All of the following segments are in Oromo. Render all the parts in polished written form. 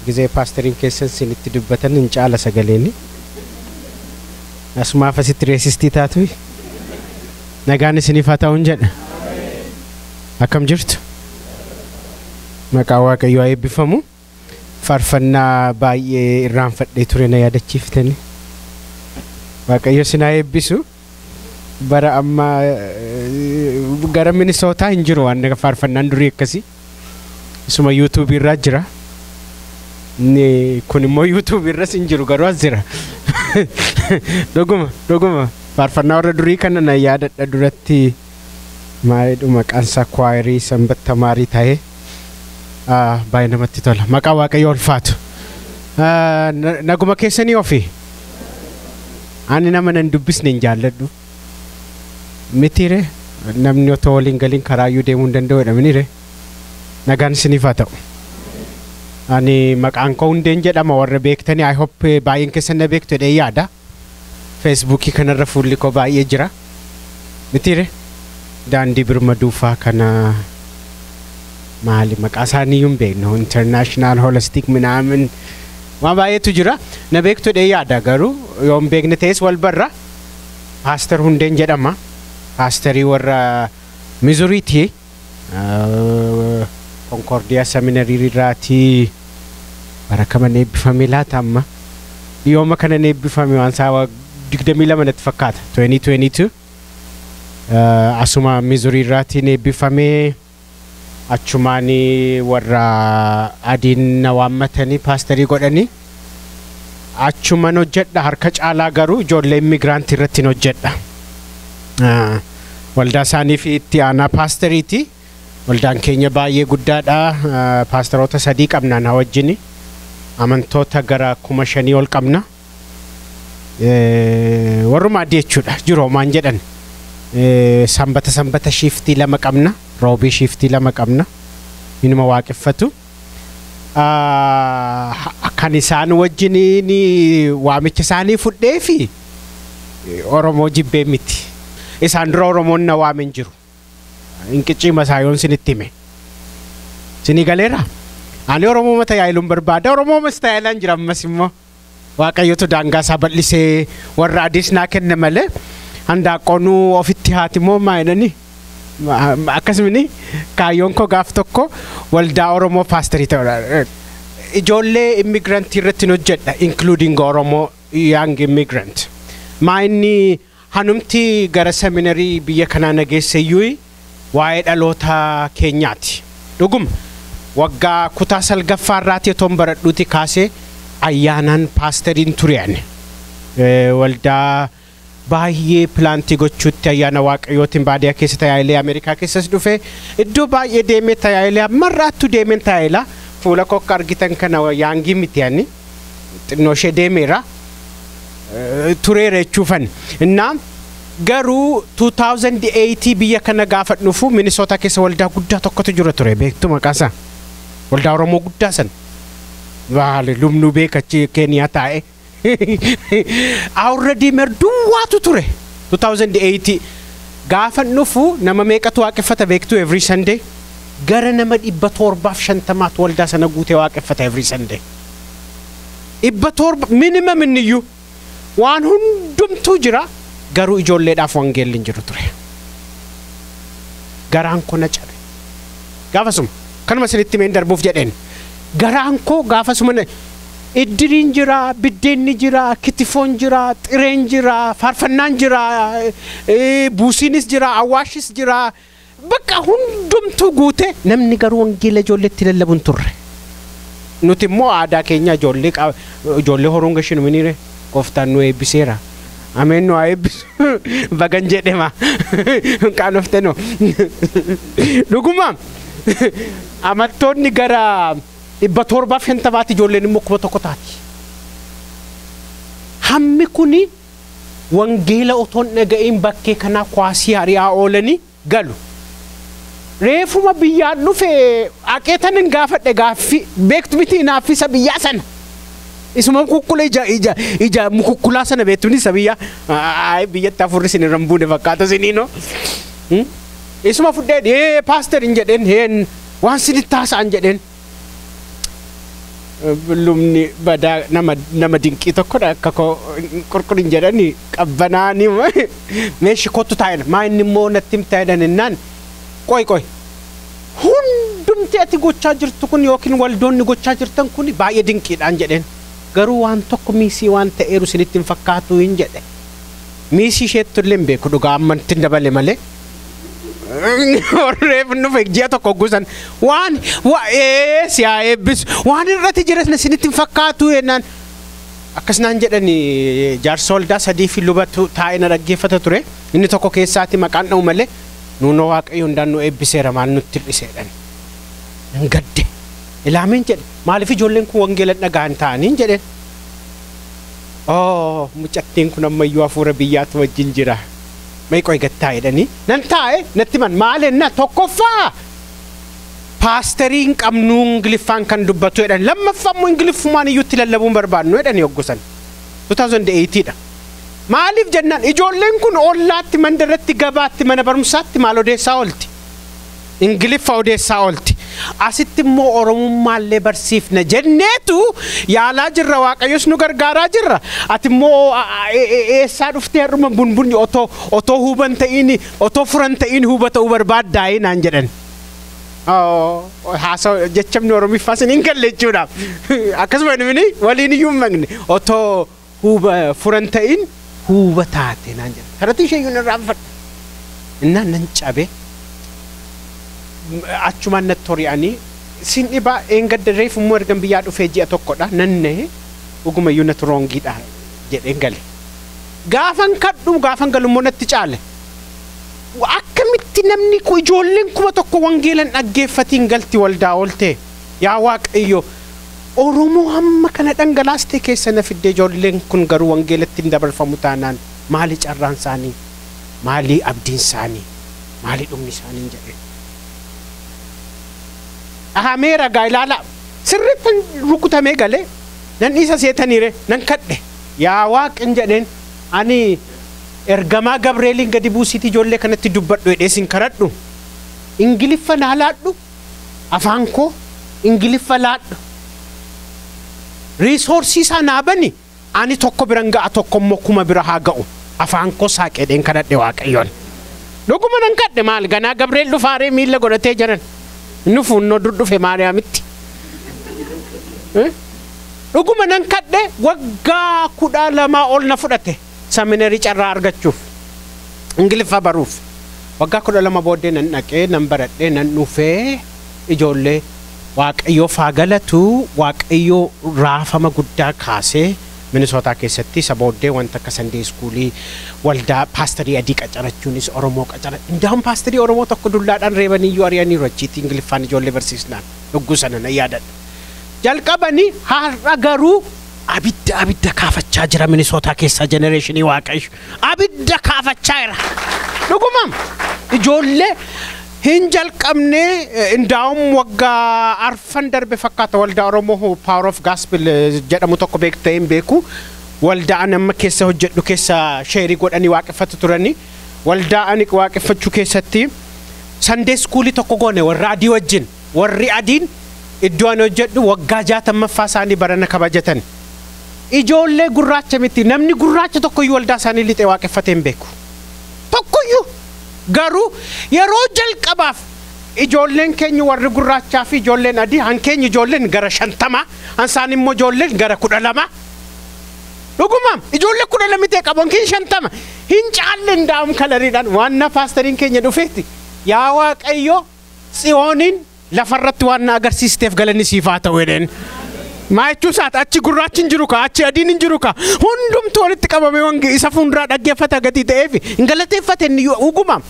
gizee pastorin keessan sinitti dubbatan hin caala sagaleeni asuma afasitti reesistii taatu nagaan isiniif haa ta'uun jedha akkam jirtu maqaa Waaqayyoo eebbifamu faarfannaa baay'ee irraanfadhee ture na yaadachiiftani Waaqayyo sinaa eebbisu bara amma gara Minnesota hin jiru waan faarfannaan durii akkasii isuma YouTube irra jira ni kun immoo YouTube irra hin jiru garuu as jira doguma faarfannaa warra durii kana na yaadadha duratti maayidhu maqaansaa kwaayirii sanbatta maarii ta'ee baay'ee namatti tola maqaa Waaqayyoo ulfaatu naguma keessanii ofii ani nama nan dubbisne hin jaalladhu mitire namni otoo waliin galiin karaayyuu deemuu hin danda'udha minire nagaan isiniif haa ta'u ani maqaan koo Hundeen jedhama warra beektanii I hope baay'een keessan na beektu jedhee yaada Facebookii kanarra fuulli koo baay'ee jira mitire daandii birmaduufaa kana maali maqaa isaanii hin beeknu international holistic minaamin waan baay'eetu jira na beektu jedhee yaada garuu yoo hin beekne ta'es wal barra Pastor Hundeen jedhama pastorii warra Missouriiti Concordia Seminary irraati barakaman eebbifame laata amma yooma kana eebbifame waan sawa 22 natti fakkaata 2022 asuma Missouri irraati eebbifame achumaani warra adiin na waammatanii pastorii godhanii achuman hojjedha harka caalaa garuu ijoollee immigrant irratti hojjedha waldaa isaaniif itti aanaa pastoriiti waldaan keenya baay'ee guddaadha pastoroota 3 qabna na wajjini amantoota gara 5,000 ol qabna warruma adii jechuudha jiroomaan jedhan sanbata shiftii 2 qabna roobii shiftii 2 qabna inuma waaqeffatu kan isaan wajjiniin waamicha isaanii fudhee fi Oromoo jibbee miti isaan dura Oromoon na waamen jiru inqichi masaayoon sinitti hime sini galeera ani Oromoo mata yaa'iluun barbaada Oromoo masta yaa'ilaan jira ammas immoo Waaqayyotu daangaa isaa bal'isee warra adiis naa kenne malee handaaqoonuu ofitti haati moo maayinani akkasumini kaayyoon koo gaaf tokko waldaa Oromoo pastorii ta'udha ijoollee immigrant irratti hojjedha including Oromoo young immigrant maayinni hanumti gara seminarii biyya kanaa nageesseyyuu waa'ee dhaloota keenyaati dhuguma waggaa kutaa salgaffaarraati otoon baradhuuti kaasee ayyaanaan paastoriin tureen waldaa baay'ee pilaantii gochuutti ayyaana Waaqayyootiin baadiyyaa keessa tajaajilaa Ameerikaa keessas dhufe iddoo baay'ee deemee tajaajilaa marraattu deemeen tajaajilaa fuula kokka argitan kana yaangii miti ani xinnoo ishee deemeera tureera jechuufan innaa garuu 2008 biyya kana gaafa dhufu Minnesota keessa waldaa guddaa tokkotu jira ture beektu maqaasa waldaa Oromoo guddaa san waale lumnu beekachi Kenya taa'e already merduwaatu ture 2008 gaafa dhufu nama meeqatu waaqeffata beektu every Sunday gara nama 750 waldaa sana guutee waaqeffata every Sunday 700 minimum inniyyuu waan hundumtuu jira garuu ijoolleedhaaf wangeelli hin jiru ture garaan koo na cabe gaafasuma kanuma sinitti meen darbuuf jedheen garaan koo gaafasuma iddiriin jira biddeenni jira kitifoon jira xireen jira faarfannaan jira buusiinis jira awwaashis jira bakka hundumtuu guute namni garuu wangeela ijoolleetti lallabuun turre nuti immoo aadaa keenya ijoollee horuun gashinu minire qoftaan nu eebbiseera Amen no aibis bagan jedhema kaanofte no dhuguma amattoonni gara 750 ijoolleen immoo 1,000 taati hammi kuni wangeela otoon dhaga'in bakkee kana kwaasii hariyaa oolanii galu reefuma biyyaa dhufe aqeetanin gaafadhe gaaffi beektu miti naaffisa biyyaa sana isuma kukkula ija mukukkula sana beektuni sabiyya ay biyyatti afurri sin rambuune fakkaata sinino isuma fudhee pastor in jedhen heen waan sin taasaan jedhen lumni badaa nama dinqii tokkodha akka koo qurqurin jedhani qabbanaani meeshi kottu taa'edha maa inni immoo natti himtaa'edhan innaan qoy hundumti ati gochaa jirtu kun yookiin waldoonni gochaa jirtan kun baay'ee dinqiidhaan jedheen garuu waan tokko miisii waan ta'eeru isinitti hin fakkaatu hin jedhe miisii isheettu illee hin beeku dhugaa ammantti hin dabale malee Orreef nuuf ji'a tokko guusan waan siyaa eebbisu waan irratti jiras na isinitti hin fakkaatu jennaan akkasnaan jedhani jaarsa waldaa sadii fi lubatu taa'ee na dhaggeeffata ture inni tokko keessaati maqaan dha'u malee nuunoo waaqayyo hundaan nu eebbiseera maal nutti hir'iseedhan nan gadde ilaameen jedhe maaliif ijoolleen kun wangeela dhagaan ta'aniin jedheen mucattiin kun ammayyuu hafuura biyyaatu wajjin jira may qoy gattaa jedhanii nan taa'e natti man maalenna tokkoffaa paasteriin qabnuu ingiliffaan kan dubbatu jedhan lammaffaa immoo ingiliffumaan iyyuutti lallabuun barbaadnu jedhanii hoggusan 2008 dha maaliif jennaan ijoolleen kun ollaatti mandarratti gabaatti mana barumsaatti maal odeessaa oolti ingiliffa odeessaa oolti asitti immoo oromummaallee barsiifna jenneetu yaalaa jirra waaqayyos nu gargaaraa jirra ati immoo eessaa dhuftee har'uma bunbunni otoo huban ta'in otoo furan ta'in huba ta'uu barbaaddaa naan jedhan haasa jechamni oromiffaa siniin galle jechuudhaaf akkasuma inni waliin iyyuu magne otoo huba furan ta'in huba taate naan jedhan karati isheeyyuu irraa fadha innaan nan cabe achumaan natti hori'anii sin dhibaa eengadda reefu immoo ergan biyyaa dhufee ji'a tokkodha nanne dhugumayyuu natti roongiidha jedheen gale gaafan kadhu gaafan galummoo natti caale akkamitti namni ijoolleen kuma tokko wangeelan dhaggeeffatiin galti waldaa oolte yaa waaqayyo oromoo hamma kana dhangalaaste keessa na fidde ijoolleen kun garuu wangeelatti hin dabarfamu taanaan maali carraan isaanii maali abdiin isaanii maali dhumni isaanii jedhe ahameera gaa'ilala sirriitti rukutamee galee nan isa seetaniire nan kadhe yaa waaqin jedheen ani ergamaa Gabreeliin gadi buusiiti ijoollee kanatti dubbadhu jedheesin karadhu ingiliffa naa laadhu afaan koo ingiliffa laadhu riisoorsii isaa naa bani ani tokko biran ga'a tokko immoo kuma bira haa ga'u afaan koo saaqedheen kadhadhe waaqayyoon dhuguma nan kadhe maal ganaa Gabreel dhufaaree miilla godhatee jiran nufunnoo dudhufe maariyaamitti dhuguma nan kadhe waggaa 12 ol na fudhate seminarii carraa argachuuf ingiliffa baruuf waggaa 12 booddee nan dhaqee nan baradhee nan dhufee ijoollee waaqayyoo faagalatu waaqayyoo raafama guddaa kaasee Minnesota keessatti sabooddee wanta akka Sunday Schoolii waldaa paasterii adii qacarachuunis Oromoo qacara indaam paasterii Oromoo tokko dullaadhaan reebanii iyyuu ari'anii rachiitti ingiliffaan ijoollee barsiisnaan dhugguu sana na yaadadha jalqabanii har'a garuu abidda kaafachaa jira Minnesota keessa generationi waaqayyo abidda kaafachaa jira dhugumam ijoollee hin jalqabne indaam waggaa arfan darbe fakkaata waldaa Oromoo Power of Gospel jedhamu tokko beektee hin beeku waldaa amma keessa hojjedhu keessa sheerii godhanii waaqeffatu turani waldaa ani waaqeffachuu keessatti Sunday Schoolii tokko goone warra adii wajjin warri adiin iddoo ani hojjedhu waggaa 60ffaa isaanii barana kabajatan ijoollee gurraacha miti namni gurraacha tokkoyyuu waldaa isaanii lixee waaqeffatee hin beeku tokkoyyuu garuu yeroo jalqabaaf ijoolleen keenya warri gurraachaa fi ijoolleen adii hankeenya ijoolleen gara 50 hansaan immoo ijoolleen gara 12 dhugumam ijoollee 12 ta'e qaban keenya 50 hin caalle ndaam kalariidhaan waan na paasteriin keenya dhufeetti yaa waaqayyo Tsiyooniin lafarratti waan na agarsiisteef galanni siif haa ta'u jedheen maayichuu saat achi gurraachi hin jiru ka achi adiin hin jiru ka hundumtu walitti qabame wange isa fuunduraa dhaggeeffata gatii ta'eef hin galateeffate inni dhugumam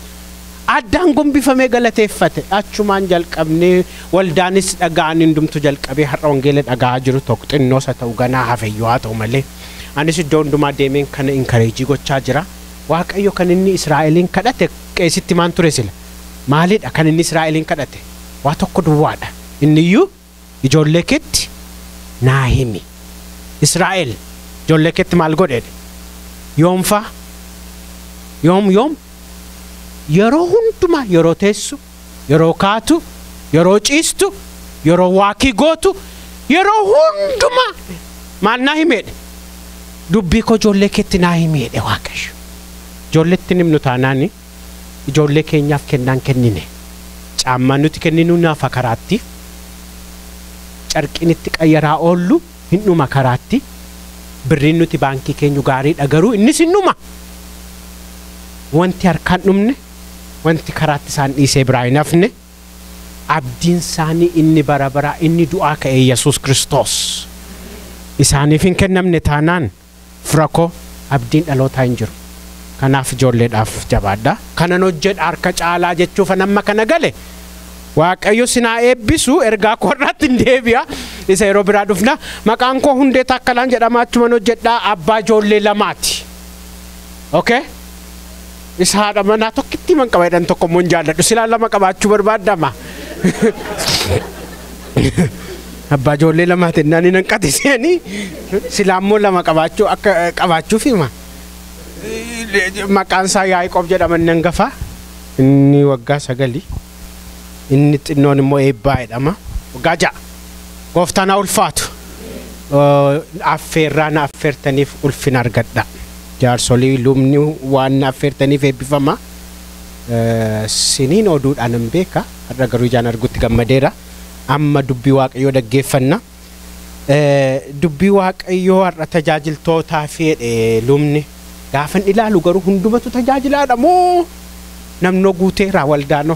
addaan gombifamee galateeffate achumaan jalqabnee waldaanis dhaga'an hundumtu jalqabee har'a wangeela dhaga'aa jiru tokko xinnoo isa ta'u ganaa hafeyyuu haa ta'u malee anis iddoo hundumaa deemeen kana inkareejii gochaa jira waaqayyo kan inni Israa'eliin kadhate qeesitti maan ture sila maalidha kan inni Israa'eliin kadhate waa tokko duwwaadha inni iyyuu ijoollee keetti naa himi Israa'el ijoollee keetti maal godheedhe yoomfa yoom yeroo hundumaa yeroo teessu yeroo kaatu yeroo ciistu yeroo waakii gootu yeroo hunduma maal naa himedhe dubbii koo ijoollee keetti naa himedhe Waaqayyo ijoolletti nimnu taanaani ijoollee keenyaaf kennaan kennine caammaan nuti kenninu naafa karaatti carqiin itti qayyaraa oollu hindhuma karaatti birriin nuti baankii keenyu gaarii dhagaruu innis hindhuma wanti harkaan dhumne wanti karaatti isaan dhiisee biraa hin hafne abdiin isaanii inni bara bara inni du'aa ka'e Yesuus Kiristoos isaaniif hin kennamne taanaan firakoo abdiin dhalootaa hin jiru kanaaf ijoolleedhaaf jabaadha kanan hojjedha harka caalaa jechuuf amma kana gale Waaqayyo sinaa eebbisu ergaa korraatti hin deebi'a isa yeroo biraa dhufna maqaan koo Hundee Taakkalaan jedhama achuman hojjedha abbaa ijoollee lamaati okay isa haadha manaa tokkitti man qaba jedhan tokko immoo hin jaalladhu silaa lama qabaachuu barbaadama abbaa ijoollee lamaati nani nan qatisanii silaa immoo lama qabaachuu akka qabaachuuf hima maqaan isaa Yaaqoob jedhama nan gafa inni waggaa 9 inni xinnoon immoo Eebbaa jedhama waggaa 6 gooftaan ulfaatu affeerraan affeertaniif ulfina argadha jaarsolii lumni waan affeertaniif eebbifama siniin oduudhaan hin beeka har'a garuu ijaan argutti gammadeera amma dubbii Waaqayyoo dhaggeeffanna dubbii Waaqayyoo har'a tajaajiltootaa fedhe lumni gaafan ilaalu garuu hundumatu tajaajilaadha moo namno guuteera waldaano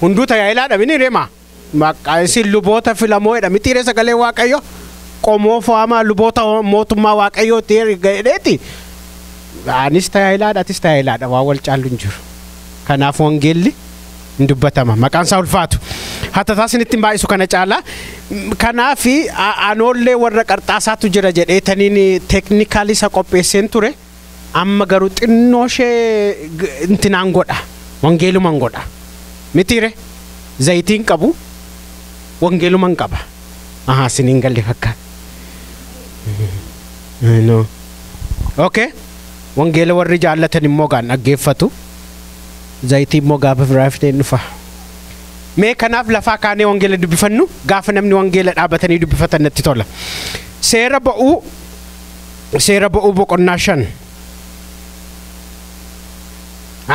hunduu tajaajilaadha bini reema maqaan isin luboota filamoo jedha mitiire sagalee Waaqayyoo qomoo faamaa luboota mootummaa Waaqayyoo ta'eeti anis tajaajilaadha atis tajaajilaadha waa wal caallu hin jiru kanaaf wangeelli hin dubbatama maqaan isaa ulfaatu hatta isinitti baay'isu kana caala kanaaf anoollee warra qarxaasaatu jira jedheetaniin teeknikaalii isa qopheesseen ture amma garuu xinnoo ishee intinaan godha wangeelumaan godha mitiire zayitiin qabu wangeelumaan qaba siniin galle fakkaata no okay wangeela warri jaallatan immoo gaan dhaggeeffatu zayitii immoo gaafa biraa fideen dhufa mee kanaaf lafaa kaanee wangeela dubbifannu gaafa namni wangeela dhaabatanii dubbifatan natti tola seera ba'uu boqonnaa 5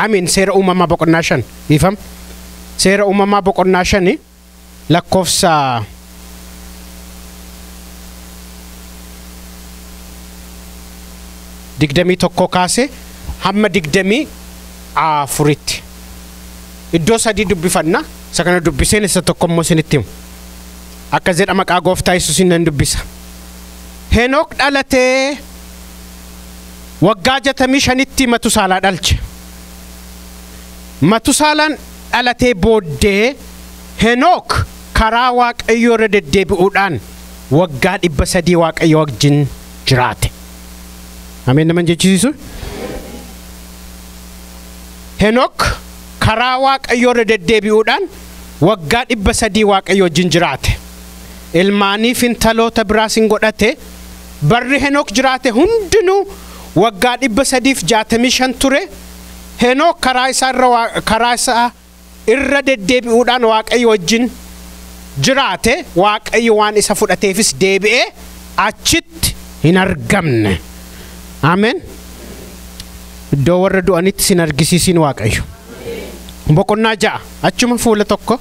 amiin seera uumamaa boqonnaa 5 ifam seera uumamaa boqonnaa 5 lakkoofsa 21 kaase hamma 24tti iddoo sadii dubbifanna isa kana dubbiseen isa tokko immoo isinitti himu akka jedha maqaa gooftaa Yesuusiin nan dubbisa Henook dhalatee waggaa 65tti Matusaalaa dhalche Matusaalaan dhalatee booddee Henook karaa Waaqayyoo irra deddeebi'uudhaan waggaa 300 Waaqayyoo wajjin jiraate Ameen naman jechuusu Henook karaa Waaqayyoo irra deddeebi'uudhaan waggaa 300 Waaqayyoo wajjin jiraate ilmaaniif intaloota biraas hin godhate barri Henook jiraate hundinuu waggaa 365 ture Henook karaa isaa irra deddeebi'uudhaan Waaqayyoo wajjin jiraate Waaqayyo waan isa fudhateefis deebi'ee achitti hin argamne Amen iddoo warra du'anitti sin argisiisin Waaqayyo boqonnaa 6 achuma fuula tokko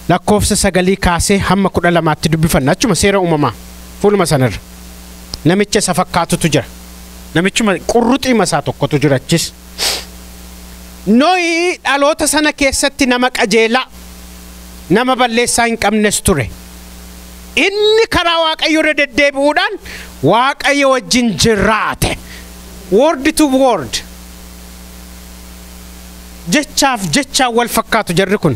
lakkoofsa 9 kaasee hamma 12tti dubbifanna achuma seera uumamaa fuuluma sanarra namicha isa fakkaatutu jira namichuma qurruxii masaa tokkotu jira achis Nohi dhaloota sana keessatti nama qajeelaa nama balleessaa hin qabnes ture inni karaa Waaqayyoo irra deddeebi'uudhaan Waaqayyo wajjin jiraate word to word jecha wal fakkaatu jarri kun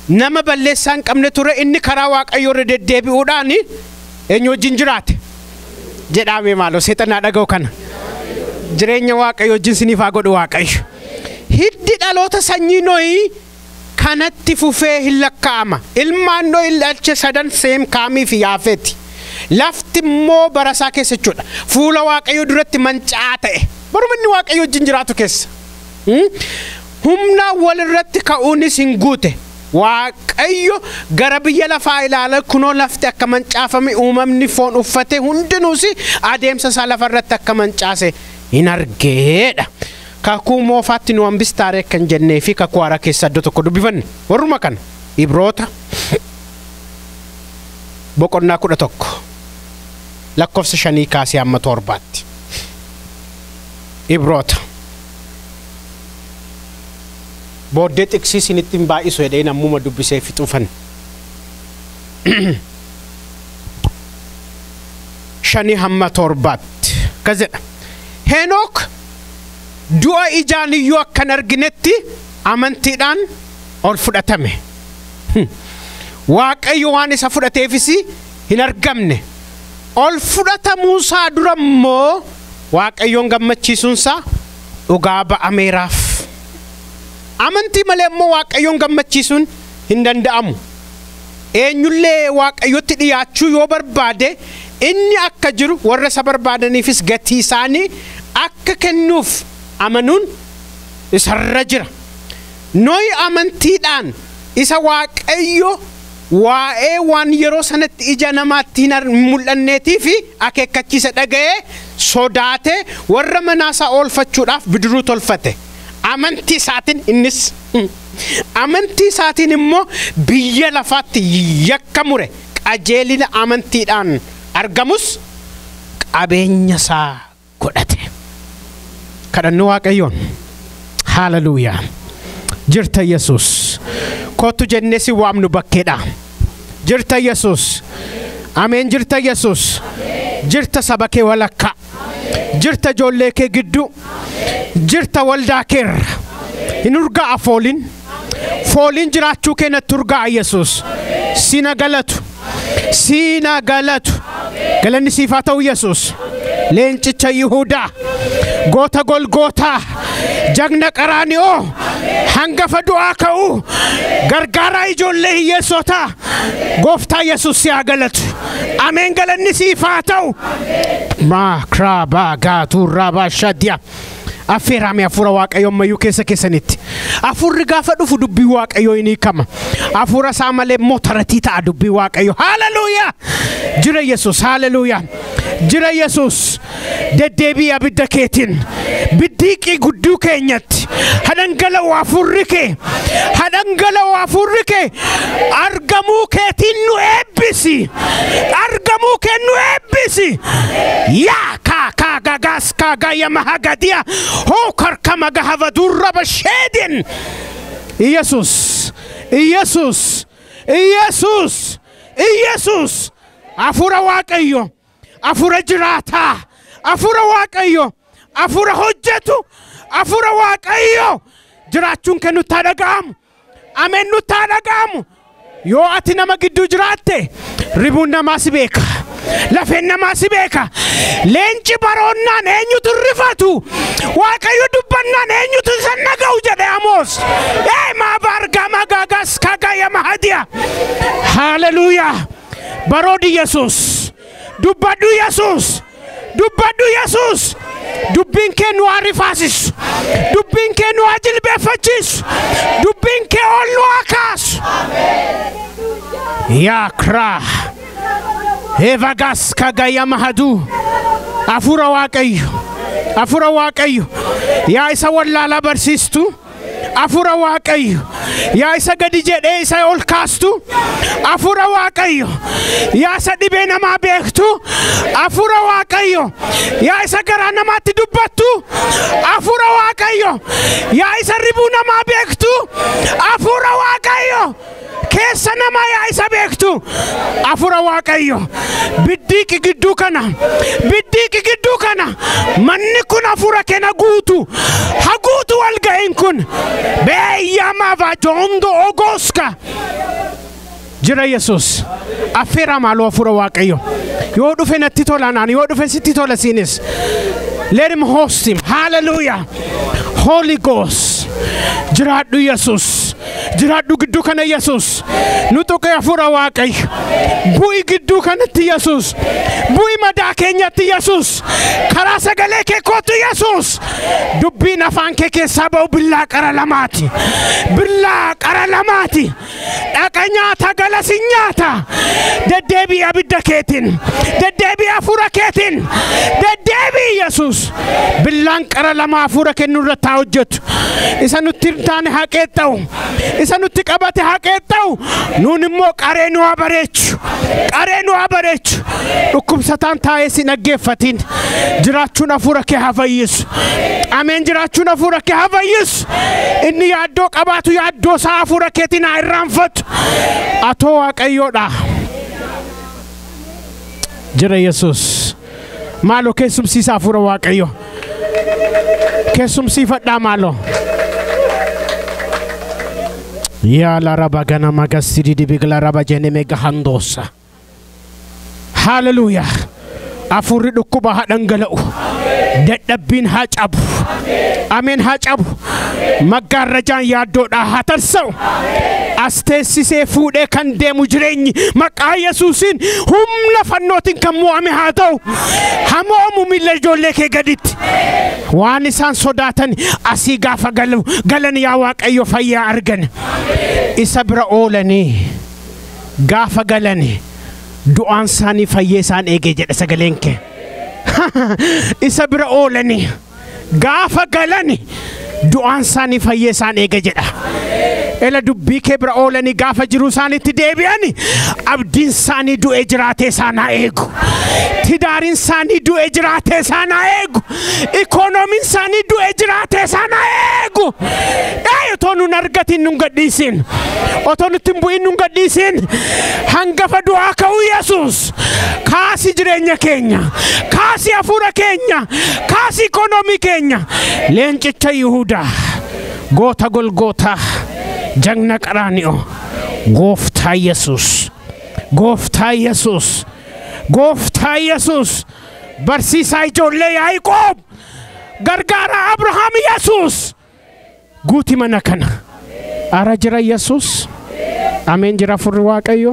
nama balleessaa hin qabne ture inni karaa Waaqayyoo irra deddeebi'uudhaan eenyu wajjin jiraate jedhame maaloo seexanaa dhaga'u kana jireenya Waaqayyo wajjin siniif haa godhu Waaqayyo hiddi dhaloota sanyii Nohi kanatti fufee hin lakkaa'ama ilmaan Nohi dhalche sadan Seem Kaamii fi Yaafeti lafti immoo barasaa keessa jechuudha fuula Waaqayyo duratti mancaa ta'e baruma inni Waaqayyo wajjin jiraatu keessa humna walirratti ka'uunis hin guute waaqayyo gara biyya lafaa ilaala kunoo lafti akka mancaafame uumamni foon uffate hundinuusi adeemsa isaa lafarratti akka mancaase hin argeedha. Kakuu moofaatti nu hambistaaree kan jennee fi kakuu haaraa keessa iddoo tokko dubbifanne warruma kana Ibroota boqonnaa 11 lakkoofsa 5 kaasee hamma 7tti. Ibroota booddee xiqsii isinitti hin baay'isu jedhee nammuma dubbisee fixuufan 5 hamma 7tti kazedha. Henook du'a ijaan iyyuu akkan arginetti amantiidhaan ol fudhatame. Waaqayyo waan isa fudhateefis hin argamne. Ol fudhatamuusaa dura immoo waaqayyoon gammachiisuunsaa dhugaa ba'ameeraaf. Amantii malee immoo waaqayyoon gammachiisuun hin danda'amu. Eenyullee waaqayyotti dhiyaachuu yoo barbaade inni akka jiru warra isa barbaadaniifis gatii isaanii akka kennuuf amanuun isarra jira. Nooyi amantiidhaan isa waaqayyo waa'ee waan yeroo sanatti ija namaatti hin mul'anneetii fi akeekkachiisa dhaga'ee sodaatee warra manaasaa oolfachuudhaaf bidiruu tolfate. Amantii isaatiin innis amantii isaatiin immoo biyya lafaatti yakka mure. Qajeelina amantiidhaan argamus qabeenya isaa godhate. Kadhannoo waaqayyoon. Hallelujah. Jirta Yesus. Kootu jennee si waamnu bakkeedha. Jirta Yesus. Ameen. Jirta Yesus. Jirta saba kee walakkaa. Jirta ijoollee kee gidduu. Jirta waldaa keerra. Hin urgaa fooliin. Fooliin jiraachuu kee natti urgaa Yesus. Sina galatu. Sina galatu. Galanni siif haa ta'u Yesus. Leencicha Yihuudaa. Goota Golgootaa. Jagna Qaraani'oo. Hangafa du'aa ka'uu. Gargaaraa ijoollee hiyyeessotaa. Gooftaa Yesus si haa galatu. Ameen. Galanni siif haa ta'u. Maakraabaa gaatuu raabaa shaddiyaa. Affeerame afura waaqayyoon mayyuu keessa keessanitti. Afurri gaafa dhufu dubbii waaqayyoo ni kama. Afura isaa malee mootaratii ta'a dubbii waaqayyoo. Hallelujah. Jira Yesus. Hallelujah. Jira Yesus. Deddeebii abidda keetiin. Biddiiqii gudduu keenyatti. Hadhangala'u afurri kee. Hadhangala'u afurri kee. Argamuu keetiin nu eebbisi. Argamuu kee nu eebbisi. Yaa kaa gagas kaa gaya mahagadia. Ho karkama gahava durra bashedin. Jesus. Jesus. Jesus. Jesus. Afura waaqayyo. Afura jiraata. Afura waaqayyo. Afura hojjetu. Afura waaqayyo. Jiraachuun kee nutti dhaga'amu. Ameen nutti dhaga'amu. Yoo ati nama gidduu jiraatte ribuun namaa si beeka. Lafeen namaa si beeka. Leenci baroonnaan eenyutu rifatu. Waaqayyo dubbannaan eenyutu isa dhaga'u jedhe Amoos. Maa bargama gagas kagaya mahadiya. Hallelujah. Baroodi Yesus. Dubbadhu Yesus. Dubbadhu Yesus. Dubbiin kee nu arifaasisu. Dubbiin kee nu ajilbeeffachiisu. Dubbiin kee ol nu akaasu. Yaa kraa. Evagas kagaya mahadu. Afura waaqayyo. Afura waaqayyo. Yaa isa wallaala barsiistu. Afura waaqayyo. Yaa isa gadi jedhee isa ol kaastu. Afura waaqayyo. Yaa isa dhibee namaa beektu. Afura waaqayyo. Yaa isa garaa namaatti dubbattu. Afura waaqayyo. Yaa isa ribuu namaa beektu. Afura waaqayyo. Keessa namaa yaa isa beektu. Afura waaqayyo. Biddiiqi gidduu kana. Biddiiqi gidduu kana. Manni kun afura kena guutu. Haguutu walga'iin kun. Beeyyama vajondo ogoska. Jira Yesus. Affeera maaloo afura waaqayyo. Yoo dhufe natti tola naan. Yoo dhufe sitti tola siinis. Let him host him. Hallelujah. Holy Ghost. Jiraadhu Yesus. jiraadhu gidduu kana Yesuus nu tuqe hafuura Waaqayyo bu'i gidduu kanatti Yesuus bu'i madaa keenyatti Yesuus karaa sagalee kee kootu Yesuus dubbiin afaan kee keessaa ba'u billaa qara lamaati dhaqa nyaata galasi nyaata deddeebii abidda keetiin deddeebii hafuura keetiin deddeebii Yesuus billaan qara lama hafuura kennu irratti hojjetu isa nutti taane haqeexxa'u isa nutti qabate haqeexxa'u nuun immoo qaree nu habareechu dhukkubsataan taa'ee si dhaggeeffatiin jiraachuun hafuura kee haa fayyisu ameen jiraachuun hafuura kee haa fayyisu inni yaaddoo qabaatu yaaddoo isaa hafuura keetiin haa irraanfatu atoo Waaqayyoodha jira Yesuus maalo keessumsiisa hafuura Waaqayyo keessumsiifadhaa maalo yaa la raba gana magasidi dibigla raba jene mega handosa hallelujah afurri dhukkuba haa dhangala'u dadhabbiin haa cabu ameen haa cabu maggaarrajaan yaaddoodhaa haa tarsa'u as teessisee fuudhee kan deemu jireenyi maqaa Yesuusiin humna fannootiin kan mo'ame haa ta'u hamoomu miilla ijoollee kee gaditti waan isaan sodaatan asii gaafa galan yaa Waaqayyo fayyaa argan isa bira oolanii gaafa galanii du'aan isaanii fayyee isaan eegee jedha sagaleen kee isa bira oolanii gaafa galanii du'aan isaanii fayyee isaan eegee jedha ela dubbii kee bira oolanii gaafa jiruu isaaniitti deebi'anii abdiin isaanii du'ee jiraatee isaan haa eegu tidaariin isaanii du'ee jiraatee isaan haa eegu ikoonomiin isaanii du'ee jiraatee isaan haa eegu otoo nun argatiin nun gadhiisin otoo nutti hin bu'in nun gadhiisin hangafa du'aa ka'uu Yesuus kaasi jireenya keenya kaasi hafuura keenya kaasi ikoonomii keenya leencicha Yihuudaa goota Golgootaa jagna qaraani'o gooftaa Yesuus barsiisaa ijoollee Yaaqoob gargaara Abrahaam Yesuus guuti mana kana ara jira Yesuus ameen jira furri Waaqayyo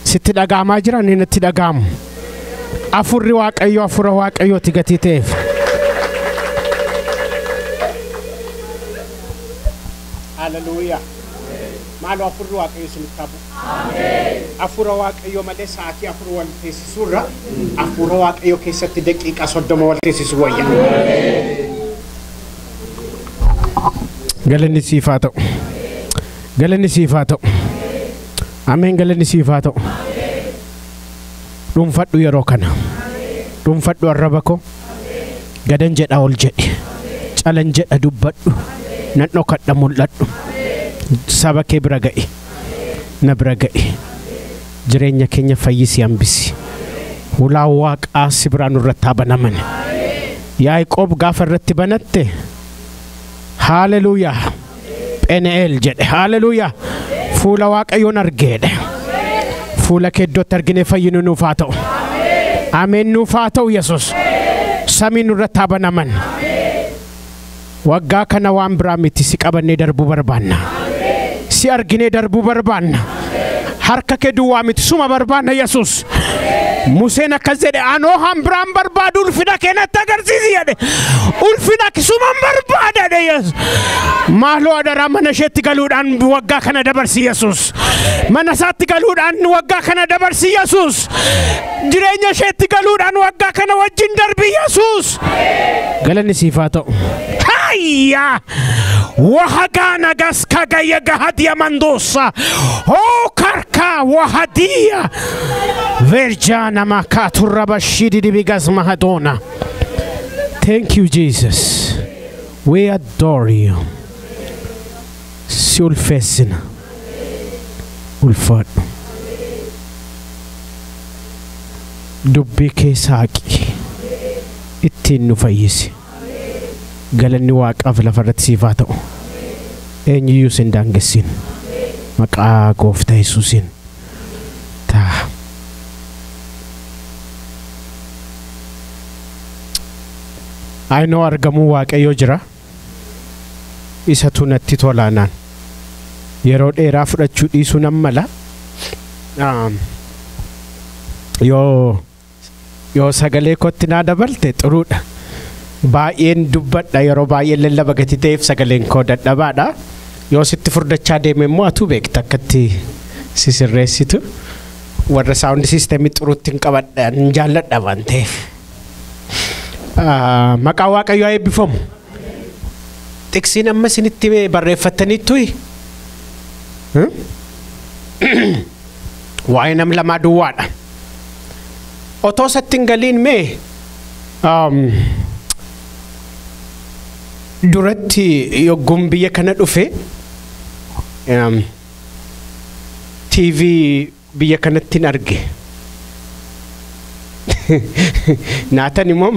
sitti dhagaamaa jira inni natti dhagaamu afurri Waaqayyo afura Waaqayyooti gatii ta'eef hallelujah maalo afurri Waaqayyo isinitti qabu afura Waaqayyo malee sa'aatii afur wal teessisurra afura Waaqayyo keessatti daqiiqaa 30 wal teessisu wayya galanni siif haa ta'u ameen galanni siif haa ta'u dhuunfadhu yeroo kana dhuunfadhu arraba koo gadan jedha ol jedhe calan jedha dubbadhu nan dhokadha mul'adhu saba kee bira ga'e na bira ga'e jireenya keenya fayyisi hambisi ulaa Waaqaa si biraan irratti haa banaman Yaaqoob gaafa irratti banatte hallelujah Pheneel jedhe hallelujah fuula Waaqayyoon argeedhe fuula kee iddootti argine fayyinu nuuf haa ta'u ameen nuuf haa ta'u Yesuus samiin irratti haa banaman waggaa kana waan biraa miti si qabannee darbuu barbaanna si arginee darbuu barbaanna harka kee duwwaa miti suma barbaanna Yesuus Museen akkas jedhe anoo hambiraan barbaadu ulfina keenatti agarsiisi jedhe ulfina suma barbaada jedhe Yesuus maaloo adaraa mana isheetti galuudhaan waggaa kana dabarsi Yesuus mana isaatti galuudhaan waggaa kana dabarsi Yesuus jireenya isheetti galuudhaan waggaa kana wajjin darbi Yesuus galanni siif haa ta'u hayya wahagana gaskaga yagahadia mandosa karka wahadia verjana makatu rabashidi dibigas mahadona. Thank you, Jesus. We adore you. Sulfesina ulfat dubbi keessaaqi ittiin nu fayyisi galanni Waaqaaf lafarratti siif haa ta'u eenyuyyuu sin daangessin maqaa Gooftaa Yesuusiin taa aynoo argamuu Waaqayyoo jira isatu natti tolaanaan yeroo dheeraa fudhachuu dhiisuu nan mala yoo sagalee kootti naa dabalte xuruudha baay'een dubbadha yeroo baay'een lallaba gati ta'eef sagaleen koo dadhabaadha yoo sitti furdachaa deeme immoo atuu beekta akkatti si sirreessitu warra sound system xuruutti hin qabadhan jaalladha waan ta'eef maqaa waaqayyoo eebbifamu tiksiin amma isinitti barreeffataniittu waa'ee nam lamaa duwwaadha otoo isatti hin galiin mee duratti yogguun biyya kana dhufe TV biyya kanatti hin arge naatan immoo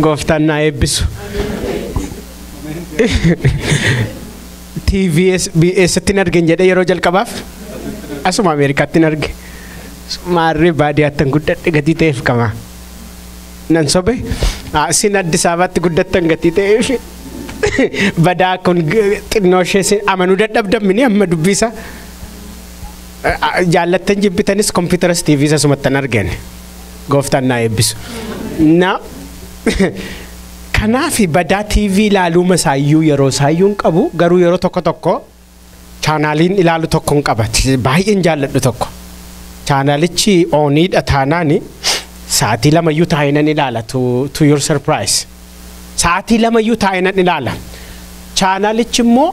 gooftaan naa eebbisu TV eessatti hin argin jedhee yeroo jalqabaaf asuma Ameerikaatti hin arge maarree baadiyyaattan guddadhe gatii ta'eef qaba nan sobe isin Addis Ababaatti guddattan gatii ta'eef badaa kun xinnoo ishee amanuu dadhabdamini amma dubbisa jaallattan jibbitanis kompiitaras TV asumattan argeen gooftaan naa eebbisu na kanaafi badaa TV ilaaluu masaayyuu yeroo saayyuun qabu garuu yeroo tokko chaanaaliin ilaalu tokko hin qabati baay'een jaalladhu tokko chaanaalichi ooniidha taanaani sa'aatii lamayyuu taayinan ilaala to your surprise sa'aatii lamayyuu taayinan ilaala chaanaalichi immoo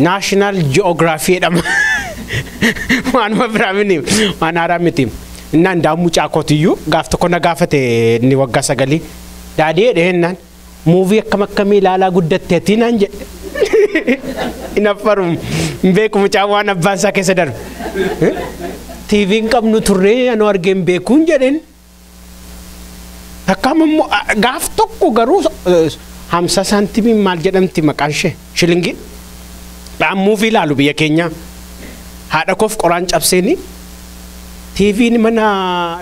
National Geography jedhama waanuma biraa miti waan haaraa miti innaan daa'immu caakotiyyuu gaaf tokko na gaafate inni waggaa 9 daadhii dhehennaan muuvii akkamii ilaalaa guddatteetii naan jedhe hin affarum hin beeku mucaan waan abbaan isaa keessa darbe TV hin qabnu turree anoo argeen beekuun jedheen akkam immoo gaaf tokko garuu 50 saantimii maal jedhamti maqaan ishee shilingii dhaan muuvii ilaalu biyya keenya haadha koof qoraan cabseeni TV'n mana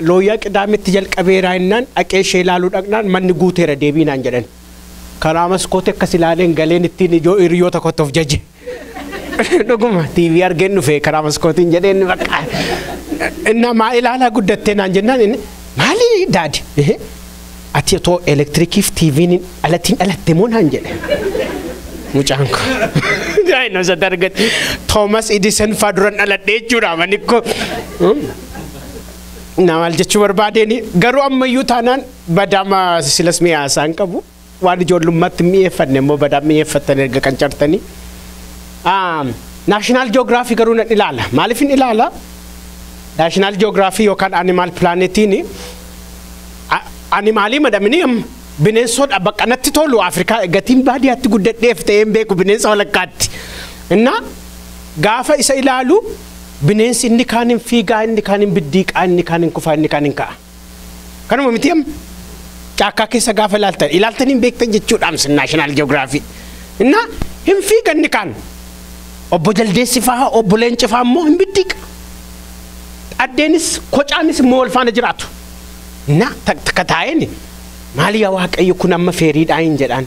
looyaa qidaametti jalqabeeraa innaan dhaqee ishee ilaaluu dhaqnaan manni guuteera deebiinaan jedhan karaa maskootii akkas ilaaleen galeen ittiin hiriyoota kootti of jaje dhuguma TV argeen dhufe karaa maskootiin jedheen bakka inna maa ilaalaa guddattee naan jennaan maali daadi ati otoo elektirikiif TV'n alatte moo naan jedhe mucaan ko jaayina isa dargate Thomas Edison faa duran dhaladhee jechuudha manikko namal jechuu barbaadeeni garuu ammayyuu taanaan badaama silas mi'aasaan qabu waan ijoollummaatti mi'eeffanne immoo badaa mi'eeffattan erga kan cartanii National Geography garuu nan ilaala maaliif hin ilaala National Geography yookaan Animal Planetiin animaalii madamini bineensota baqqanatti tolu Afrikaa gatiin baadiyyaatti guddadheef ta'een beeku bineensa walakkaatti inna gaafa isa ilaalu bineensi inni kaanin fiigaa inni kaanin biddiiqaa inni kaanin kufaa inni kaanin ka'a kanuma miti caakkaa keessa gaafa ilaaltaniin beektan jechuudha National Geography inna hin fiiga inni kaan obbo Jaldeessi faa obbo Leenci faa immoo hin biddiiqa addeenis kocaanis immoo wal faana jiraatu inna takka taa'een maali yaa waaqayyo kun amma feeriidhaa hin jedhaan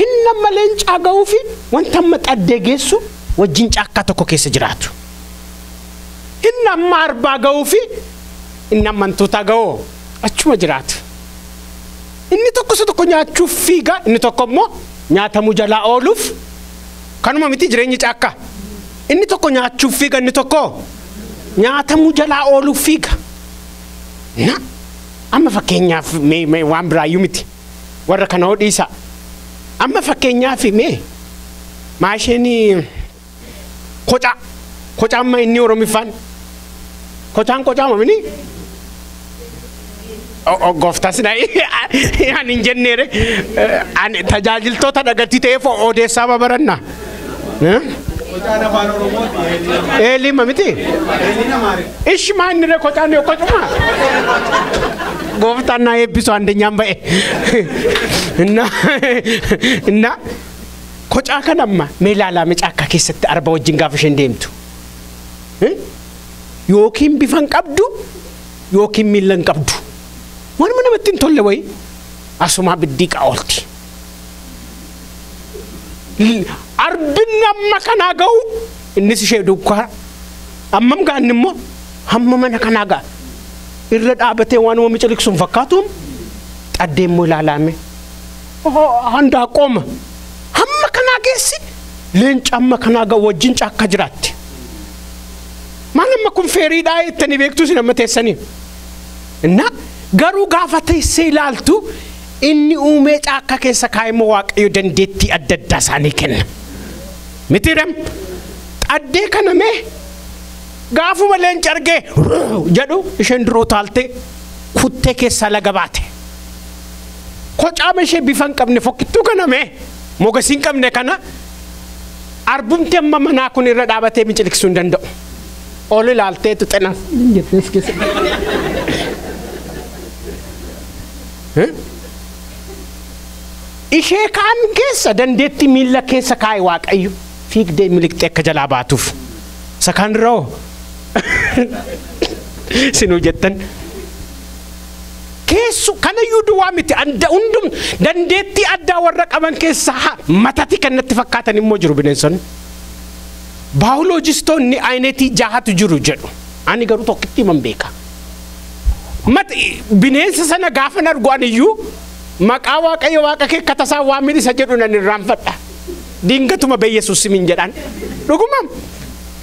inni amma leencaa ga'uu fi wanta amma xaddee geessu wajjin caakkaa tokko keessa jiraatu inni amma arbaa ga'uu fi inni amma hantuutaa ga'oo achuma jiraatu inni tokko nyaachuuf fiiga inni tokko immoo nyaatamuu jalaa ooluuf kanuma miti jireenyi caakkaa inni tokko nyaachuuf fiiga inni tokko nyaatamuu jalaa ooluuf fiiga na amma fakkeenyaaf mee waan biraayyuu miti warra kana hodhiisa amma fakkeenyaaf mee maasheenii kocaa amma inni Oromiffaan kocaan mamini gooftaas naa ani hin jenneere ani tajaajiltoota dhagatii ta'eef odeessaa babaranna kocaan afaan Oromooti eelii mamiti ishi maannire kocaan yoo kocuma gooftaan naa eebbisu andeenyaan ba'e inna kocaa kan amma mee ilaalaa caakkaa keessatti arba wajjin gaafa isheen deemtu yookiin bifan qabdu yookiin miillan qabdu wanuma namatti hin tolle wayi asuma biddiqa oolti. Arbin amma kana ga'u innis ishee dukkaa ammam gaanni immoo hamma mana kana ga'a irra dhaabatee waan uumamu ciliqsuun fakkaatuun xaddee immoo ilaalame handaa qooma hamma kana geessi leenca amma kana ga'a wajjin caakka jiraatti maal amma kun feeriidhaa ittanii beektuu si nama teessanii na garuu gaafa teessee ilaaltu inni uumee caakka keessa kaa'ima waaqayyo dandeettii adda addaa isaanii kenna mitiram xaddee kana mee gaafuma leenca argee jedhu isheen duroo taalte kuttee keessa laga baate kocaama ishee bifa hin qabne fokkittuu kana mee mogasii hin qabne kana arbumti amma manaa kun irra dhaabatee miciliqsuu hin danda'u ol ilaalteetu xina jettees keessa ishee kaan keessa dandeetti miila keessa kaa'e waaqayyo fiigdee miliqxee akka jalaa baatuuf sakaan roo sinuu jettan keessu kanayyuu duwwaa miti hundum dandeetti addaa warra qaban keessa matati kannatti fakkaatan immoo jiru bineensonni baayoloojistoonni ayneetii jahatu jiru jedhu ani garuu tokkitti himan beeka bineensa sana gaafa argu aniyyuu maqaa waaqayyo waaqa kee katasaa waamin isa jedhu nan irraanfadha dingatuma beeyyesuus simin jedhaan dhugumam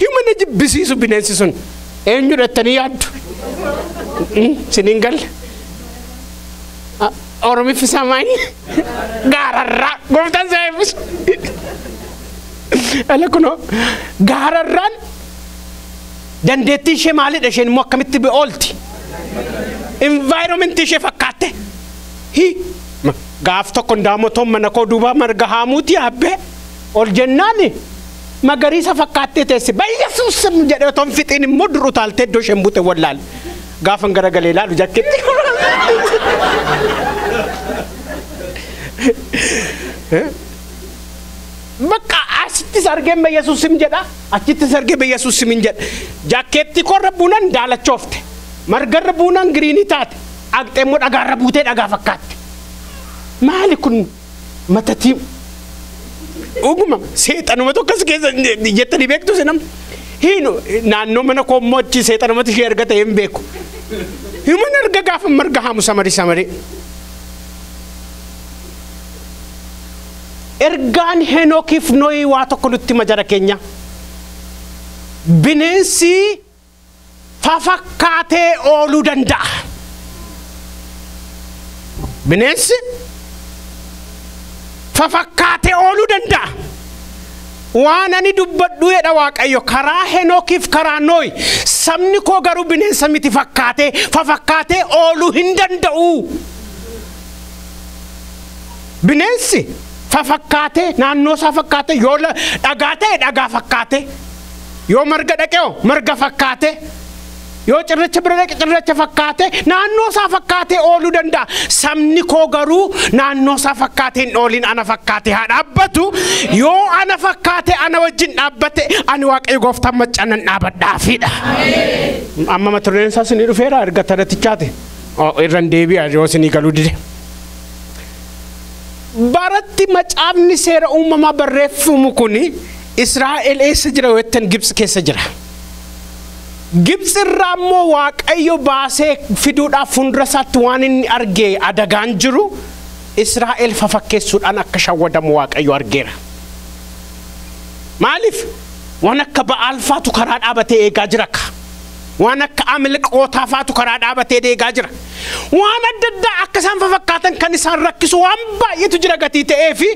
humna jibbisiisu bineensi sun eenyu dhattanii yaaddu sinin galle oromiffi samaani gaararraa gooftaan saayifus ala kuno gaararraan dandeettii ishee maalidha isheen immoo akkamitti be'oolti environment ishee fakkaatte gaaf tokko ndaamotoon mana koo duuba marga haamuuti abbe ol jennaani magariisa fakkaattee teesse beeyyesuus jedhee otoon fixiin immoo duru taaltee iddoo isheen buute wallaal gaafan garagalee ilaalu jakkeetti bakka asittis argee beeyyesuus sim jedha achittis argee beeyyesuus simin jedha jakkeetti korra buunan daalachoofte margarra buunan giriinii taate aqxee immoo dhagaarra buutee dhagaa fakkaatte maali kun matati uguma seexanuma tokkos keessa jettanii beektu sinam hiinu naannoo mana koommochi seexanumatti ishee argata hin beeku himan arga gaafa marga haamu samari ergaan Henookiif Noohii waa tokko nutti majara keenya bineensi fafakkaatee ooluu danda'a bineensi fafakkaatee ooluu danda'a waan ani dubbadhu jedha waaqayyo karaa Henookiif karaa Noohii sabni koo garuu bineensa miti fakkaatee fafakkaatee ooluu hin danda'u bineensi fafakkaatee naannoo isaa fakkaatee yoo dhagaa ta'e dhagaa fakkaatee yoo marga dhaqeeoo marga fakkaatee yoo cirracha bira dhaqe cirracha fakkaatee naannoo isaa fakkaatee ooluu danda'a sabni koo garuu naannoo isaa fakkaatee hin ooliin ana fakkaatee haa dhaabbatu yoo ana fakkaatee ana wajjin dhaabbate ani waaqayyo gooftaan maccanan dhaabadhaafidha amma matureen isaa sinii dhufeera erga taratichaate irran deebi'a yoo sinii galuu dide baratti macaafni seera uumamaa barreeffamu kuni Israa'el eessa jira wettan Gibsi keessa jira Gibsi irraa immoo waaqayyo baasee fiduudhaaf fuuldura isaatti waan inni argee adagaan jiru Israa'el fafakkeessuudhaan akka shawwadamu waaqayyo argeera maaliif waan akka Ba'aal faatu karaa dhaabatee eegaa jira waan akka Amalqootaa faatu karaa dhaabatee eegaa jira waan adda addaa akka isaan fafakkaatan kan isaan rakkisu waan baay'eetu jira gatii ta'ee fi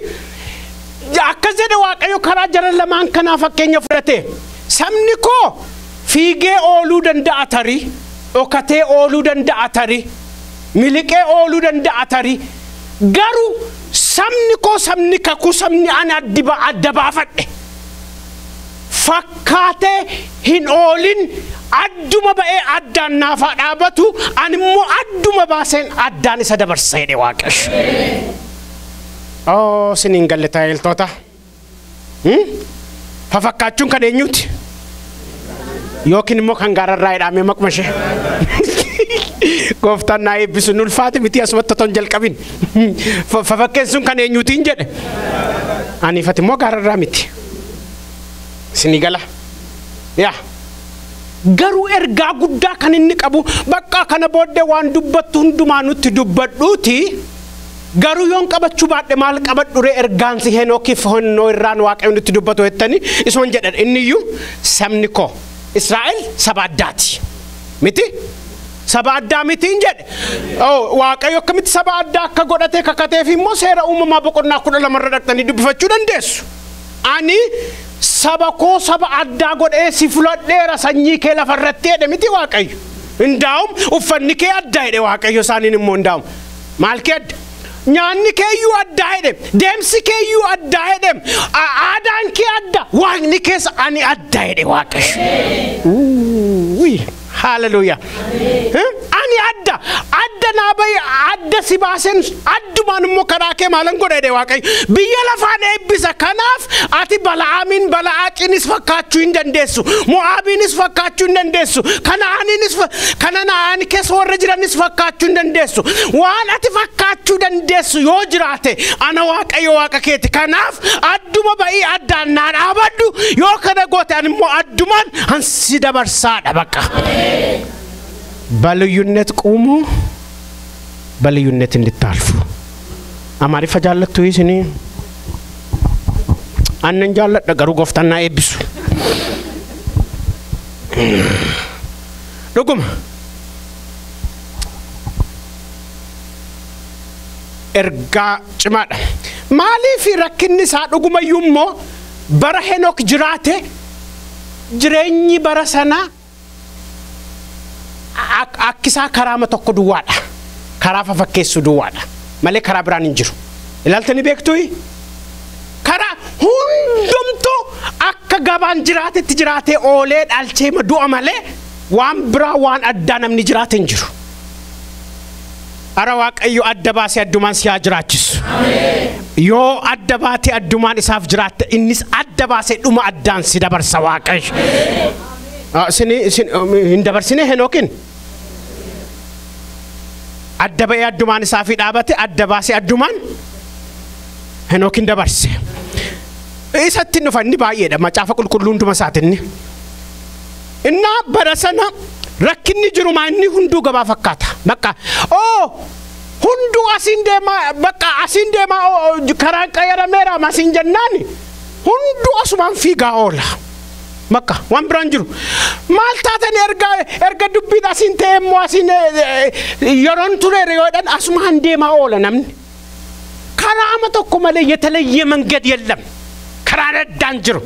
akka jedhe waaqayyo karaa jara lamaan kanaa fakkeenya fudhate sabni koo fiigee ooluu danda'a tarii dhokatee ooluu danda'a tarii miliqee ooluu danda'a tarii garuu sabni koo sabni kakuu sabni ani adda baafadhe fakkaatee hin oolin adduma ba'ee addaan naaf dhaabatu ani immoo adduma baaseen addaan isa dabarsa jedhe waaqayyo siniin galle taa'eltoota fafakkaachuun kan eenyuti yookiin immoo kan gaararraa hidhamee maqma ishee Gooftaan naa eebbisu ulfaate miti asumatti ton jalqabin. Fafakkeen sun kan eenyuutiin jedhe. Ani fati immoo gaararraa miti. Sinigala. Yaa. Garuu ergaa guddaa kan inni qabu bakka kana booddee waan dubbattu hundumaa nutti dubbadhuuti. Garuu yoon qabachuu baadhe maal qabadhure ergaansi Henookiif honnoo irraan Waaqayyoon nutti dubbatu jettanii isuun jedhan inniyyuu sabni koo Israa'el saba addaati. Miti? Saba addaa mitiin jedhe. Waaqayyo akkamitti saba addaa akka godhatee kakateef immoo seera uumamaa boqonnaa 12 irra dhaqxanii dubbifachuu dandeessu. Ani saba koo saba addaa godhee si filadheera sanyii kee lafarratti jedhe miti Waaqayyo. Indaa'um uffanni kee addaa jedhe Waaqayyo isaaniin immoo indaa'um. Maal kee adda? Nyaanni keeyyuu addaa jedhe. Deemsi keeyyuu addaa jedhe. Aadaan kee adda. Waaqni keessa ani addaa jedhe Waaqayyo. Hallelujah. Ani adda naabai adda si baasen addumaan immoo karaa kee maalan godha jedhe Waaqayyo. Biyya lafaan eebbisa kanaaf ati Bala'aamin Bala'aaqinis fakkaachuu hin dandeessu. Mo'aabinis fakkaachuu hin dandeessu. Kana'aan keessa warra jiranis fakkaachuu hin dandeessu. Waan ati fakkaachuu dandeessu yoo jiraate ana Waaqayyo Waaqa keeti. Kanaaf adduma ba'ii addaan naa dhaabadhu yoo kana goote ani immoo addumaan hansi dabarsaadha bakka. በልዩነት ቁሙ በልዩነት እንድታልፉ አማሪፋ ጃለቱ ይስኒ አነን ጃለደ ገሩ ጎፍታና ኤቢሱ ዶጉም ኤርጋ ጭማዳ ማሊፊ ረክንሳ ዶጉመዩሞ በረ ሄኖክ ጅራቴ ጅሬኝ በረሰና akkisa karama tokko duwwaadha karaa fafakkeessu duwwaadha malee karaa biraan hin jiru ilaaltanii beektui karaa hundumtu akka gabaan jiraatetti jiraatee oolee dhalchee du'a malee waan biraa waan addaa namni jiraate hin jiru. Ara Waaqayyo adda baasee addumaan si haa jiraachisu. Yoo adda baatee addumaan isaaf jiraatte innis adda baasee dhuma addaan si dabarsa Waaqayyo. Hin dabarsine Henookin. Adda ba'ee addumaan isaa fi dhaabate adda baasee addumaan Henookin dabarse. Isatti dhufanni baay'eedha macaafa qulqulluun duma isaatinni. Inna bara sana rakkinni jiru maanni hunduu gabaa fakkaata. Bakka hunduu asiin deemaa karaan qayyarameera masiin jennaani hunduu asumaan fiigaa oola. Bakka waan biraan jiru maal taatan erga dubbiin asiin ta'e immoo asiin yeroon tureera yoodhan asumaan deemaa oola namni. Karaama tokko malee የተለየ መንገድ የለም. karaa addaan jiru.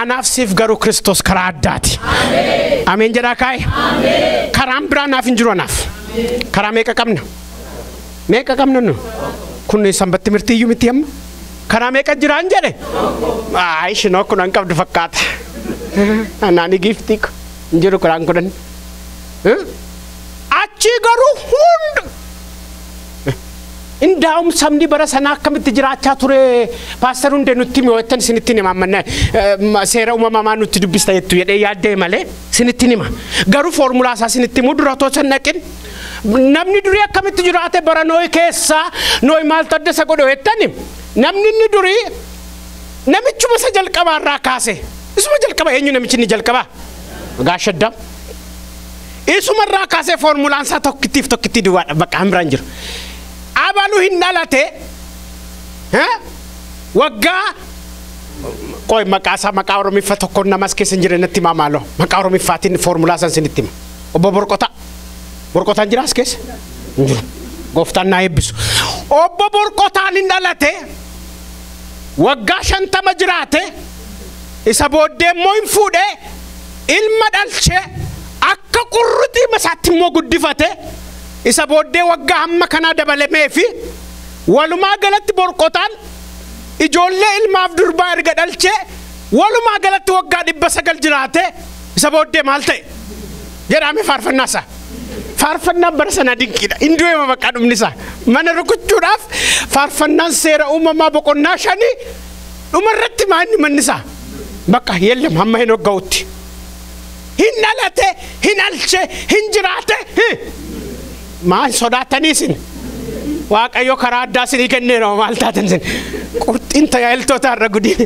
Anaaf siif garuu Kiristoos karaa addaati. Ameen jedhaa kaa'e. Karaan biraan naaf hin jiru anaaf. Karaa meeqa qabna? Meeqa qabna nu? Kun sanbatti mirtiyyuu miti amma. Karaa meeqa jiraan jedhe? Shinoo kun an qabdu fakkaata. Anaani giftii hin jiru karaan kudhan. Achi garuu hunda. Indaa'um sabni bara sana akkamitti jiraachaa ture paaster hundee nutti mi'ootan sinitti nima ammanna seera uumamaa nutti dubbista jettu jedhee yaaddee malee sinitti nima garuu foormulaa isaa sinitti mudura toosan naqin namni durii akkamitti jiraate bara nooyi keessa nooyi maal taddasa godhe jettani namni inni durii namichuma isa jalqabaa irraa kaase isuma jalqaba eenyu namichi inni jalqabaa gaashaddaa isuma irraa kaasee foormulaan isaa tokkittii duwwaadha bakka hambiraan jiru. Abalu hindalate wagga koy makasa maka oromifa tokko namas keessa jireennatti maamaalo maka oromifaatiin foormulaa san sinitti obbo borqotaan jiraas keessa gooftaan naa eebbisu obbo borqotaan hindalate wagga 50 jiraate isa booddee immoo hin fuudhee ilma dhalchee akka qurruxii masaatti immoo guddifate. Isa booddee waggaa hamma kana dabalamee fi walumaa galatti borqotaan ijoollee ilmaaf durbaa erga dhalchee walumaa galatti waggaa 900 jiraate isa booddee maal ta'e jedhame faarfannaasa. Faarfannaan bara sana dinqiidha. Indu'eema bakka dhumnisa. Mana rukuchuudhaaf faarfannaan seera uumamaa boqonnaa 5 dhumarratti maanni mannisa. Bakka yeellam hamma hin hogga'utti. hin dhalate hin alche hin jiraate maan sodaataniisin waaqayyo karaa addaa isinii kenneera maal taatan isin qurxiin tajaajiltoota irra gudin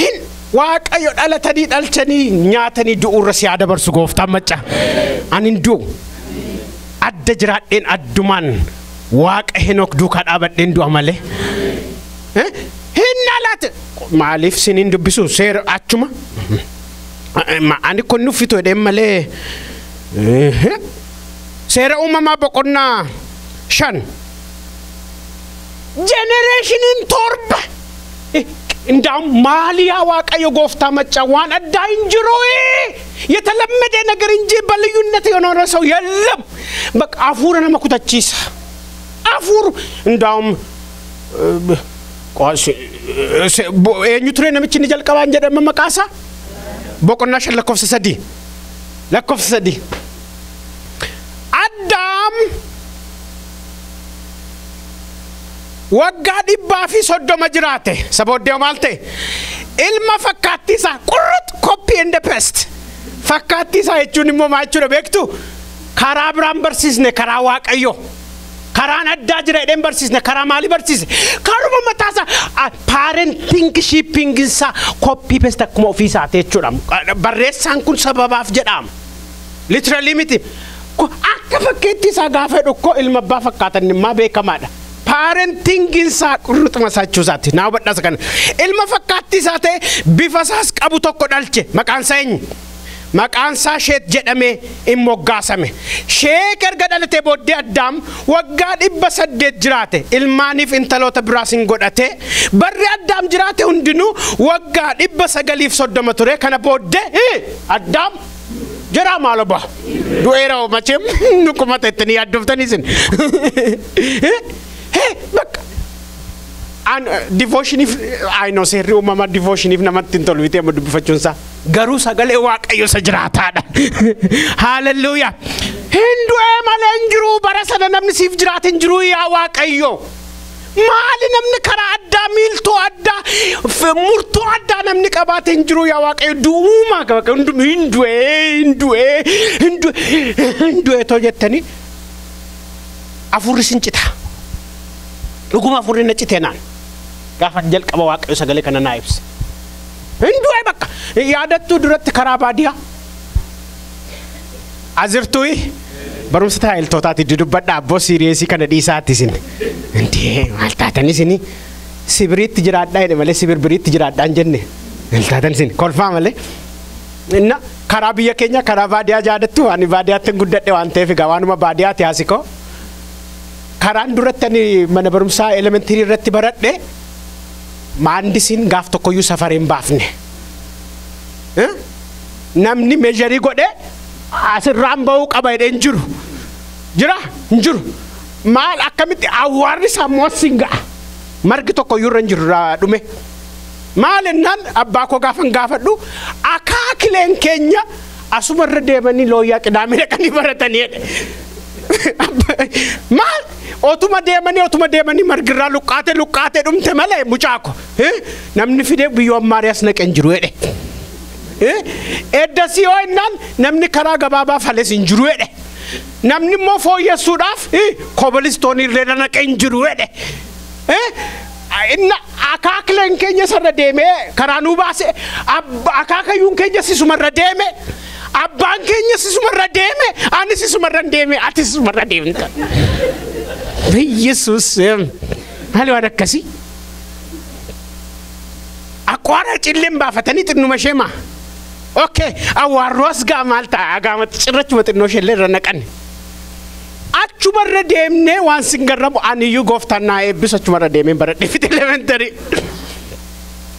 hin waaqayyo dhalatanii dhalchanii nyaatanii du'uurra si dabarsu gooftaan macca anin du'u adda jiraadheen addumaan waaqa Henook duukaa dhaabadheen du'a malee hin dhalate maaliif siniin dubbisu seera achuma ani kun nuffitu edeen malee seera uumamaa boqonnaa 5 generation torba እንዳውም ማሊያ ዋቀዮ ጎፍታ መጫዋን አዳይ እንጅሮይ የተለመደ ነገር እንጂ በልዩነት የሆነ ሰው የለም በቃ አፉረና መኩታቺስ አፉር እንዳውም ቋሽ የኒውትሪን ምችን ጀልቀባ እንጀደ መመቃሳ ቦቆናሽ ለኮፍስ ሰዲ አዳም ወጋዲ ባፊ ሶዶ መጅራቴ ሰቦዴው ማልቴ ኢልማ ፈካቲሳ ቁርጥ ኮፒ እንደ ፔስት ፈካቲሳ እቹን ሞማቹ በክቱ ካራ አብራም በርሲስነ ካራ ዋቀዮ ካራን አዳጅ ረደን በርሲስነ ካራ ማሊ በርሲስ ካሩማ መታሳ ፓረንቲንግ ሺፒንግሳ ኮፒ ፔስት አክሞ ኦፊሳት እቹዳም በሬሳን ኩን ሰበባፍ ጀዳም ሊትራሊ ሚቲ አከፈከቲሳ ጋፈ ዶኮ ኢልማ ባፈካተንማ በከማዳ parenting insa kurut masachu zati na badda sakan ilma fakkatti sate bifasas qabu tokko dalche maqan sa shet jedame immoggasame sheker gadalate bodde addam wagga dibba saddet jirate ilmanif intalota brasin godate barri addam jirate hundinu wagga dibba sagalif soddoma ture kana bodde addam jara maloba duero machem nukumate tani adoftanisin look and devotion if I know say mama devotion if namatin tolwite mo dubfachunsa garu sagale waaqayyo sajraataada hallelujah hindu malenjru barasana namni sif jiraat injru ya waaqayyo maali namni kara adda milto adda murto adda namni qabat injru ya waaqayyo duuma ka hindu to jettani afurisin cita luguma furin necitenan gafan jel qaba waaqayyo sagale kana naibs hindu ay bakka yaadatu durat karabadia azirtui barum style totati dudubadda abbo serious kana disaatisin enti maltatani sini sibrit jiradda ide male sibirbirit jiradda anjenne maltatan sini kolfa male inna karabiya kenya karabadia jaadatu ani badia tan guddade wante fi gawanuma badia tiasiko karan duratani mana barumsa elementary ratti baradde maandisin gaaf tokko yu safarin baafne namni measure gode asirran bawu qabayde njuru mal akamiti awari samosinga margi tokko yu ranjuru dume mal nan abba ko gaafan gaafaddu akakilen kenya asuma redebani loya qidamine kani baratani mal otuma demani margira luqate dumte male muchako namni fide biyo marias na kenjiru ede edasi oinan namni kara gababa fales injiru ede namni mo fo yesudaf cobblestone reda na kenjiru ede inna akaklen kenya sarra deme karanu base akakayun kenya sisuma deme abban kenya sisuma deme ani sisuma deme ati sisuma deme Jesus halo ada kasi akwara cillim ba fatani tinu mashema okay awaros ga malta agamat cirrachu matino shelle ranakan achu barre demne wan singarabu ani yu goftana e bisachu barre demen barre fit elementary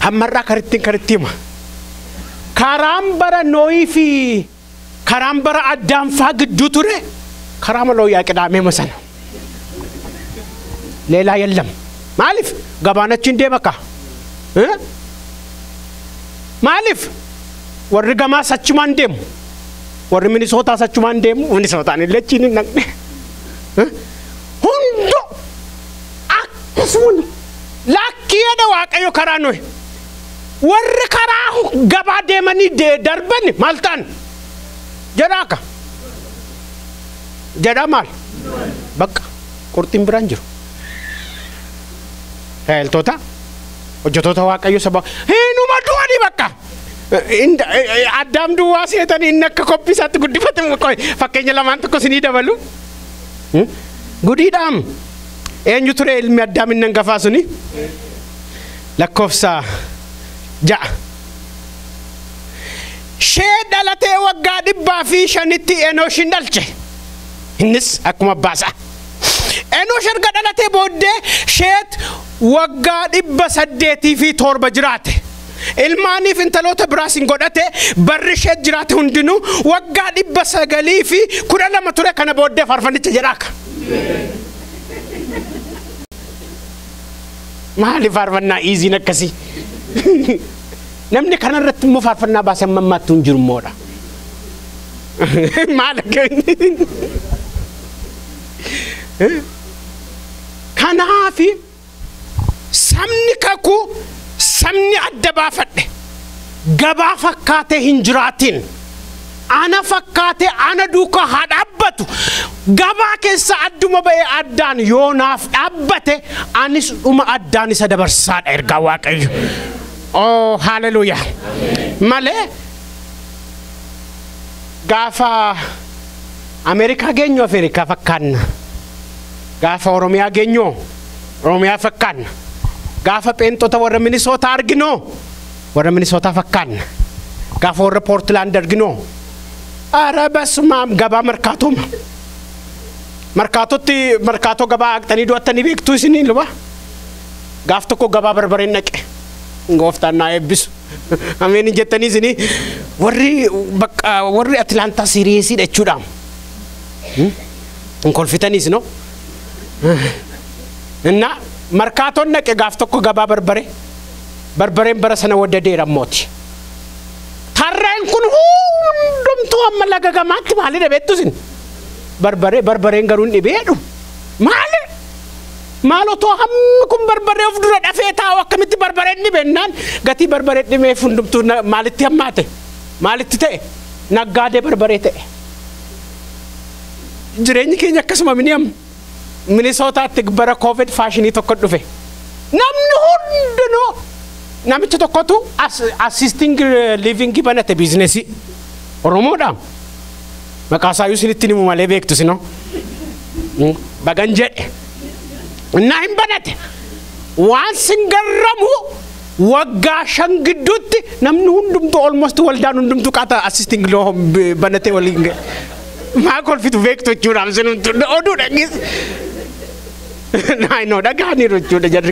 amarra karittima karambara noifi karambara adam fagdu ture karamalo ya qidame masana ሌላ የለም ማሊፍ ጋባናችን እንደመካ ማሊፍ ወርገማ ሳችማን ደም ወር ሚኒሶታ ሳችማን ደም ሚኒሶታን ለቺን ነቅነ ሁንዶ አክሱን ላኪየደ ዋቀዮ ከራኖ ወር ከራሁ ገባ ደመኒ ደርበን ማልታን jedhaaka jedha maal bakka qurxiin biraan jiru heeltoota hojjetoota waaqayyo saba hinuma du'anii bakka addaam duwwaa seetanii inni akka koppisaatti guddifatamu fakkeenya lamaan tokko sinii dabalu gudiidhaam eenyu ture ilmi addaam inni hangafaa suni lakkoofsa 6 shee dhalatee waggaa 105 Enooshin dhalche innis akkuma baasa Enoosh erga dhalatee booddee sheet waggaa 807 jiraate ilmaaniif intaloota biraas hin godhate barri sheet jiraate hundinuu waggaa 912 ture kana booddee faarfannicha jedhaaka maali faarfannaa iiziin akkasii namni kanarratti immoo faarfannaa baasee mammaatti hin jiru moodha maal kanaafi sabni kakuu sabni adda baafadhe gabaa fakkaatee hin jiraatin ana fakkaatee ana duukaa haa dhaabbatu gabaa keessa adduma ba'ee addaan yoonaaf dhaabbate anis dhuma addaan isa dabarsaadha ergaa waaqayyo oh haleluuyaa malee gaafa Amerikaa geenyu Afrikaa fakkaanna gaafa Oromiyaa geenyu Oromiyaa fakkaanna gaafa Peenxota warra Minnesota arginu warra Minnesota fakkaanna gaafa warra Portland arginu arabasmaam gabaa markaatuma markaatotti markaato gabaa aqtanii du'attanii beektuu isiniin luba gaaf tokko gabaa barbareen dhaqe gooftaan naa eebbisu ameen jettanii isinii warri Atlantaa Siriisii jechuudha kolfitaniis no inna markaatoon dhaqe gaaf tokko gabaa barbareen bara sana waddadeera mooti tarreen kun hundumtuu amma laga gamaatti maali dhabeettu isin barbareen garuu hin dhibeedhu maali maalotoo hammi kun barbaree of dura dhafee taa'u akkamitti barbareen dhibennaan gatii barbaree dhimeef hundumtuu maalitti hammaate maalitti ta'e naggaadee barbaree ta'e jireenyi keenya akkasuma Minnesotaatti bara COVID faashinii tokko dhufe namni hundinuu namicha tokkotu assisting living banate biizinesi Oromoodhaan maqaasaayuu isinitti himu malee beektu sino bagan jedhe naa hin banate waan singarramu waggaa 5 gidduutti namni hundumtuu almost waldaan hundumtuu qaata assisting loo banate waliin maa kolfitu beektu jechuudhaan sinumtu oduu dhagis naay no dhagaaniiru jechuudha jarri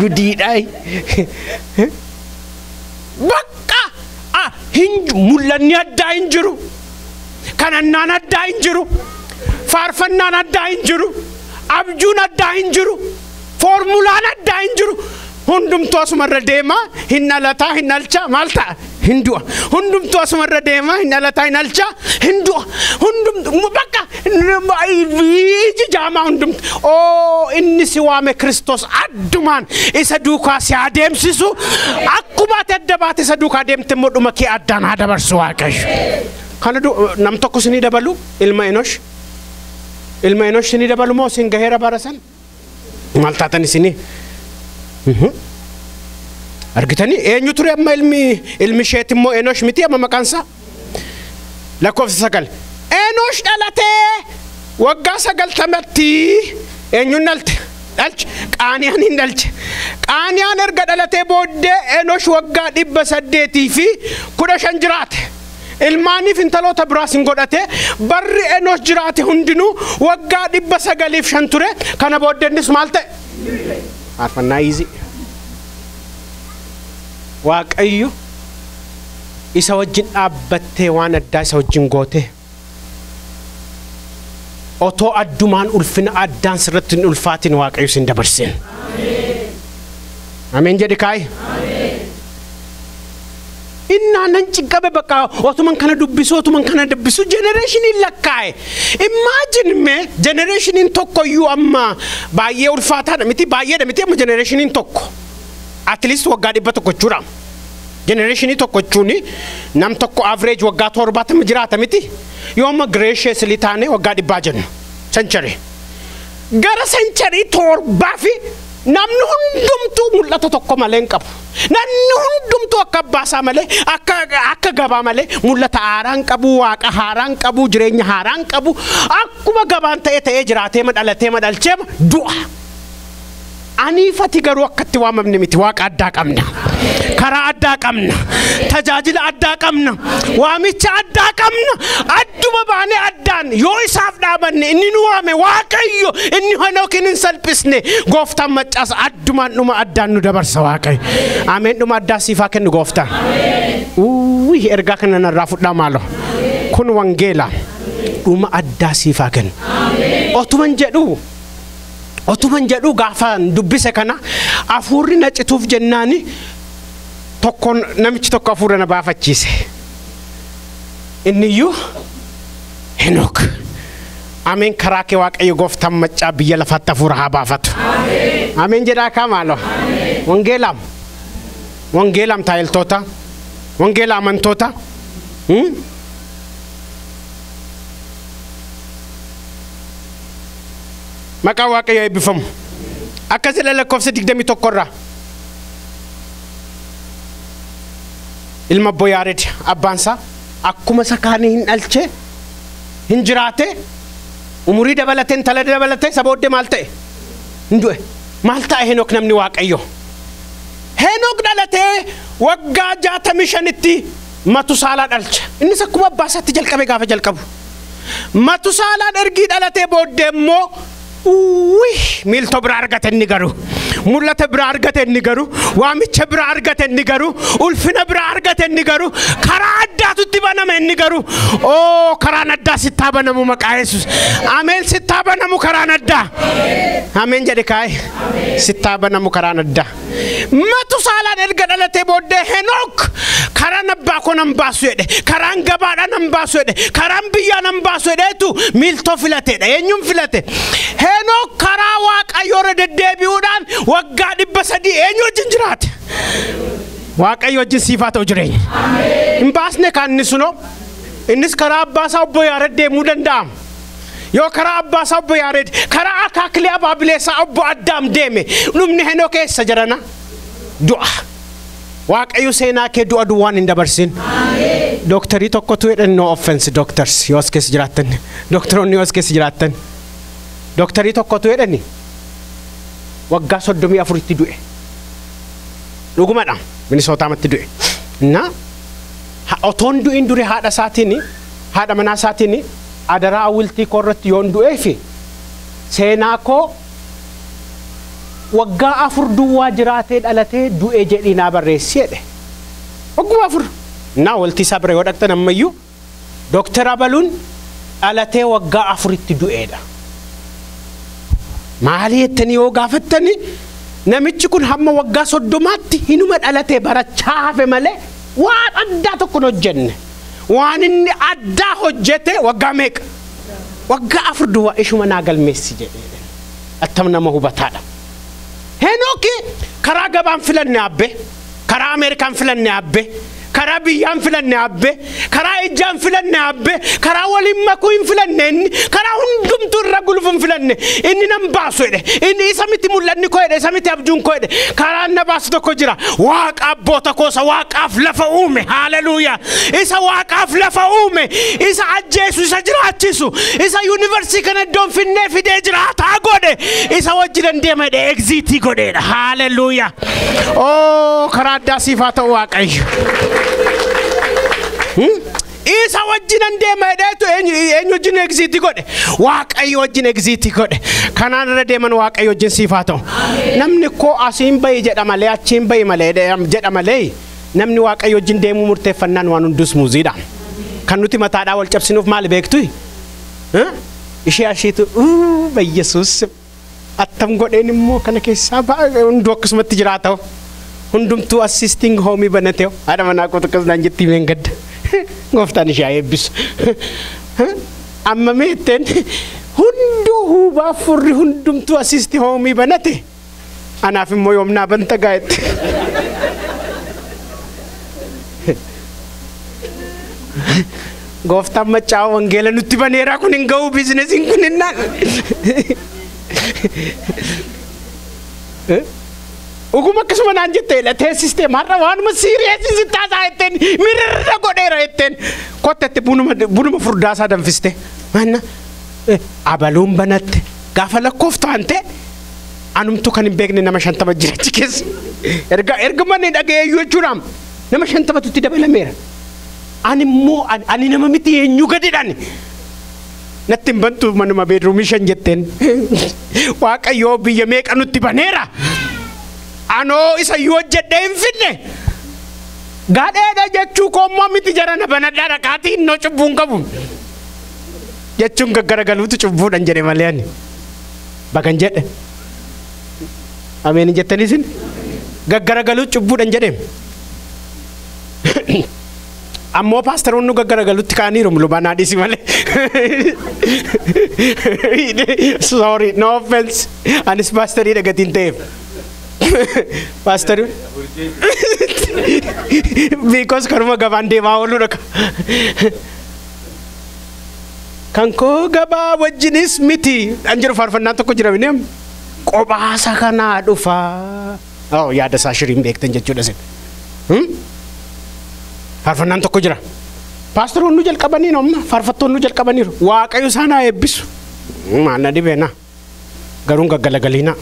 gudiidhaay bakka mul'anni addaa hin jiru kanannaan addaa hin jiru faarfannaan addaa hin jiru abjuun addaa hin jiru formulaan addaa hin jiru hundumtuu asumarra deemaa hin dhalataa hin dhalchaa maal ta'a hin du'a hundumtuu asumarra deemaa hin dhalataa hin dhalchaa hin du'a hundumtuu bakka iji jaamaa hundumtuu oo inni si waame Kiristoos addumaan isa duukaa si adeemsisu akkuma ati adda baate isa duukaa deemte immoo dhuma kee addaan haa dabarsu waaqayyo kana nam tokko sinii dabalu ilma Enoosh sinii dabalu moo sin gaheera barasan maal taatan isinii argitanii eenyu ture amma ilmi sheet immoo Enoosh miti amma maqaansa lakkoofsa 9 Enoosh dhalatee waggaa 90tti eenyuun dhalche qaaniyaan hin dhalche qaaniyaan erga dhalatee booddee Enoosh waggaa 815 jiraate ilmaaniif intaloota biraas hin godhate barri Enoosh jiraate hundinuu waggaa 905 ture kana booddeenis maal ta'e faarfannaa iizii waaqayyo isa wajjin dhaabbattee waan addaa isa wajjin goote otoo addumaan ulfina addaan sirratti hin ulfaatin waaqayyo sin dabarsin ameen jedhi kaay inna nan cigabe baka otuman kana dubbisu generation in lakkae imagine me generation in tokko yu amma baay'ee ulfaata miti baay'ee miti amma generation in tokko at least waggaa 100 tokko jura generationi tokko jechuun nam tokko average waggaa 70 jiraata miti yooma gracious litaane waggaa 100 jennu century gara century 7 fi namni hundumtuu mul'ata tokko malee hin qabu namni hundumtuu akka baasaa malee akka gabaa malee mul'ata haaraan qabu waaqa haaraan qabu jireenya haaraan qabu akkuma gabaan ta'ee jiraatee madalchee du'a ani fati garuu akkatti waamamne miti waaqa addaa qabna karaa addaa qabna tajaajila addaa qabna waamicha addaa qabna adduma baane addaan yoo isaaf dhaabanne inni nu waame waaqayyo inni Henookin hin salphisne gooftaan maccaas addumaan dhuma addaan nu dabarsa waaqayyo ameen dhuma addaa siifaa kennu gooftaan ergaa kana narraa fudhaa maalo kun wangeela dhuma addaa siifaa kennu otuman jedhu gaafaan dubbise kana afuurri na cituuf jennaani tokko namichi tokko afuura na baafachiise inniyyuu Henook ameen karaa kee waaqayyo gooftaan maccaa biyya lafaatti afuura haa baafatu ameen jedhaa kaamaalo wangeelaam taayiltoota wangeela amantoota maqaa waaqayyo eebbifamu akkas jedha lakkoofsa 21 irraa ilma Obbo Yaared abbaansaa akkuma sakaanii hin dhalche hin jiraate umurii dabalatee intala dabalatee sabooddee maal ta'e hin du'e maal ta'e Henook namni waaqayyo Henook dhalatee waggaa 65tti Matusaalaa dhalche innis akkuma abbaasaatti jalqabe gaafa jalqabu Matusaalaan ergii dhalatee booddee immoo milto bira argate inni garuu mul'ata bira argate inni garuu waamicha bira argate inni garuu ulfina bira argate inni garuu karaa addaatutti baname inni garuu karaan addaa sittaa banamu maqaa Yesuus ameen sittaa banamu karaan addaa ameen jedhe kaa'e sittaa banamu karaan addaa Matusaalaan erga dhalatee booddee Henook karaan abbaa koo nan baasu jedhe karaan gabaadhaa nan baasu jedhe karaan biyyaa nan baasu jedheetu miltoo filateedha eenyuun filate Henook karaa waaqayyoo irra deddeebi'uudhaan waggaa 300 eenyu wajjin jiraate waaqayyo wajjin siifaa ta'u jireenya hin baasne kan inni sunoo innis karaa abbaasaa Obbo Yaared deemuu danda'ama yoo karaa abbaasaa Obbo Yaared karaa akaaklee abaabileessaa Obbo Addaam deeme dhumni Henook keessa jirana du'a waaqayyo seenaa kee du'a duwwaan hin dabarsin dooktarii tokkotu jedhan no offense doctors yoo as keessa jiraattan dooktaroonni yoo as keessa jiraattan dooktarii tokkotu jedhani waggaa 34tti du'e dhugumadha Minisootaamatti du'e na otoon du'in dure haadha manaa isaatiin adaraa awwiltii koo irratti yoon du'eefi seenaa koo waggaa 4 duwwaa jiraatee dhalatee du'e jedhii naa barreessi jedhe waggaa 4 na waltii isaa bira yoo dhaqxan ammayyuu dooktara baluun dhalatee waggaa 4tti du'eedha maali jettanii yoo gaafattani namichi kun hamma waggaa 30tti hinuma dhalatee barachaa hafe malee waan addaa tokko hojjenne waan inni addaa hojjete waggaa meeqa waggaa 4 duwwaa ishuma naa galmeessi jedhe attam nama hubataadha Henook karaa gabaan filanne abbe karaa Ameerikaan filanne abbe karaa biyyaan filanne abbe karaa ijaan filanne abbe karaa waliin makuu hin filanne karaa hundumtuu irra gulufuun filanne inni nan baasu jedhe inni isa miti mul'anni koo jedhe isa miti abjuun koo jedhe karaa na baasu tokko jira waaqa abboota koosa waaqaaf lafa uume haleluuyaa isa waaqaaf lafa uume isa ajjeesu isa jiraachisu isa yuunivarsiitii kana iddoon finnee fidee jiraataa godhe isa wajjin deema jedhe egziitii godheedha haleluuyaa karaa addaa siifaa ta'u waaqayyo isa wajjin deema jedheetu eenyu wajjin egziitii godhe waaqayyo wajjin egziitii godhe kanaan irra deeman waaqayyo wajjin siifaa ta'u namni koo asiin bayi jedha malee achiin bayi malee jedha malee namni waaqayyo wajjin deemuu murteeffannaan waan hundus muuziidha kan nuti mataadhaa wal cabsinuuf maal beektu ishee ashiitu Yesuus attam godheen immoo kana keessaa hunduu akkasumatti jiraata hundumtuu assisting home banatee haadha manaa koo tokkos naan jetti meen gadda gooftaan ishee eebbisu amma meetten hunduu hubaa furri hundumtuu assisting home banate anaaf immoo yoomnaa banta gaa'etti Gooftaan maccaa wangeela nutti baneera kun hin ga'u biizinesiin kun hinnaan. Uguma akkasuma naan jettee latee sisteemaarra waanuma siiriyeesii sittaasaa jetteen mirra godheera jetteen kottetti bunuma furdaasaa danfiste. Manna abaluun banatte gaafa lakkooftu hante anumtu kan hin beekne nama 50 jira achi keessa. Erga manni dhaga'eeyyuu jechuudhaan nama 50tutti dabalameera. Ani nama miti eenyu gadidhaan. Natti hin bantu manuma beedruumii 5 jetteen. Waaqayyoo biyya meeqa nutti baneera. Anoo isa yoo jedhee hin finne. Gadheedha jechuu koommoo miti jarana banadhaa dhaqaatii innoo cubbuun qabu. Jechuun gaggaragaluutu cubbuudhaan jedhe malee ani. Bagan jedhe. Ameen jettanii isin? Gaggaragaluutu cubbuudhaan jedhe. Ammoo paasteroonni gaggaragaluutti kaaniiru lubaan haadhiisi malee. Sorry, no offense. Anis paasterii dhagatiin ta'eef. Pastor, because karuma gabaan deemaa oolu dhaka. Kan koo gabaa wajjinis miti. Anjiru faarfannaan tokko jira bineem. Qobaasa kanaa dhufaa. Oh, yaada isaa shiriin beektan jechuudha sin. Faarfannaan tokko jira. Paastoroonni jalqabaniiru amma faarfattoonni jalqabaniiru. Waaqayyo isaan haa eebbisu. Maanna dhibeena. Garuun gaggalagaliina.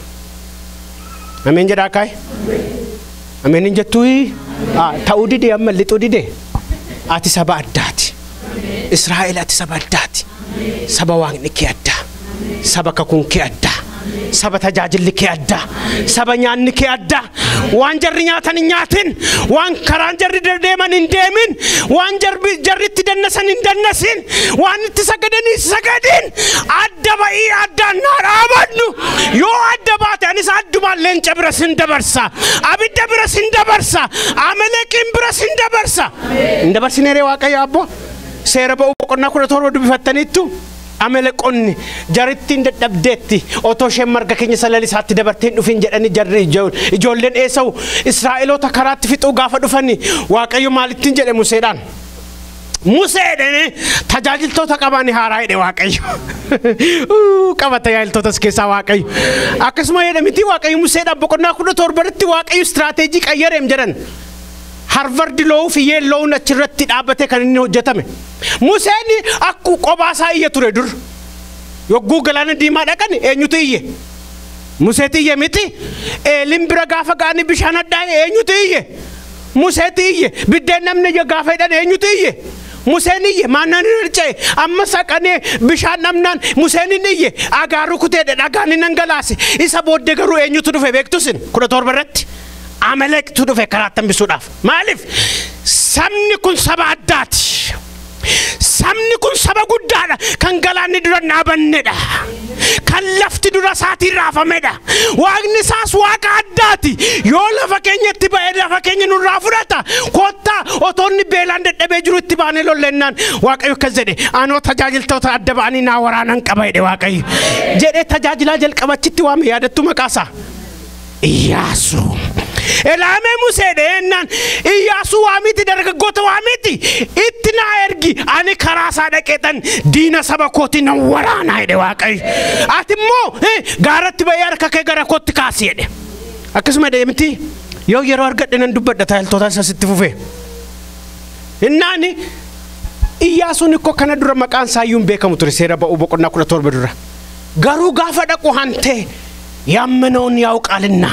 Ameen jedhaa kaay. Ameen hin jettuuyi. Ta'uu dide amma lixuu dide. Ati saba addaati. Israa'el ati saba addaati. Saba waaqni kee addaa. Saba kakuun kee addaa. Saba tajaajilli kee addaa. Saba nyaanni kee addaa. Waan jarri nyaatan hin nyaatin. Waan karaan jarri deeman hin deemin. Waan jarri itti dannasan hin dannasin. Waan itti sagadan hin sagadin. Adda ba'ii addaan naa dhaabannu. Yoo adda baate anis addumaan leenca bira sin dabarsa. Abidda bira sin dabarsa. Amaleeqiin bira sin dabarsa. Hin dabarsineeree Waaqayyo abbo. Seera ba'uu boqonnaa 17 dubbifattaniittu. Amaleeqonni jarittiin dadhabdeetti otoo isheen marga keenya salalisaatti dabarteen dhufin jedhani jarri ijoolleen Esawu Israa'eloota karaatti fixuu gaafa dhufani Waaqayyo maalittiin jedhe Museedhaan. Museedhaan tajaajiltoota qabaani haaraa jedhe Waaqayyo. Qaba tajaajiltootas keessaa Waaqayyo. Akkasuma jedhe miti Waaqayyo Museedhaan boqonnaa 17tti Waaqayyo istiraatejii qayyareem jedhan. Harvard Law fi Yale Law achirratti dhaabbate kan inni hojjetame. Museen akku qobaasaa iyya ture dur. Yogguu galaana diimaa dhaqan eenyutu iyye? Museeti iyye miti. Eelin bira gaafa ga'anii bishaan addaa eenyutu iyye? Museeti iyye. Biddeen namni gaafa hidhan eenyutu iyye? Museen iyye. Maannaan hin harca'e. Amma saqanee bishaan namnaan Museen hin iyye. Agaaruu kuteedha dhagaan hin dhangalaase. Isa booddee garuu eenyutu dhufe beektusin 17 irratti. Amaleeqtu dhufe karaa tambisuudhaaf. Maaliif? Sabni kun saba addaati. Sabni kun saba guddaadha. Kan galaanni dura dhaabannedha. Kan lafti dura isaatii raafamedha. Waaqni isaas waaqa addaati. Yoo lafa keenyatti ba'ee lafa keenya nurraa fudhata. Kottaa otoonni beelaan dadhabee jiru itti baanee lollennaan Waaqayyo akkas jedhe anoo tajaajiltoota adda ba'anii naa waraanan qaba jedhe Waaqayyo. Jedhee tajaajilaa jalqabachitti waame yaadattu maqaasaa. Iyyaasu. Elaame Museedhaan Iyyaasu waamiti dargaggoota waamiti itti naa ergi ani karaa isaa dhaqeetan diina saba kootii nan waraanaa jedhe Waaqayyo. Ati immoo gaaratti ba'ee harka kee gara kootti kaasi jedhe. Akkasuma deemti yoo yeroo argadhe nan dubbadha tajaajiltoota isa sitti fufe. Innaani Iyyaasuun ikkoo kana dura maqaan isaa iyyuu hin beekamu ture seera ba'uu boqonnaa 17 dura. Garuu gaafa dhaqu hantee yammanoon yaa'u qaalinna.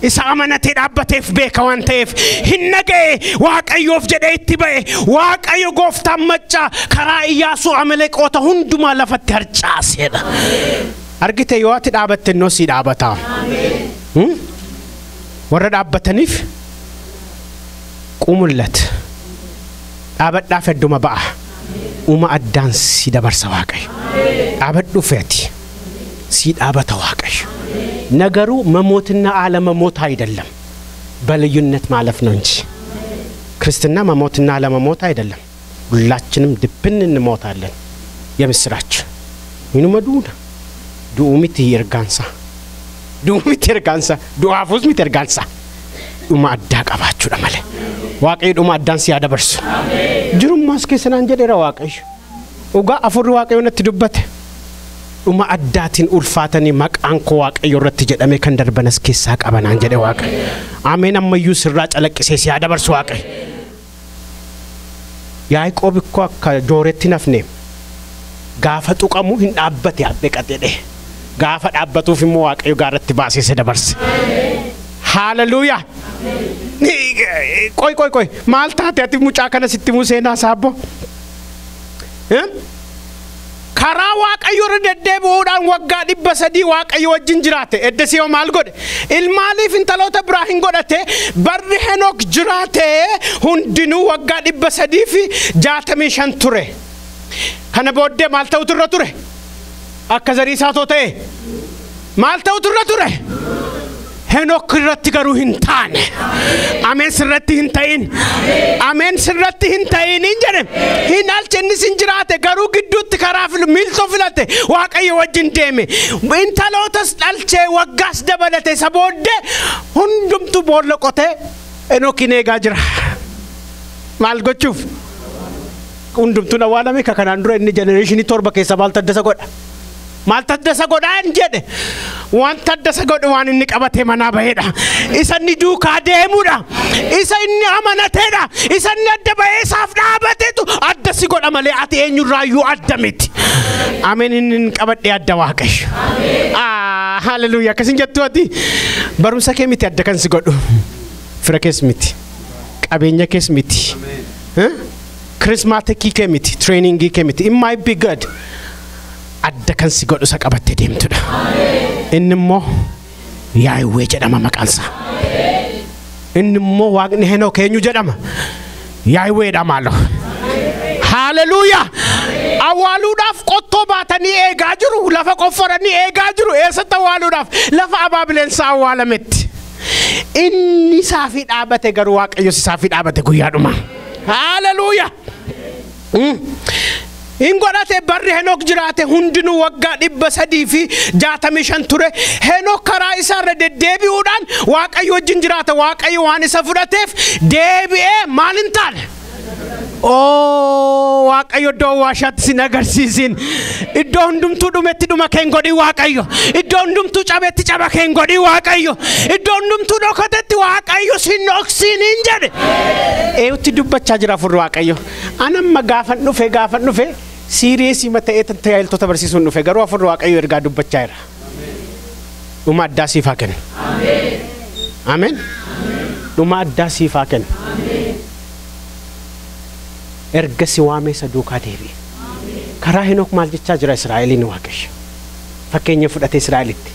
Isa amanatee dhaabbateef beeka waan ta'eef hin naga'e Waaqayyoof jedhee itti ba'e Waaqayyo gooftaan maccaa karaa Iyyaasuu Amaleeqoota hundumaa lafatti harcaaseedha. Argite yoo ati dhaabatte innoo sii dhaabataa. Warra dhaabbataniif qumullat dhaabadhaaf hedduma ba'a. Uma addaan si dabarsa Waaqayyo. Dhaabadhu feeti si dhaabata Waaqayyo. ነገሩ መሞትና አለመሞት አይደለም በልዩነት ማለፍ ነው እንጂ ክርስትና መሞትና አለመሞት አይደለም ሁላችንም ድብን እንሞታለን የምስራች ምኑ መዱና ዱኡሚት ይርጋንሳ ዱኡአፉስ ሚት ይርጋንሳ dhuma addaa qabaachuudha malee. Waaqayyo dhuma addaan si dabarsu. Jirummaas keessanaan jedheera Waaqayyo. Dhugaa afurri Waaqayyo natti dubbate. Dhuma addaatiin ulfaatanii maqaan koo Waaqayyo irratti jedhame kan darbanas keessaa qabanaan jedhe Waaqayyo. Ameen ammayyuu sirraa calaqqisee si dabarsu Waaqayyo. Yaaqoob ikkoo akka jooretti nafne gaafa tuqamu hin dhaabbate abbe qaxedhe. Gaafa dhaabbatuuf immoo Waaqayyo gaaratti baasee dabarse. Hallelujah. Qoy. Maal taate ati mucaa kana sitti museenaa saabbo? Karaa Waaqayyo irra deddeebi'uudhaan waggaa 300 Waaqayyo wajjin jiraate. Eddesii yoo maal godhe? Ilmaaliif intaloota biraa hin godhate. Barri Henook jiraate hundinuu waggaa 365 ture. Kana booddee maal ta'utu irra ture? Akka zarii isaa ta'e maal ta'utu irra ture? Henook irratti garuu hin taane. Ameen sirratti hin ta'in. Ameen sirratti hin ta'in jedhe. Hin alchennis hin jiraate garuu gidduutti karaa miiltoo filate Waaqayyo wajjin deeme. Intalootas dhalchee waggaas dabalate isa booddee hundumtu boolla qotee Henookin eegaa jira. Maal gochuuf? Hundumtu nawwaalame kanaan dura inni jenereeshinii 7 keessa maal taddasa godha? Maal taddasa godhaan jedhe? Waan taddasa godhu waan inni qabate manaa baheedha. Isa inni duukaa deemuudha. Isa inni amanateedha. Isa inni adda bahee isaaf dhaabateetu adda si godha malee ati eenyurraayyuu adda miti. Ameen inni qabadhee adda Waaqayyo. Hallelujah. Akkasin jettu ati barumsa kee miti adda kan si godhu. Fira kees miti. Qabeenya kees miti. Charismatic kee miti. Training kee miti. It might be good. Adda kan si godhu sa qabatte deemtudha. Inni immoo Yaahweh jedhama maqaansa. Inni immoo Waaqni Henook eenyu jedhama? Yaahweh dhamaalo. Hallelujah. Awwaaluudhaaf qottoo baatanii eegaa jiru. Lafa qofforanii eegaa jiru. Eessatti awwaaluudhaaf? Lafa abaabileensaa awwaalametti. Inni isaafii dhaabate garuu Waaqayyo isaafii dhaabate guyyaadhuma. Hallelujah. In godhate barri Henook jiraate hundinuu waggaa 365 ture. Henook karaa isaarra deddeebi'uudhaan Waaqayyo wajjin jiraata. Waaqayyo waan isa fudhateef deebi'ee maal hin taane? Waaqayyo iddoo waashaatti sin agarsiisin. Iddoo hundumtuu dhumetti dhuma keen godhi Waaqayyo. Iddoo hundumtuu cabetti caba keen godhi Waaqayyo. Iddoo hundumtuu dhokatetti Waaqayyo sin dhoksin hin jedhe. Eewutti dubbachaa jira furri Waaqayyo. Anamma gaafan dhufe Siriyeesii mata'ee tajaajiltoota barsiisuun dhufe garuu afurri Waaqayyo ergaa dubbachaa jira. Dhuma addaa siif haa kennu. Ameen. Dhuma addaa siif haa kennu. Erga si waamee isa duukaa deebi'e. Karaa Henook maal jechaa jira Israa'eliin Waaqayyo. Fakkeenya fudhate Israa'elitti.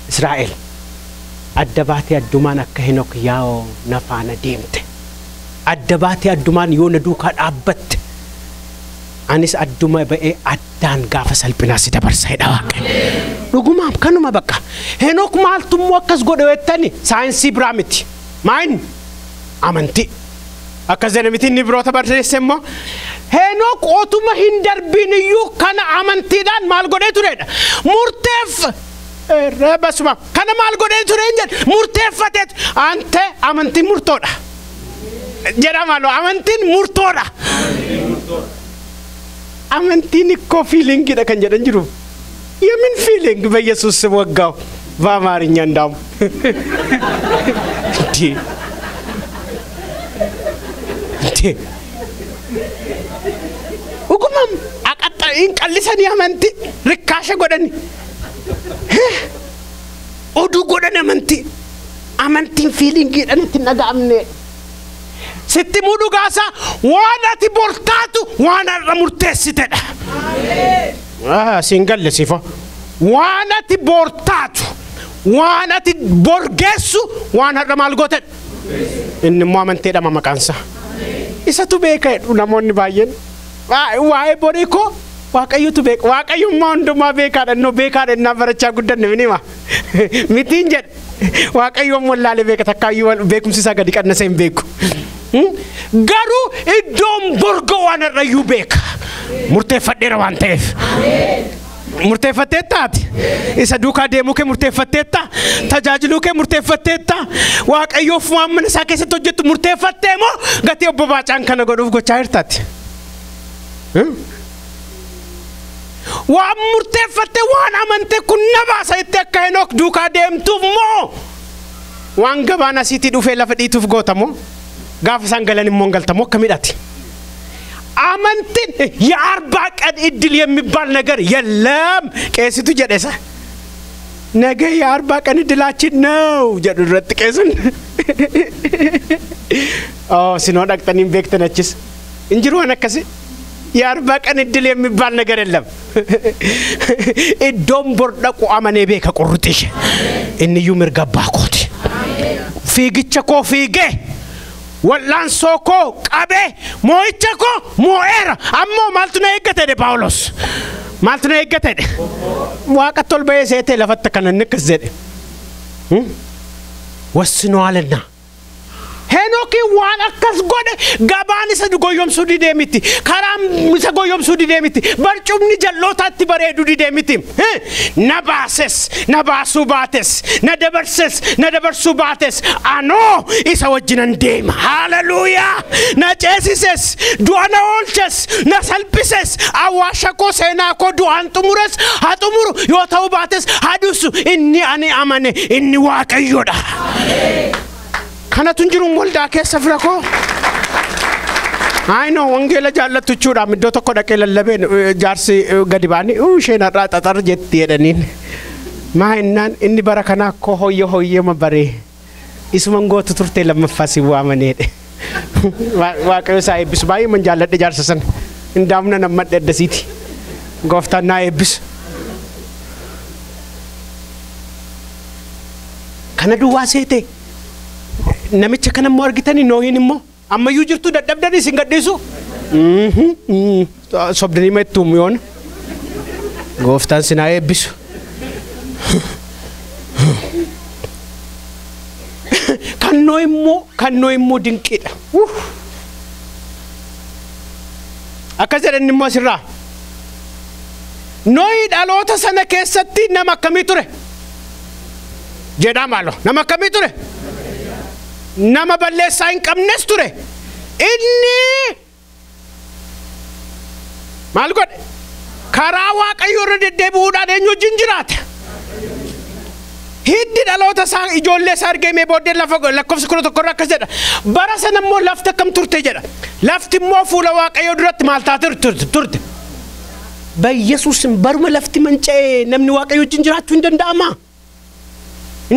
Israa'el adda baatee addumaan akka Henook yaa'oo na faana deemte. Adda baatee addumaan yoo na duukaa dhaabbatte. Anis adduma ba'ee addaan gaafa salphinaa si dabarsa jedha Waaqayyo. Dhugumaan kanuma bakka. Henook maaltummoo akkas godhe wettani saayinsii biraa miti. Maayini? Amantii. Akkas jedhe miti inni biroota barreesse immoo Henook otuma hin darbiniyyuu kana amantiidhaan maal godhee turedha. Basuma kana maal godhee ture hin jedhe murteeffateet ante amantiin murtoodha. Jedhamalo amantiin murtoodha. Amantiin ikkoo fiilingidha kan jedhan jiru. Yemin fiiling በኢየሱስ ስም ወጋው በአማርኛ እንዳውም Ugumam akatta inqallisanii amanti rikkaasha godhani. Oduu godhan amantiin fiilingiidhaan itti nagaamne. Sitti mudu gaasa waan ati bortaatu waan irra murteessitedha. Singalle sifo waan ati bortaatu waan ati borgeessu waan irra maal gootedha. Inni immoo amanteedha maqaansa. Isatu beeka jedhu namoonni baay'een. Waa'ee borii koo Waaqayyotu beeka. Waaqayyummaa hundumaa beekaadha. No beekaadha innaa barachaa guddanne minima. Mitiin jedhe Waaqayyoon wallaalee beeka takkaayyuu beekumsi isaa gadi qannasa hin beeku. Garuu iddoon borga waan irrayyuu beeka. Murteeffadheera waan ta'eef. murteeffatteettaati isa duukaa deemuu kee murteeffatteetta tajaajiluu kee murteeffatteetta waaqayyoof waan mana isaa keessatti hojjettu murteeffattee moo gatii obbo Baacaan kana godhuuf gochaa jirtaati waan murteeffatte waan amante kun na baasa itti akka Henook duukaa deemtuuf moo waan gabaan asiitii dhufee lafa dhiituuf gootamoo gaafa isaan galan immoo galtamoo akkamiidhaati አመንትን የ40 ቀን እድል የሚባል ነገር የለም ቄሲቱ ጀደሰ ነገ የ40 ቀን እድላችን ነው ጀዱረት ቄሱን ሲኖ ዳክተኒም ቤክተነችስ እንጅሩ ወነከስ የ40 ቀን እድል የሚባል ነገር የለም እዶም ቦርደቁ አመኔ ቤከ ቁርጥሽ እንዩ ምርገባኮት ፊግቸኮ ፊጌ Wallan soko qabe mo'ichako mo'era ammo maltuna eeggatede Pawulos maltuna eeggatede waaqa tolbee seete lafatta kananne kazzede wasino alenna Henook waan akkas godhe gabaan isa goyomsuu didee miti karam isa goyomsuu didee miti barcumni jallootatti bareedu didee miti na baasuu baates na dabarsuu baates anoo isa wajjinan deema hallelujah na ceesises du'a na oolches na salphises awwaasha koo seenaa koo du'aan xumures haa xumuru yoo ta'uu baates hadusu inni ani amane inni waaqayyoodha kana tunjiru molda keessa firako I know wangela jallatu chuda middo tokko dhaqee lallabe jaarsi gadi baani sheena xaxar jetti jedhaniin maahinnan inni barakana ko hoyye mabare isuman gootu turte lammaffasi waamaneedhe waaqayyo saa eebbisu baay'ee man jaalladhe jaarsa san indaamna nammadhe addasiiti gooftaan naa eebbisu kana duwwaa seete namicha kana mo argitani noohin immo ammayyuu jirtu dadhabdani isin gadhiisu sobdanii mettuum yoon gooftaan sinaa eebbisu kannoo immoo dinqiidha akkas jedhan immoo asirraa noohi dhaloota sana keessatti nama akkamii ture jedhaa maalo nama akkamii ture nama balleessaa hin qabnes ture inni maal godhe karaa waaqayyoo irra deddeebi'uudhaan eenyu wajjin jiraate hiddi dhaloota isaa ijoollee isaa argee booddee lakkoofsa 11 akkas jedha bara sana immoo lafti akkam turte jedha lafti immoo fuula waaqayyoo duratti maal taate turte በኢየሱስም baruma lafti manca'ee namni waaqayyoo wajjin jiraachuu hin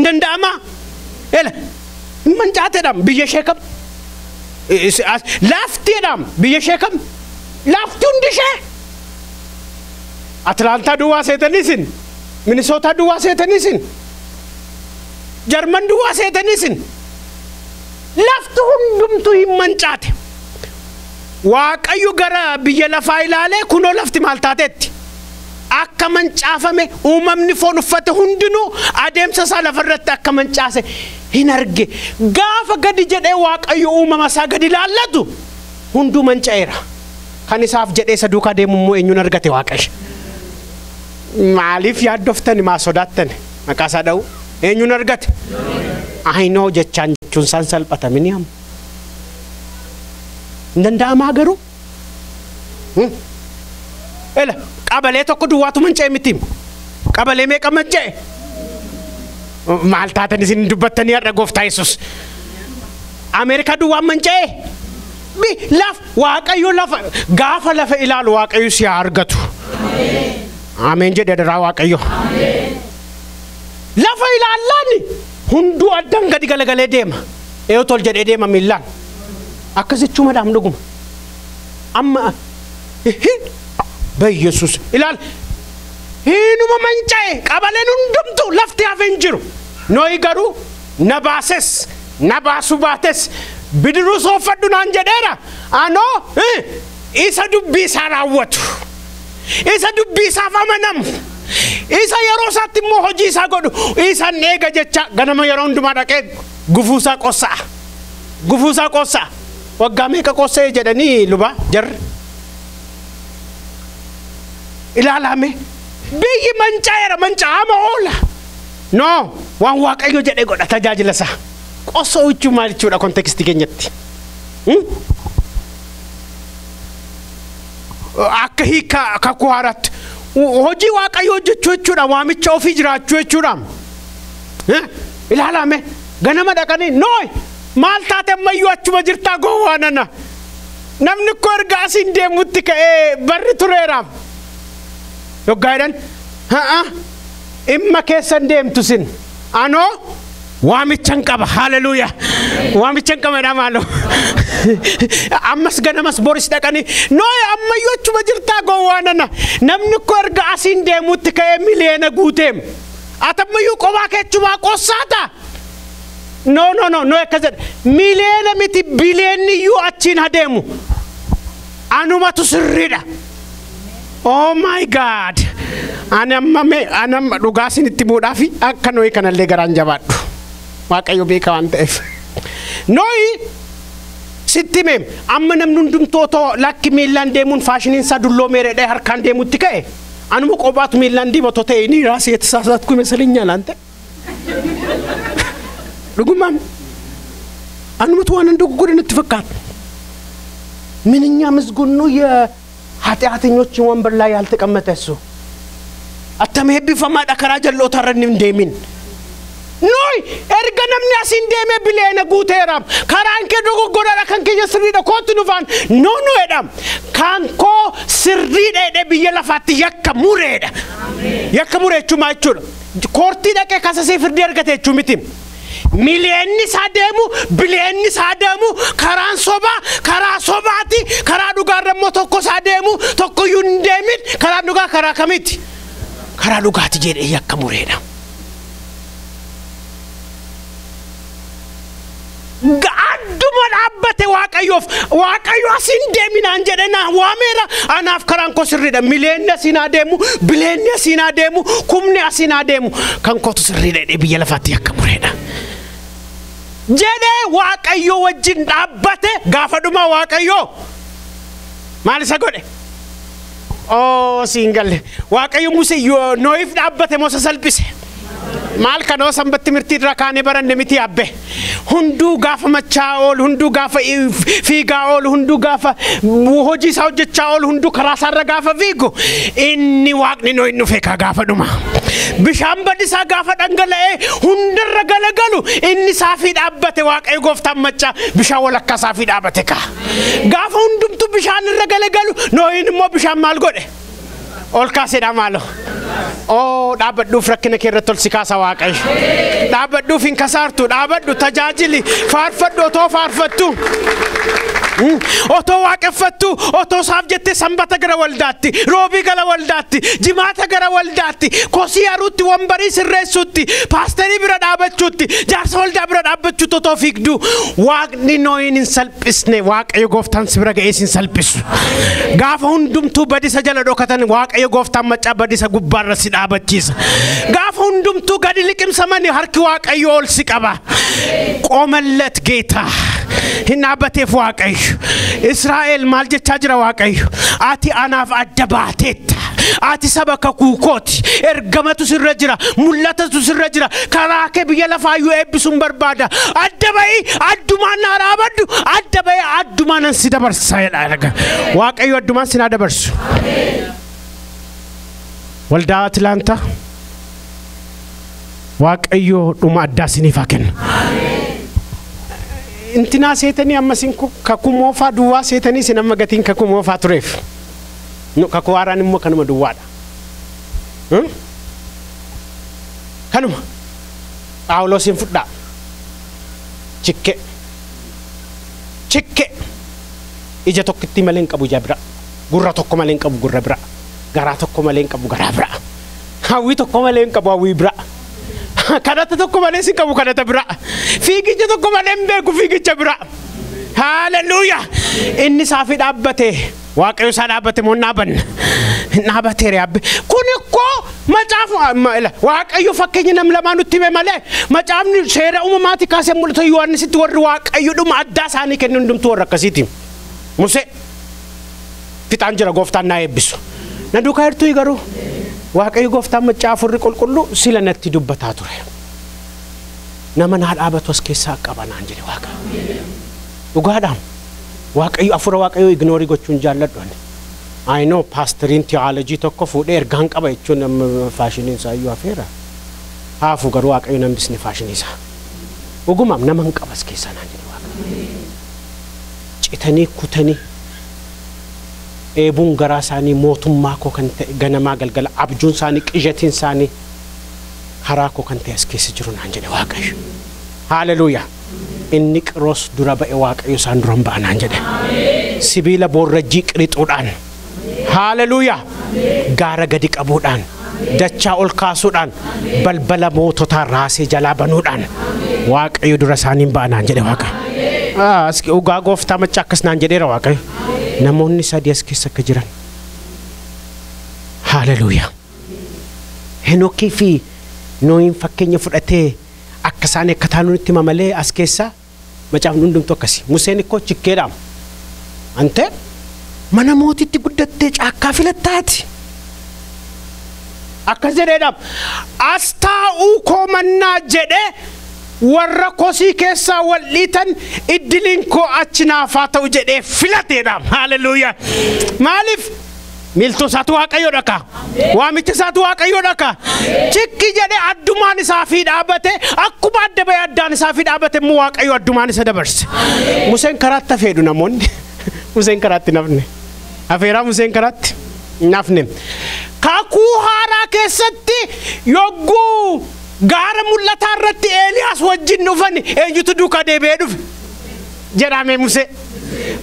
danda'ama ela mancaatedham biyya sheekam laftiidham biyya sheekam lafti hundi ishee Atlaantaa duwwaa seetaniisin Minnesota duwwaa seetaniisin Jarman duwwaa seetaniisin lafti hundumtu hin mancaate waaqayyo gara biyya lafaa ilaalee kunoo lafti maal taateetti akka mancaafame uumamni foon uffate hundinuu adeemsa isaa lafarratti akka mancaase hin arge gaafa gadi jedhee waaqayyo uumama isaa gadi laallatu hunduu manca'eera kan isaaf jedhee isa duukaa deemu immoo eenyuun argate waaqayyo maaliif yaaddoftan maa sodaattan maqaa isaa dha'u eenyuun argate aynoo jechaan jechuun san salphatamini amma danda'amaa garuu ela qabalee tokko duwwaatu manca'e miti qabalee meeqa manca'e maal taatan isin dubbattanii har'a gooftaa Yesuus Ameerikaa duwwaan manca'e laf waaqayyo lafa gaafa lafa ilaalu waaqayyo si argatu ameen jedhe dara waaqayyo lafa ilaallaani hunduu addan gadi galagalee deema ee tol jedhee deema millaan akkasichuma dhaam dhuguma amma በኢየሱስ ይላል ሂኑማ መንጫዬ ቀበሌን ሁንዱምቱ ለፍት ያፈን ጅሩ ኖይ ገሩ ነባሱ ባተስ ቢድሩ ሶፈዱን አንጀደራ አኖ ኢሳ ዱቢ ሳራወቱ ኢሳ ዱቢ ሳፋመነም ኢሳ የሮሳት ሞ ሆጂ ሳጎዱ ኢሳ ኔገ ጀቻ ገነመ የሮን ዱማ ዳቄ ጉፉሳ ቆሳ ወጋሜ ከቆሰ ጀደኒ ሉባ ጀር ilaalame biyyi mancaa'ama oola. No waan waaqayyo jedhee godha tajaajila isaa. Qosoo jechuun maal jechuudha kontekstii keenyatti? Akka hiika kakuu haaraatti hojii waaqayyo hojjechuu jechuudha waamicha ofii jiraachuu jechuudha. Ilaalame ganama dhaqanii nooy maal taate ammayyuu achuma jirtaa gowwaanana. Namni koo erga asiin deemutti ka'ee barri tureeraam. Yoggaadhaan imma keessan deemtu sin anoo waamichan qaba. Hallelujah. Waamichan qaba dhamaalo. Ammas ganamas boris dhaqanii nooy ammayyuu achuma jirtaa gowwaanana. Namni koo erga asiin deemutti ka'ee miliyoona guuteem. Atammayyuu qobaa keechumaa qossaata. No akkasad miliyoona miti biliyoonni iyyuu achiin hadeemu anumatu sirriidha. Oh my God. Anamma dhugaa isinitti himuudhaaf akka nooyi kanallee garaan jabaadhu. Waaqayyo beeka waan ta'eef. Nooyi sitti himee amma namni hundumtootoo lakki miillaan deemuun faashiniin isaa dulloomeeredha harkaan deemutti ka'e. Anuma qobaatu miillaan diimatoo ta'e inni raasii itti saasaatu kume salinya laante. Dhugumaan አንመቱ ዋን እንደጎጎደ እንትፈካት ምንኛ ምስጉን ነው የኃጢአተኞች ወንበር ላይ ያልተቀመጠ እሱ አተመሄብ ፈማዳ ከራጀሎ ተረን እንደሚን ኖይ ኤርገነም ያስ እንደመ ብለነ ጉቴራም ካራንከ ዶጎጎዳ ካንከ የስሪደ ኮት ኑፋን ኖ ኤዳም ካንኮ ስሪደ ደብየለፋት የከሙሬቹ ማቹ ኮርቲ ደቀ ካሰሴ ፍርድ ያርገተቹ ሚቲም ሚሊየን ሳደሙ ቢሊየን ሳደሙ ካራን ሶባቲ ካራዱ ጋር ደሞ ተኮ ሳደሙ ተኮ ዩንደሚት ካራዱ ጋር ካራከሚት ካራዱ ጋር ትጀደ ያከሙሬዳ ጋዱማን አበተ ዋቀዮ ሲንደሚና አንጀደና ዋሜራ አናፍ ካራንኮ ስሪደ ሚሊየን ሲናደሙ ቢሊየን ሲናደሙ ኩምኔ ሲናደሙ ካንኮቱ ስሪደ ቢየለፋት ያከሙሬዳ Jede waaqayyo wajjin dhaabbate gaafadhuma waaqayyo maal isa godhe singalle waaqayyo Musee Noohif dhaabbate Moses salphise maal kanoo sanbatti mirtii irra kaane baranne miti abbe hunduu gaafa machaa ol hunduu gaafa fiigaa ol hunduu gaafa hojii isaa hojjechaa ol hunduu karaa isaarra gaafa fiigu inni waaqni Noohi dhufe ka gaafadhuma bishaan badisa gaafa dhangala'ee hundarra galagalu inni saafii dhaabbate waaqayyo gooftaan machaa bishaan walakkaa saafii dhaabbate ka gaafa hundumtu bishaan irra galagalu Noohin immoo bishaan maal godhe ol kaasedha maalo dhaabadhuuf rakkina kee irratti ol si kaasa waaqayyo dhaabadhuuf hin kasaartu dhaabadhu tajaajili faarfadhu otoo faarfattu otoo waaqeffattu otoo saaf jettee sanbata gara waldaatti roobii gara waldaatti jimaata gara waldaatti kosii haruutti wambarii sirreessutti paasterii bira dhaabachuutti jaarsa waldaa bira dhaabachuutti otoo fiigdu waaqni Noohin hin salphisne waaqayyo gooftaan si bira ga'ee sin salphisu gaafa hundumtuu badisa jala dhokatan waaqayyo gooftaan macaa badisa gubbaarra si dhaabachiisa gaafa hundumtuu gadi liqimsamanii harki waaqayyo ol si qaba qomallet geetaa hin dhaabateef waaqayyo Israa'el maal jechaa jira waaqayyo ati anaaf adda baatetta ati saba kakuukooti ergamatu sirra jira mul'atatu sirra jira karaa kee biyya lafaayyuu eebbisuun barbaada adda ba'i addumaan na raabadhu adda ba'i addumaan si dabarsa jedha waaqayyo addumaan si na dabarsu waldaa Atlanta waaqayyo dhuma addaa siniif haa kennu intina setani amma sinku kakumofa duwa setani sinamma gatin kakumofa turef no kakuwaran mo kanuma duwada kanuma awlo sin fudda cikke ija tokkitti malen qabu jabra gurra tokko malen qabu gurra bira gara tokko malen qabu gara bira hawi tokko malen qabu hawi bira kadata tokko malen sin qabu kadata bira fiigicha tokko malen beeku fiigicha bira hallelujah inni saafi dhaabbate waaqayyo saa dhaabbate mo naabate reabbe kuniko macaaf waaqayyo fakkeenya nam lamaanutti me male macaafni seera uumamaati kaase mul'atu Yohaannisitti warri waaqayyo dhuma addaa isaanii kennu hundumtu warra akkasiiti Musee fitaan jira gooftaan na eebbisu na duukaa hirtuu garuu waaqayyo gooftaan maccaa afurri qulqullu sila natti dubbataa ture nama naa dhaabatu as keessaa qabanaan jedhe waaqa dhugaadhaan waaqayyo afura waaqayyo ignoorii gochuun jaalladhu ani I know pastorin theology tokko fuudhee ergaan qaba jechuun nama faashiniin isaa iyyuu afeera haafu garuu waaqayyo nan bisne faashinii isaa dhugumaam nama hin qabas keessaa naan jedhe waaqa citanii kutanii eebuun garaa isaanii mootummaa koo kan ta'e ganamaa galgala abjuun isaanii qijatiin isaanii karaa koo kan ta'e as keessa jiru naan jedhe waaqayyo haleluuyaa inni qiroos dura ba'e waaqayyo isaan duran ba'a naan jedhe sibiila boorrajjii qirixuudhaan haleluuyaa gaara gadi qabuudhaan dachaa ol kaasuudhaan balbala moototaa raasee jalaa banuudhaan waaqayyo dura isaaniin ba'a naan jedhe waaqa as ugaa gooftaa maccaa akkas naan jedheera waaqayyo namoonni sadii as keessa akka jiran haleluuyaa Henokii fi Nooyin fakkeenya fudhatee akka isaan akka taanutti mamalee as keessa macaafni hundumtu akkasi Museen ikkoo chikkeedhaam ante mana mootitti guddattee caakkaa filattaati akkas jedheedhaam as taa'uu koo mannaa jedhe warra kosii keessaa wal dhiitan iddiliin koo achi naafaa ta'u jedhee filateedhaam haleluuyaa maaliif miltuu isaatu waaqayyo dhaka waamichi isaatu waaqayyo dhaka chikki jedhe addumaan isaa fi dhaabate akkuma adda ba'e addaan isaa fi dhaabate immoo waaqayyo addumaan isa dabarse Museen karaatti afeedhu namoonni Museen karaatti nafne afeeraa Museen karaatti nafne kakuu haaraa keessatti yogguu gaara mul'ataa irratti Eeliyaas wajjin dhufani eenyutu duukaa deebi'ee dhufe jedhame Musee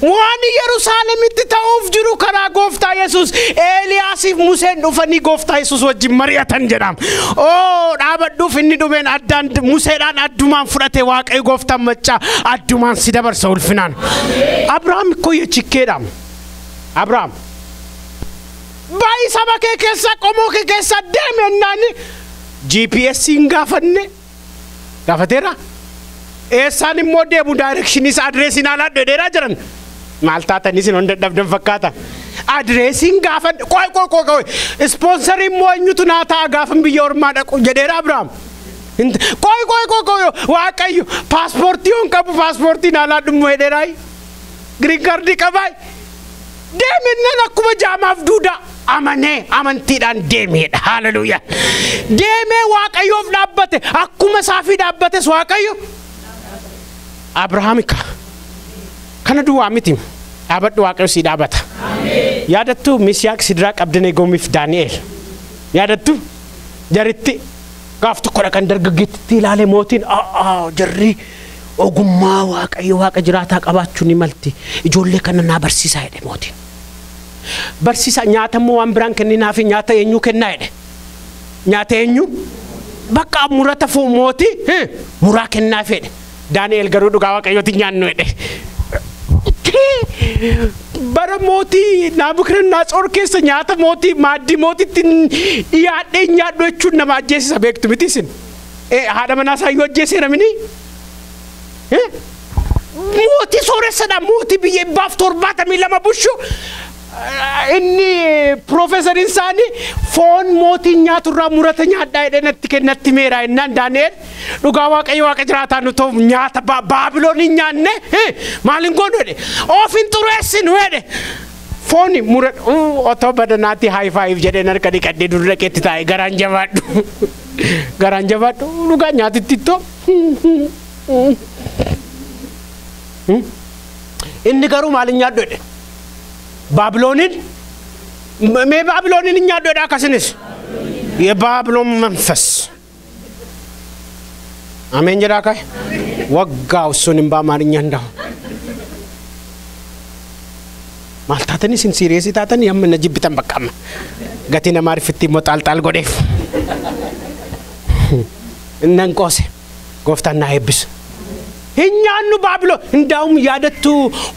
waan Yerusaalemitti ta'uuf jiru karaa gooftaa Yesuus Eeliyaasiif Museen dhufanii gooftaa Yesuus wajjin mari'atan jedham dhaabadhuuf inni dhumeen addaan Museedhaan addumaan fudhate waaqayyo gooftaan maccaa addumaan si dabarsa ulfinaan Abrahaam koyya chikkeedhaam Abrahaam baay'ee saba kee keessa qomoo kee keessa deemennaani GPS hin gaafateera eessaan immoo deemu direction is address in ala dheeraa jiran maal taatanis hin dadhabdan fakkaata addressing gaafadhe qoy sponsor immoo eenyutu naa ta'a gaafan biyya ormaa dhaqu jedheera Abrahaam qoy waaqayyo paaspoortii on qabu paaspoortiin alaa dhummoo hedheeraay green card qabaay deeminnan akkuma jaamaaf duudaa amane amantiidhaan deemeedha haleluuyaa deemee waaqayyoof dhaabbate akkuma saafii dhaabbates waaqayyo Abrahaamika kana duwwaa miti dhaabadhu waaqayyo si dhaabbata yaadattu Misiyaaq Sidraaq Abdanaagoomiif Daani'eel yaadattu jaritti gaaf tokko dhaqan dargaggeettitti ilaalee mootiin jarri ogummaa waaqayyo waaqa jiraataa qabaachuu ni malti ijoollee kana naa barsiisaa jedhe mootiin barsiisa nyaata immoo waan biraan kenninaa fi nyaata eenyu kennaa jedhe nyaata eenyu bakka murata fuu mootii muraa kennaa fedhe Daani'eel garuu dhugaa waaqayyooti nyaannu jedhe bara mootii Naabukadnezar keessa nyaata mootii maaddii mootitti dhiyaadhee nyaadhu jechuun nama ajjeesisa beektu miti isin haadha manaa isaayyuu ajjeeseera mini mootii sooressadha mootii biyya 72 bushu inni professor insani foon mootii nyaaturraa murata nyaadhaa jedhe natti kennatti meera innaan Daani'eel dhugaa waaqayyo waaqa jiraataa nu ta'u nyaata Baabiloonii nyaanne maalin goonu jedhe oofin xureessinu jedhe fooni murata otoo badanaatti high five jedhe narka dhiqadhee dur dhaqeetti taa'e garaan jabaadhu dhugaa nyaatitti ittoo inni garuu maalin nyaadhu jedhe Babilonin me Babilonin nyaadhu jedhe akkasinis የባቢሎን መንፈስ አሜን ጀራካይ ወጋው እሱንም በአማርኛ እንዳው ማልታተኒ ሲን ሲሪየስ ታተን ያመነ ጅብተን በቃም ገቲነ ማርፍቲ ሞጣልጣል ጎዴፍ እነንቆሴ ጎፍታና ሄብስ እኛኑ ባቢሎን እንዳውም ያደቱ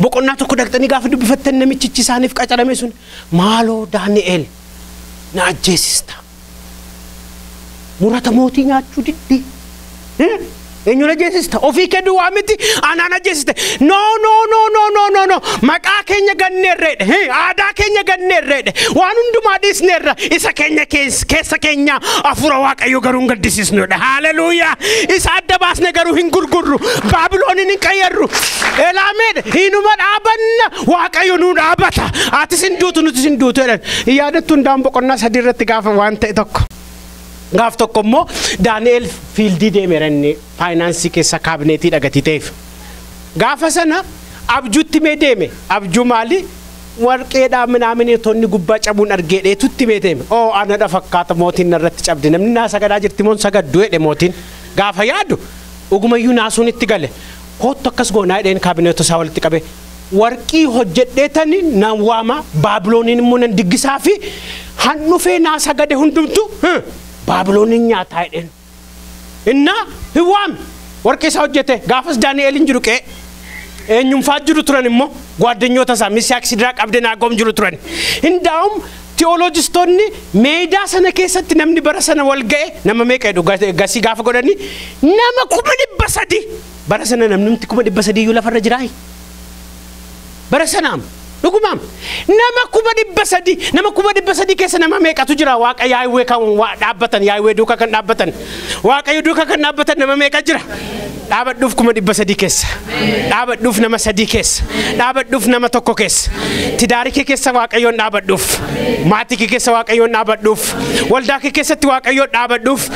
በቆናቱ ኩደቅተኒ ጋፍዱ በፈተነ ምችቺ ሳኒፍ ቀጨረሜሱን ማሎ ዳንኤል ናጄሲስታ ሙራተ ሞቲኛቹ ዲዲ eenyuun ajjeesista ofii kee duwwaa miti anaan ajjeesiste no maqaa keenya ganneerreedhe aadaa keenya ganneerreedhe waan hundumaa dhiisneerra isa keenya keessa keenya hafuura waaqayyo garuu hin gaddisiisnudha haleluuyaa isa adda baasne garuu hin gurgurru baabiloonin hin qayyarru elaameedhe hinuma dhaabanna waaqayyo nuu dhaabata atis hin duutu nutis hin duutu jedhan yaadattu hundaan boqonnaa 3 irratti gaafa waan ta'e tokko gaaf tokko immoo Daani'el fiildii deemeeranni faayinaansii keessa kaabineetii dhagatii ta'eef gaafa sana abjuutti mee deeme abjuu maali warqeedhaa minaaminetoonni gubbaa cabuun argeedheetutti mee deeme ana dha fakkaata mootiin narratti cabde namni naa sagadaa jirti moon sagaddu jedhe mootiin gaafa yaadu ugumayyuu naasuun itti gale koottu akkas goonaa jedheen kaabineetota isaa walitti qabe warqii hojjedheetani nan waama baabilooniin immoo nan diggisaa fi handhufee naa sagade hundumtu baabiloonin nyaataa jedheen innaa hiwaam warqii isaa hojjete gaafas Daani'elin jiru qe'ee eenyumfaa jiru turan immoo ጓደኞታ isaa Misiyaak Sidraaq Abdanaagoo jiru turan hindaa'um teolojistoonni meedaa sana keessatti namni bara sana wal ga'e nama meeqa jedhu gasii gaafa godhani nama 300 bara sana namni 300 iyyuu lafarra jiraayi bara sanaam dhugumam nama 300 keessa nama meeqatu jira waaqa yaa'ee kan dhaabbatan yaa'ee duuka kan dhaabbatan waaqayyo duuka kan dhaabbatan nama meeqa jira dhaabadhuuf 300 keessa dhaabadhuuf nama 3 keessa dhaabadhuuf nama 1 keessa tidaarii kee keessa waaqayyoon dhaabadhuuf maatii kee keessa waaqayyoon dhaabadhuuf waldaa kee keessatti waaqayyoon dhaabadhuuf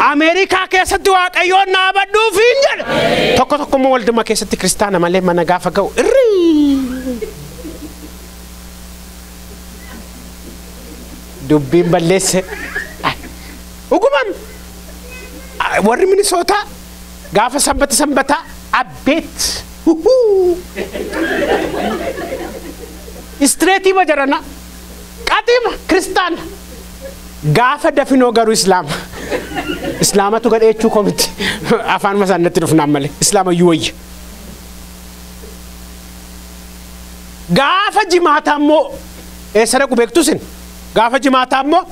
Ameerikaa keessatti waaqayyoon dhaabadhuuf hin jedha tokko immoo walduma keessatti kiristaana malee mana gaafa ga'u dubbiin balleesse ugumam warri Minnesota gaafa sanbata abbeet istreetii majarana qatima kristaan gaafa dafinoo garuu islaamatu gadheechuu komiti afaan masaannatti dhufnaan malee islaama yuwayya gaafa jimaataa immoo eessa dhaqu beektusin gaafa jimaataa immoo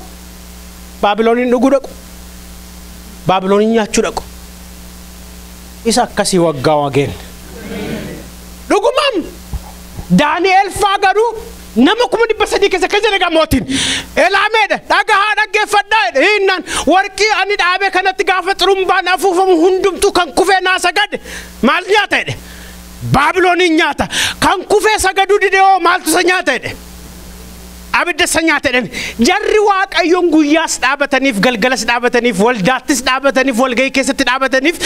baabiloonin dhuguu dhaqu baabiloonin nyaachuu dhaqu isa akkasii waggaa wageen dhugumam Daani'el faa garuu nama 300 keessa jedha mootiin elaameedha dhagahaa dhaggeeffadhaa hinnaan warqii ani dhaabe kanatti gaafa xurumbaan afuufamu hundumtu kan kufee naa sagade maal nyaata jedhe baabiloonin nyaata kan kufee sagaduu didee maaltu isa nyaata jedhe abidda sanyaata jedhan jarri waaqayyoon guyyaas dhaabataniif galgalas dhaabataniif waldaattis dhaabataniif walgahii keessatti dhaabataniif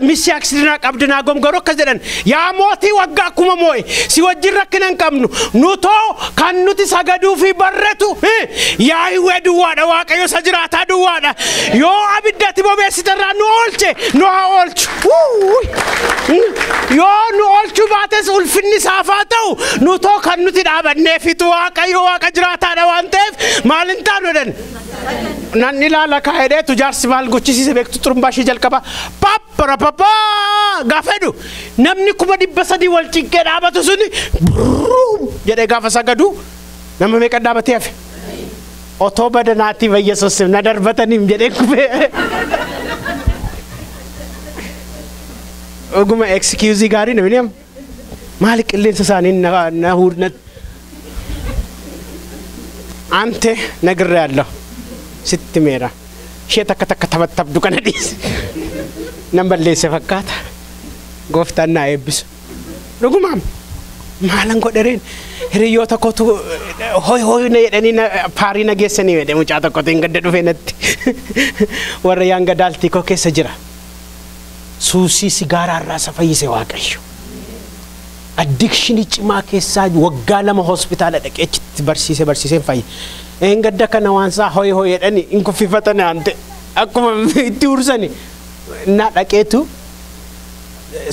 Misiyaak Sidraaq Abdanaagoo garuu akkas jedhan yaa mootii waggaa akkuma moo'e si wajjin rakkina hin qabnu nutoo kan nuti sagaduu fi barretu yaa hiwee duwwaadha waaqayyo isa jiraataa duwwaadha yoo abiddatti bobeessitarraa nu oolche nu haa oolchu yoo nu oolchuu baates ulfinni saafaa ta'u nutoo kan nuti dhaabanneefitu waaqayyo waaqa jiraataadha waan ta'eef maalin taanu jedhan nan ilaala kaa'edheetu jaarsi maal gochisiise beektu xurumbaashii jalqaba papparapappaa gaafa jedhu namni 300 wal cinqee dhaabatu suni jedhee gaafa sagadu nama meeqa dhaabatee hafe otoo badanaatti Yesuus na darbataniim jedhee kufee oguma excuse gaarii namni maali qilleensa isaanii na huudnat ante nagirra yaallo sitti meera ishee takka taphattabdu kana dhiise nan balleesse fakkaata gooftaan naa eebbisu dhugumaam maalan godhereen hiriyoota kootu hoy na jedhanii paarii na geessanii jedhe mucaa tokkotu hin gadda dhufee natti warra yaanga daaltii koo keessa jira suusii sigaaraa irraa isa fayyise waaqayyo addikshinii cimaa keessaa waggaa 2 hospitaala dhaqeechitti barsiiseen fayye een gadda kana waansaa hoy jedhanii in kuffifatani ante akkuma itti ursani na dhaqeetu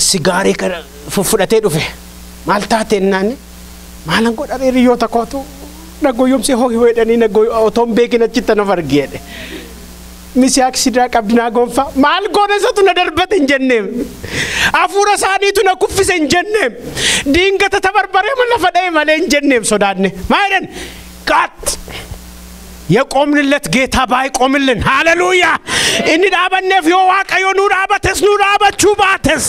sigaarii kana fudhatee dhufe maal taate naani maalan godhare hiriyoota kootu nagoyomse hoy jedhanii otoon beekin achitti na fargeedhe Misiyaak Sidraaq Abdanaagoo fa maal goone isatu na darbate hin jenneem afuura isaaniitu na kuffise hin jenneem diingata tabarbaree lafa dha'e malee hin jenneem sodaanne maa jedhan qaat የቆምንለት ጌታ ባይቆምልን ሃሌሉያ እኒ ዳበነፍ የዋቀዮ ኑር አባችሁ ባተስ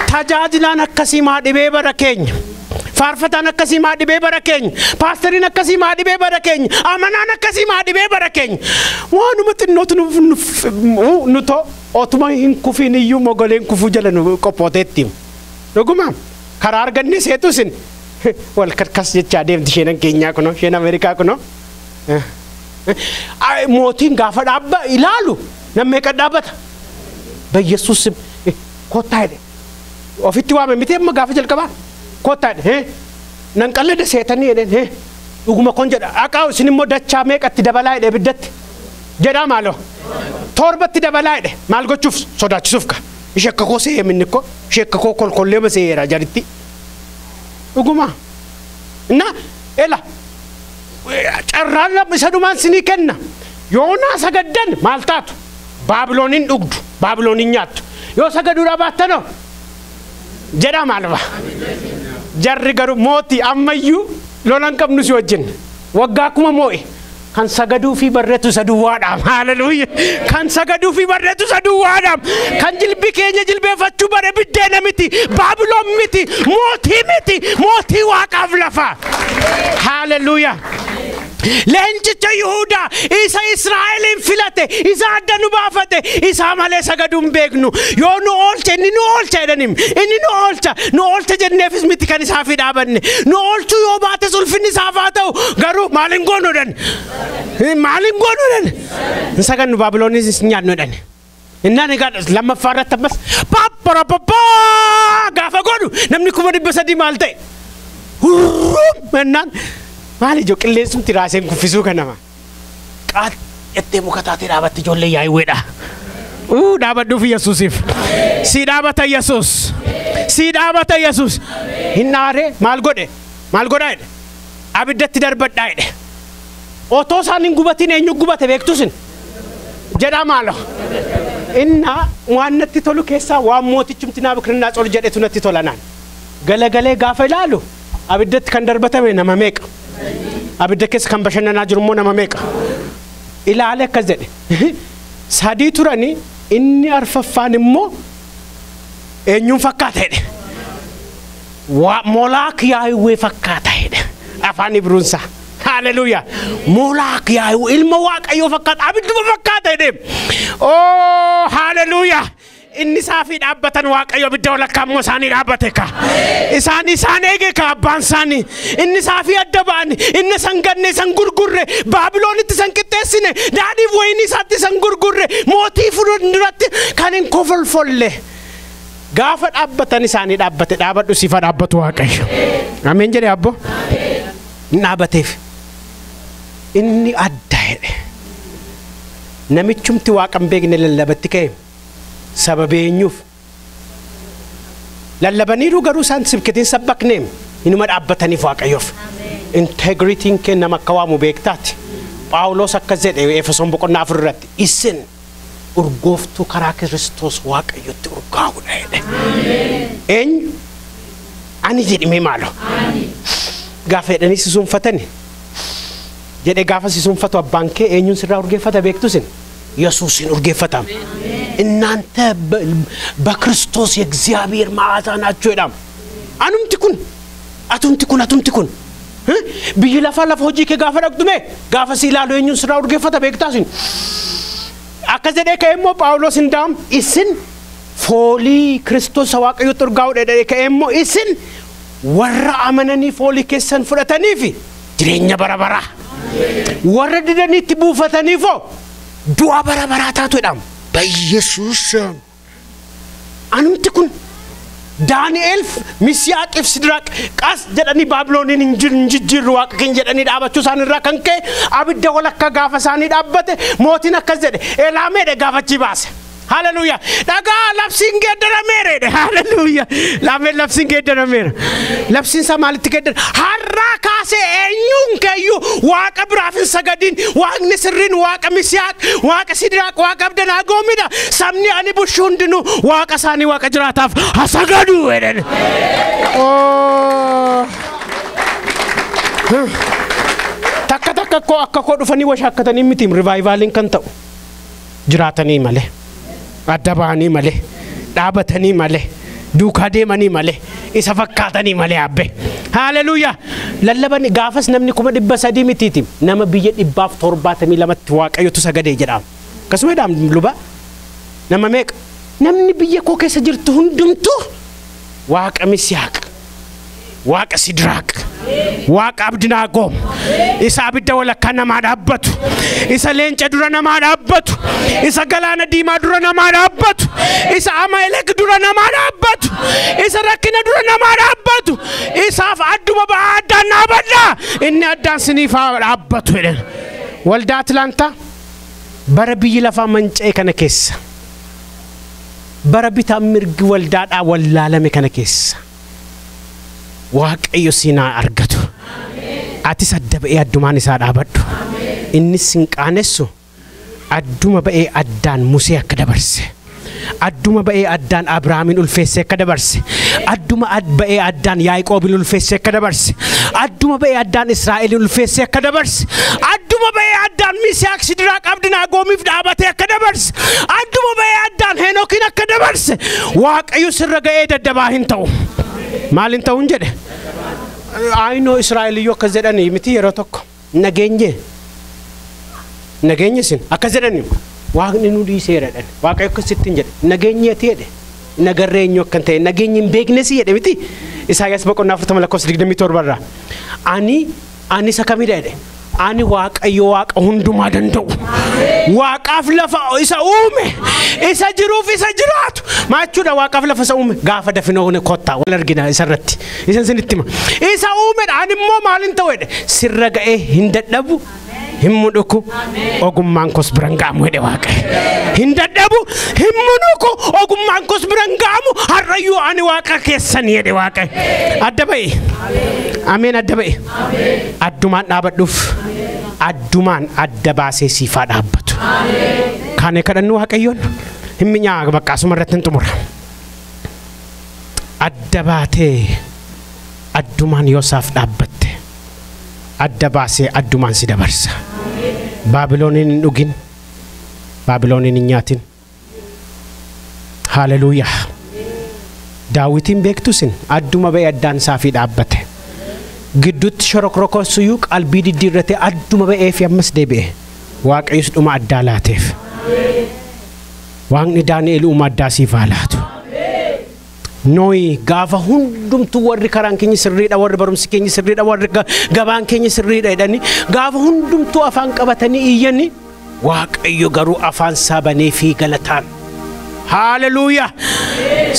ታጃጅላን አከሲማ ዲቤ በረከኝ ፋርፈታን አከሲማ ዲቤ በረከኝ ፓስተሪን አከሲማ ዲቤ በረከኝ አመናን አከሲማ ዲቤ በረከኝ ዋኑ ምትኖት ኑቶ ኦቱማ ኢንኩፊን እዩ ሞገሌን ኩፉ ጀለን ቆፖቴቲም ዶጉማ ካራር ገኒ ሴቱስን ወልከርካስ ጀቻ ዴምት ሸነን ኬኛ ኩኖ ሸና አሜሪካ ኩኖ አይ ሞቲን ጋፈዳባ ይላሉ ነመቀዳበት በኢየሱስ ስም ኮታይደ ኦፊት ዋመ ምቴም ጋፈ ጀልቀባ ኮታይደ ነንቀለደ ሴተኒ የደን ኡጉማ ኮንጀዳ አቃው ሲኒሞ ዳቻ መቀት ደበላይደ ብደት ጀዳ ማሎ ቶርበት ደበላይደ ማልጎቹፍ ሶዳችሱፍካ ይሸከኮሴ የምንኮ ሸከኮ ኮልኮሌ በሰየራ ጃሪቲ ኡጉማ እና ኤላ ጨራላ በሰዱማን ሲኒከና ዮና ሰገደን ማልታቱ ባቢሎንን ዱግዱ ባቢሎንኛቱ ዮ ሰገዱ ራባተ ነው ጀዳ ማልባ ጀሪ ገሩ ሞቲ አመዩ ሎላን ቀምኑ ሲወጅን ወጋኩማ ሞይ kan sagadu fi barretu saduwadam hallelujah kan sagadu fi barretu saduwadam kan jilbi kenya jilbe fachu bare bidena miti babylon miti moti waqaf lafa hallelujah lenchicha yuda isa israelin filate isa adanu bafate isa male sagadum begnu yo no olche ni no olche denim inni no olche jennefis miti kan isa fi dabanne no olchu yo bate sulfini safatau garu malingono den sagan babilonis nyano den inna ne gad lamma farata bas papara papa gafa godu namni kuma dibesadi malte mennan mali jo qillesum tirasen kufisu kanama qat ette mukatati dabatti jolle yayi weda dabaddu fi yesusif si dabata yesus hinare mal godayde abiddatti darbadayde oto sanin gubatin enyu gubate bektusin jeda malo inna wannati tolu kessa wa motichumtina bikrina xol jedetu natti tolanan gale gafa ilalu abiddatti kan darbatame nama meq abidda kes kan bashannana jirmo nama meqa ila ale kazede sadi turani inni arfafanimmo enyum fakkata hede wa molak yaaywe fakkata hede afani brunsa hallelujah molak yaaywe ilmo waqayo fakkata abiddu fakkata hede oh hallelujah inni safi dabbatan waqayo bidawla kammo sani dabbateka isani ege ka bansani inni safi addabani inni sanganne sangurgurre babilonit sankitesine dadi voyni satti sangurgurre moti fudurratti kanin kofol folle gafa dabbatan isani dabbate dabaddu sifa dabbatu waqayo amen jere abbo nabatef inni addayde namichumti waqam begne lalabattike sababenyuf lallabaniru garu san sibketin sabaknem inuma dabbatani waqayof integrity ken namakawamu bektati paulos akazede efeson boqonna afurrat isen urgoftu kara kristos waqayotti urgaawude en ani jedi me malo gafedani sisun fatani jede gafa sisun fatwa banke enyun sirra urgefata bektusin yesusin urgefatam እናንተ በክርስቶስ የእግዚአብሔር ማዕዛ ናችሁ ይላም አቱምቲኩን ቢይላፋላፍ ሆጂ ከጋፈ ደቅዱሜ ጋፈ ሲላሉ የኙን ስራ urgeeffata beektasin akkasede ከእሞ ጳውሎስ እንዳም ኢስን ፎሊ ክርስቶስ ዋቀዩ ጥርጋው ደደ ከእሞ ኢስን ወራ አመነኒ ፎሊ ከሰን ፍረተኒፊ ድሬኛ በረበራ ወረደኒ ትቡፈተኒፎ ዱአ በረበራታቱ ይላም በኢየሱስ አንምትኩን ዳንኤል ሚስያቅ ፍስድራቅ ቃስ ጀደኒ ባቢሎንን እንጅጅር ዋቅን ጀደኒ ዳባቹ ሳንራ ከንከ አብደ ወለካ ጋፈሳኒ ዳበተ ሞቲና ከዘደ ኤላሜ ደጋፈቺ ባሰ ሃሌሉያ ዳጋ ለብሲን ገደረ ሜሬ ሃሌሉያ ላሜ ለብሲን ገደረ ሜሬ ለብሲን ሰማልት ገደረ ሐራ ካሴ እኙን ከዩ ዋቀ ብራፍን ሰገዲን ዋግን ስሪን ዋቀ ሚስያቅ ዋቀ ሲድራቅ ዋቀ አብደናጎሚዳ ሰምኒ አኒ ቡሹንድኑ ዋቀ ሳኒ ዋቀ ጅራታፍ አሰገዱ ወደን takka ko akka ko dhufanii washakkatanii miti revivalin kan ta'u jiraatanii malee adda baanii malee dhaabatanii malee duukaa deemanii malee isa fakkaatanii malee abbe haleluuyaa lallabani gaafas namni 300 mitiitim nama biyya 172 waaqayyotu sagadee jedhama kasuma dhaam luba nama meeqa namni biyya koo keessa jirtu hundumtu waaqa Misiyaaq waaqa Sidraaq waaqa Abdinaago isa abidda walakkaa namaa dhaabbatu isa leenca dura namaa dhaabbatu isa galaana diimaa dura namaa dhaabbatu isa Amalek dura namaa dhaabbatu isa rakkina dura namaa dhaabbatu isaaf adduma ba'aa addaan dhaabadha inni addaan siniif dhaabbatu jedhan waldaa Atlaantaa bara biyyi lafaa manca'e kana keessa bara bitaa mirgi waldaadhaa wallaalame kana keessa waaqayyo sinaa argatu ati sadda ba'ee addumaan isaa dhaabadhu inni sinqaanessu adduma ba'ee addaan Musee akka dabarse adduma ba'ee addaan Abrahaamin ulfeesse akka dabarse adduma ba'ee addaan Yaaqoobin ulfeesse akka dabarse adduma ba'ee addaan Israa'elin ulfeesse akka dabarse adduma ba'ee addaan Misiyaaq Sidraaq Abdinaagomiif dhaabate akka dabarse adduma ba'ee addaan Henookin akka dabarse waaqayyo sirra ga'ee daddabaa hin ta'u maalin ta'uun jedhe ayinoo Israa'eliyyoo akka jedhanii miti yeroo tokko nageenye sin akka jedhanii waaqni nu dhiiseera dhan waaqayyo akkasitti hin jedhe nageenyeeti jedhe nagarreenyu akkan ta'e nageenyi hin beeknes jedhe miti Isaayyaas boqonnaa 40:27 irraa ani isa kamidha jedhe ani waaqayyo waaqa hundumaa danda'u waaqaaf lafa isa uume isa jiruuf isa jiraatu maachuudha waaqaaf lafa isa uume gaafa dafinoone kottaa wal argina isarratti isan sinittima isa uume ani immoo maalin ta'u jedhe sirra ga'ee hin dadhabu himmuduku ogummaan kos birangaamu jedhe waaqayyo hin dadhabu himmuduku ogummaan kos birangaamu harrayyuu ani waaqa keessan jedhe waaqayyo adda ba'e ameen adda ba'e addumaan dhaabadhuuf addumaan adda baasee siifaa dhaabbatu kaane kadhannu waaqayyoon himminyaa baqqaasuma irratti hin xumura adda baatee addumaan yoosaaf dhaabbatte adda baasee addumaan si dabarsa Baabilooniin hin dhugin Baabilooniin hin nyaatin haleluuyaa Daawitiin beektusin adduma ba'ee addaan saafii dhaabbate gidduutti shorokrokosuyyuu qalbii diddiirrate adduma ba'ee fi ammas deebi'e waaqayyos dhuma addaa laateef waaqni Daani'el uuma addaa siif haa laatu Nooyi gaafa hundumtu warri karaan keenya sirriidha warri barumsi keenya sirriidha warri gabaan keenya sirriidha jedhanii gaafa hundumtu afaan qabatanii iyyanii waaqayyo garuu afaan sabanee fi galataan haleluuyaa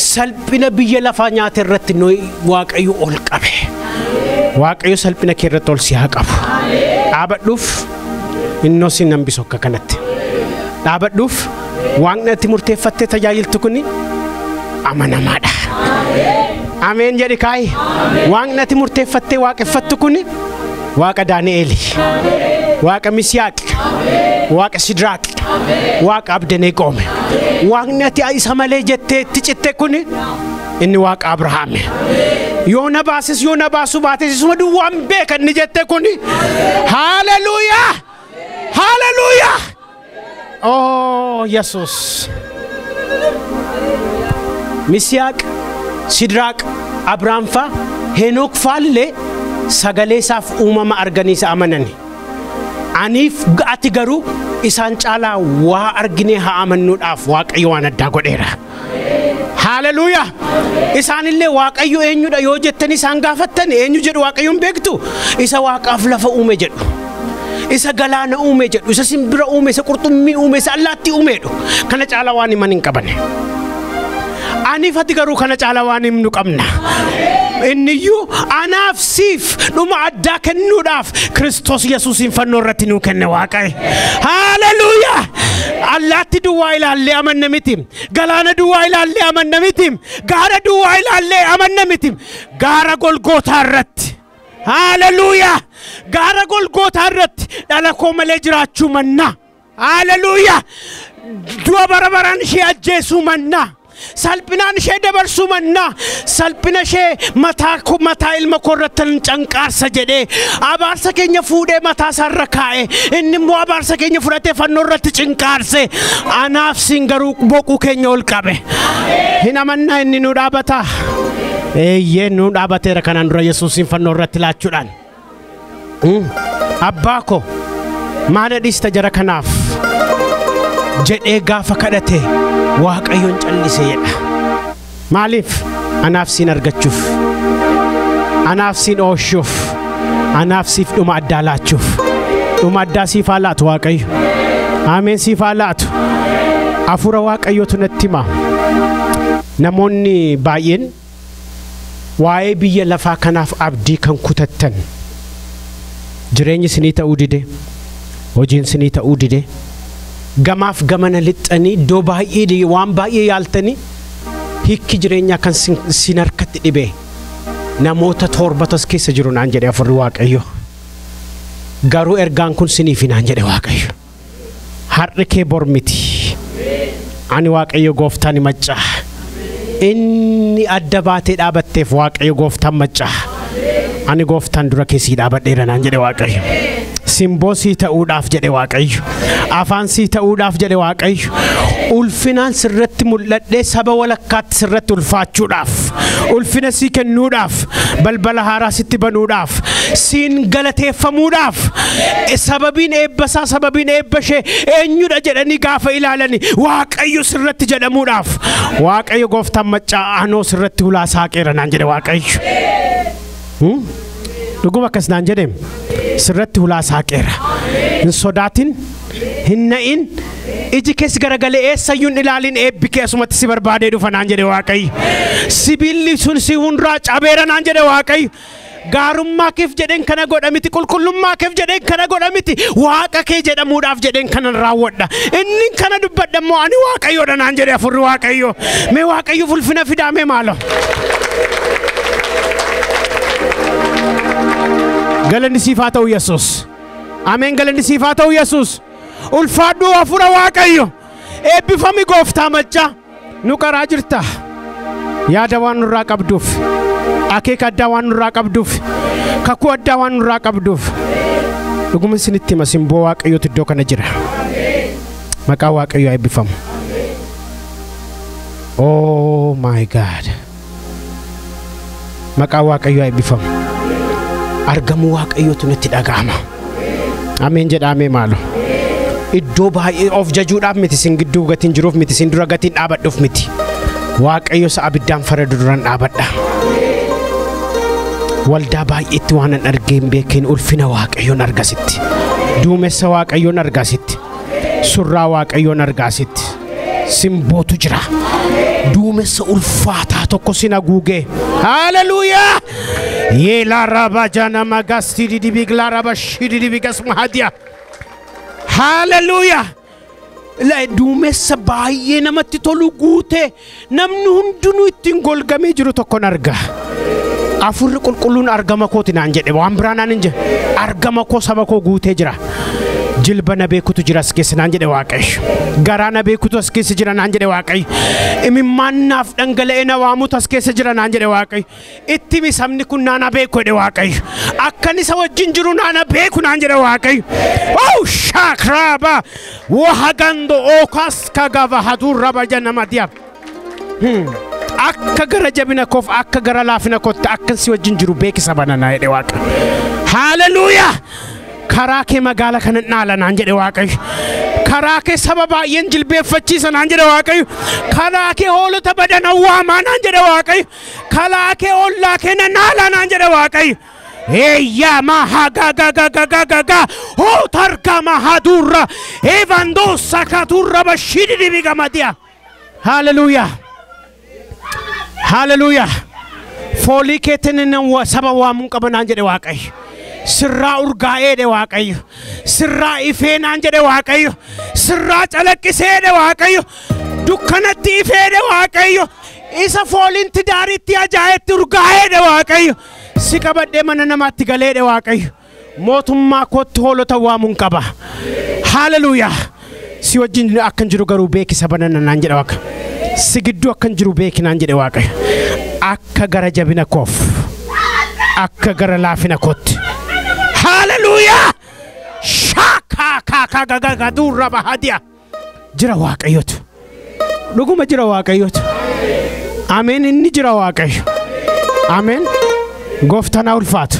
salphina biyya lafaa nyaate irratti nooyi waaqayyo ol qabe waaqayyo salphina kee irratti ol si haa qabu dhaabadhuuf innoo si nambisu akka kanatti dhaabadhuuf waaqni ati murteeffattee tajaajiltu kuni amanamaadha ameen jedhi kaay waaqni ati murteeffattee waaqeffattu kuni waaqa Daani'eeli waaqa Misiyaaq waaqa Sidraaq waaqa Abdinaago waaqni ati isa malee jettee itti citte kuni inni waaqa Abrahaam yoo na baases yoo na baasu baates isuma duwwaan beekan ni jette kuni haleluuyaa haleluuyaa oh Yesuus Misiyaaq Sidraaq Abrahaam fa Henook faallee sagalee isaaf uumama arganiisa amanani aniif ati garuu isaan caalaa waa arginee haa amannuudhaaf waaqayyo waan addaa godheera haleluuyaa isaanillee waaqayyo eenyudha yoo jettan isaan gaafattan eenyu jedhu waaqayyoon beektu isa waaqaaf lafa uume jedhu isa galaana uume jedhu isa simbira uume isa qurxummii uume isa allaattii uumeedhu kana caalaa waan himan hin qabne aniif ati garuu kana caalaa waan himnu qabna inniyyuu anaaf siif dhuma addaa kennuudhaaf Kiristoos Yesuusin fannoo irratti nuu kenne waaqayyo haleluuyaa allaatti duwwaa ilaallee amanna miti galaana duwwaa ilaallee amanna miti gaara duwwaa ilaallee amanna miti gaara Golgootaa irratti haleluuyaa gaara Golgootaa irratti dhala koo malee jiraachuu manna haleluuyaa du'a barabaraan ishee ajjeesuu manna salphinaan ishee dabarsuu mannaa salphina ishee mataa ilma korrattan canqaarsa jedhee abaarsa keenya fuudhee mataa isaarra kaa'e inni immoo abaarsa keenya fudhatee fannoo irratti cinqaarse anaaf siin garuu boquu keenya ol qabe hin amannaa inni nu dhaabata eeyyeen nu dhaabateera kanaan dura Yesuusin fannoo irratti laachuudhaan abbaa ko maana dhiista jara kanaaf jedhee gaafa kadhate Waaqayyoon callisee jedha maaliif anaaf siin argachuuf anaaf siin ooshuuf anaaf siif dhuma addaa laachuuf dhuma addaa siif haa laatu Waaqayyo ameen siif haa laatu hafuura Waaqayyootu natti hima namoonni baay'een waa'ee biyya lafaa kanaaf abdii kan kutattan jireenyi isinii ta'uu dide hojiin isinii ta'uu dide gamaaf gamana lixxanii iddoo baay'ee waan baay'ee yaaltanii hiikki jireenyaa kan sin harkatti dhibe namoota torbatas keessa jiru naan jedhe hafuurri Waaqayyo garuu ergaan kun siniif naan jedhe Waaqayyo har'i kee bor miti ani Waaqayyo gooftaan maccaa inni adda baatee dhaabatteef Waaqayyo gooftaan maccaa ani gooftaan dura keessii dhaabadheera naan jedhe Waaqayyo simboosii ta'uudhaaf jedhe Waaqayyo afaansii ta'uudhaaf jedhe Waaqayyo ulfinaan sirratti mul'adhee saba walakkaatti sirratti ulfaachuudhaaf ulfina sii kennuudhaaf balbala haaraa sitti banuudhaaf siin galateeffamuudhaaf sababiin eebbasaa sababiin eebbashee eenyudha jedhanii gaafa ilaalani Waaqayyo sirratti jedhamuudhaaf Waaqayyo gooftaan maccaa anoo sirratti hulaa saaqeera naan jedhe Waaqayyo dhuguma akkas naan jedhe sirratti hulaa saaqeera hin sodaatin hin na'in iji keessa garagalee eessayyuun ilaalin eebbi keessumatti si barbaadee dhufa naan jedhe Waaqayyo sibiilli sun si hunduraa cabeera naan jedhe Waaqayyo gaarummaa keef jedheen kana godha miti qulqullummaa keef jedheen kana godha miti Waaqa kee jedhamuudhaaf jedheen kana raawwadha inni kana dubbadha immoo ani Waaqayyoodha naan jedhe hafuurri Waaqayyo mee Waaqayyo ulfina fidaame maalo galanni siif haa ta'u Yesuus ameen galanni siif haa ta'u Yesuus ulfaadhu hafuura Waaqayyo eebbifami gooftaa maccaa nu qaraa jirta yaada waan nurraa qabduuf akeeka addaa waan nurraa qabduuf kakuu addaa waan nurraa qabduuf dhuguma isinitti hima simboo Waaqayyootu iddoo kana jira maqaa Waaqayyoo eebbifamu oh my God maqaa Waaqayyoo eebbifamu argamu Waaqayyootu natti dhaga'ama ameen jedhamee maalo iddoo baay'ee of jajuudhaaf miti sin gidduu gatiin jiruuf miti sin dura gatiin dhaabadhuuf miti Waaqayyo sa abiddaan faradu duraan dhaabadha waldaa baay'eetti waan an argeen beekeen ulfina Waaqayyoon argasitti duumessa Waaqayyoon argasitti surraa Waaqayyoon argasitti simbootu jira duumessa ulfaataa tokko sin haguugee haleluuyaa Yela raba jana magasti di bigla raba shiri di bigas mahadia hallelujah la duumessa baay'ee namatti tolu guute namni hundinuu ittiin golgamee jiru tokko arga afurri qulqulluun argama kooti naan jedhe waan biraan naan jedhe argama koo saba koo guutee jira jilba na beekutu jira as keessa naan jedhe Waaqayyo garaa na beekutu as keessa jira naan jedhe Waaqayyo imimmaannaaf dhangala'ee na waamutu as keessa jira naan jedhe Waaqayyo ittimi sabni kun naana beeku jedhe Waaqayyo akkan isa wajjin jiru naana beeku naan jedhe Waaqayyo oh shakraba wahagando okas kagava hadurraba janamadia akka gara jabina koof akka gara laafina kootti akkan si wajjin jiru beekisa banana jedhe Waaqayyo hallelujah karaa kee magaala kana dhaala naan jedhe Waaqayyo karaa kee saba baay'een jilbeeffachiisa naan jedhe Waaqayyo karaa kee hoolota badana waamaa naan jedhe Waaqayyo karaa kee ollaa kee naala naan jedhe Waaqayyo eeyya mahagagagagagaga ho tarka mahadurra evando sakaturra bashiri dibigamadia hallelujah hallelujah foolii keetiin saba waamuun qaba naan jedhe Waaqayyo sirraa urgaa'ee de Waaqayyo sirraa ifee naan jedhe Waaqayyo sirraa calaqqisee de Waaqayyo dukkanatti ifee de Waaqayyo isa fooliinti daaritti ajaa'itti urgaa'ee de Waaqayyo si qabadhee mana namaatti galee de Waaqayyo mootummaa kootti hoolota waamuun qaba hallelujah si wajjin akkan jiru garuu beekisa banana naan jedhe Waaqayyo Sigiddu akkan jiru beekinaan jedhe Waaqayyo. Akka gara jabina koof. Akka gara laafina kootti. Hallelujah! Shaka durra bahadia. Jira Waaqayyotu. Dhuguma jira Waaqayyotu. Amen inni jira Waaqayyo. Amen. Gooftaan ulfaatu.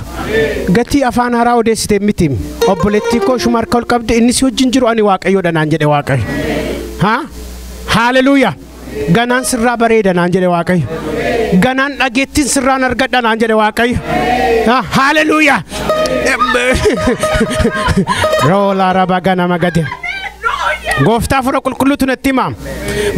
Gatii afaan haaraa odeessite mitim. Obboleettii koo shumarka ol qabde inni si wajjin jiru ani Waaqayyoodha naan jedhe Waaqayyo. Ha? Hallelujah. Ganaan sirraa bareeda naan jedhe Waaqayyo. Ganaan dhageettiin sirraan argadha naan jedhe Waaqayyo. Ha? Hallelujah. Rola raba ganama gade. Gooftaa fura qulqulluutu natti himaam.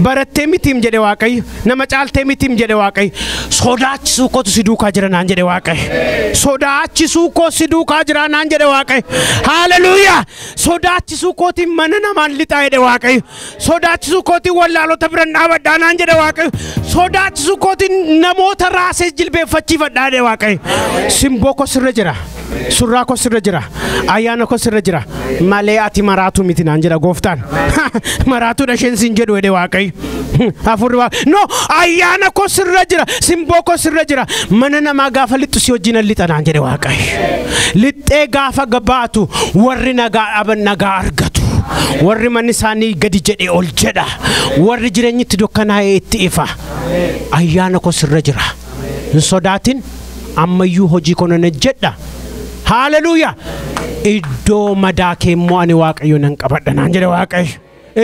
Barattee mitim jedhe Waaqayyo. Nama caaltee mitim jedhe Waaqayyo. Sodaachisuu kootu si duukaa jira naan jedhe Waaqayyo. Sodaachisuu koo si duukaa jira naan jedhe Waaqayyo. Hallelujah! Sodaachisuu kootiin mana namaan lixaa jedhe Waaqayyo. Sodaachisuu kootiin wallaalota biran dhaabadhaa naan jedhe Waaqayyo. Sodaachisuu kootiin namoota raasee jilbeeffachiifadhaa jedhe Waaqayyo. Simboo koo sirra jira. Surraa koo sirra jira. Ayyaana koo sirra jira. Malee ati maraatu miti naan jedha Gooftaan. Maraatu dhasheen sin jedhu jedhe Waaqayyo. Afurri no ayyaana koo sirra jira. Simboo koo sirra jira. Mana namaa gaafa lixu si wajjin lixa naan jedhe Waaqayyo. Lixee gaafa gabaatu warri nagaa argatu. Warri manni isaanii gadi jedhe ol jedha. Warri jireenyitti dukkanaa'ee itti ifa. Ayyaana koo sirra jira. Hin sodaatin ammayyuu hojii koo nan jedha. Hallelujah! Iddoo madaa kee immoo ani Waaqayyo nan qabadha naan jedhe Waaqayyo.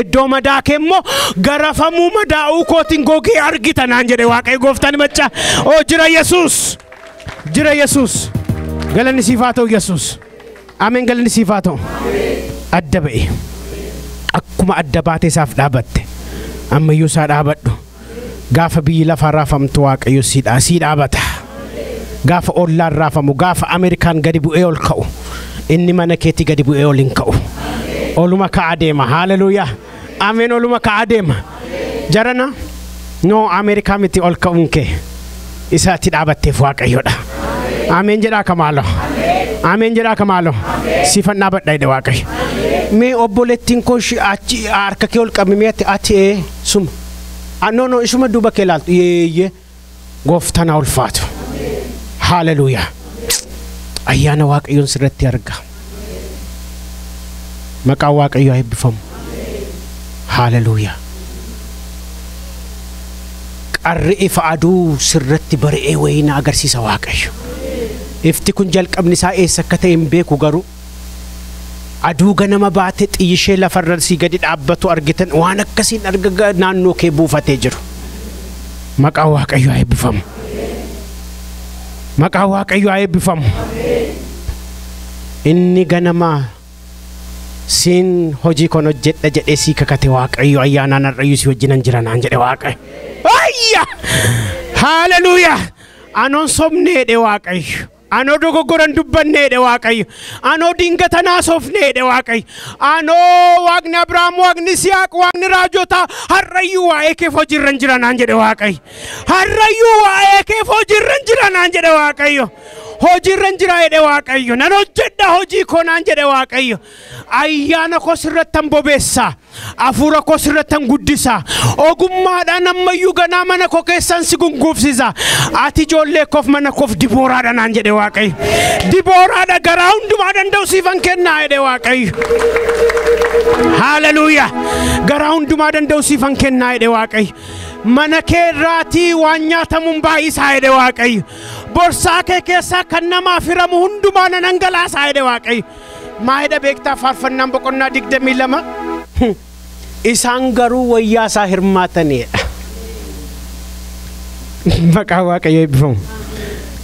Iddoo madaa kee immoo garafamuu madaa'uu kootiin gogee argita naan jedhe Waaqayyo Gooftaan macha. Oh jira Yesuus. Jira Yesuus. Galanni siif haa ta'u Yesuus. Ameen galanni siif haa ta'u. Adda ba'e. Akkuma adda baatee isaaf dhaabatte. Ammayyuu isaa dhaabadhu. Gaafa biyyi lafaa raafamtu Waaqayyo sii dhaabata. Gaafa ollaan raafamu gaafa Ameerikaan gadi bu'ee ol ka'u inni mana keetti gadi bu'ee ol hin ka'u. Oluma ka'aa deema. Hallelujah. Ameen oluma ka'aa deema. Jarana no Ameerikaa miti ol ka'uun kee isaatti dhaabatteef Waaqayyoodha. Ameen jedhaa kamaalo. Ameen jedhaa kamaalo. Siifan dhaabadha jedhe Waaqayyo. Mee obboleettiin koo achi harka kee ol qabee ati suma. No isuma duuba kee laaltu yeeyye Gooftaan ulfaatu. Hallelujah. Ayyaana Waaqayyoon sirratti arga. Maqaan Waaqayyoo eebbifamu. Hallelujah. Qarri ifa aduu sirratti bari'ee wayina agarsiisa Waaqayyo. Ifti kun jalqabni isaa eessa akka ta'e hin beeku garuu aduu ganama baate xiyyishee lafarra si gadi dhaabbatu argitan waan akkasiin arga naannoo kee buufatee jiru. Maqaan Waaqayyoo eebbifamu. Maqaan Waaqayyoo eebbifamu. Inni ganama siin hojii kon hojjedha jedhee sii kakate Waaqayyo ayyaanaan har'ayyuu si wajjinan jira naan jedhe Waaqayyo. Ayya! Hallelujah! Anoon sobneedhe Waaqayyo. Anoo dogoggoran dubbanneedhe Waaqayyo. Anoo dingata naasofneedhe Waaqayyo. Anoo Waaqni Abrahaam, Waaqni Isiyaaq, Waaqni raajota har'ayyuu waa'ee keef hojiirra jira naan jedhe Waaqayyo. Har'ayyuu waa'ee keef hojiirra jira naan jedhe Waaqayyo. Hojiirra jira jedhe Waaqayyo. Nan hojjedha hojii koo naan jedhe Waaqayyo. Ayyaana koo sirrattan bobeessa. Afuura koo sirrattan guddisa. Ogummaadhaan ammayyuu ganaa mana koo keessan si gunguufsisa. Ati ijoollee koof mana koof Dibooraadha naan jedhe Waaqayyo. Dibooraadha garaa hundumaa danda'u siifan kennaa jedhe Waaqayyo. Hallelujah. Garaa hundumaa danda'u siifan kennaa jedhe Waaqayyo. Mana kee irraatii waan nyaatamuun baay'isaa jedhe Waaqayyo. Borsaa kee keessaa kan namaaf hiramu hundumaa nan hangalaasaa jedhe Waaqayyo. Maayida beektaa faarfannaan boqonnaa 22 isaan garuu wayyaa isaa hirmaataniidha. Maqaan Waaqayyoo eebbifamu.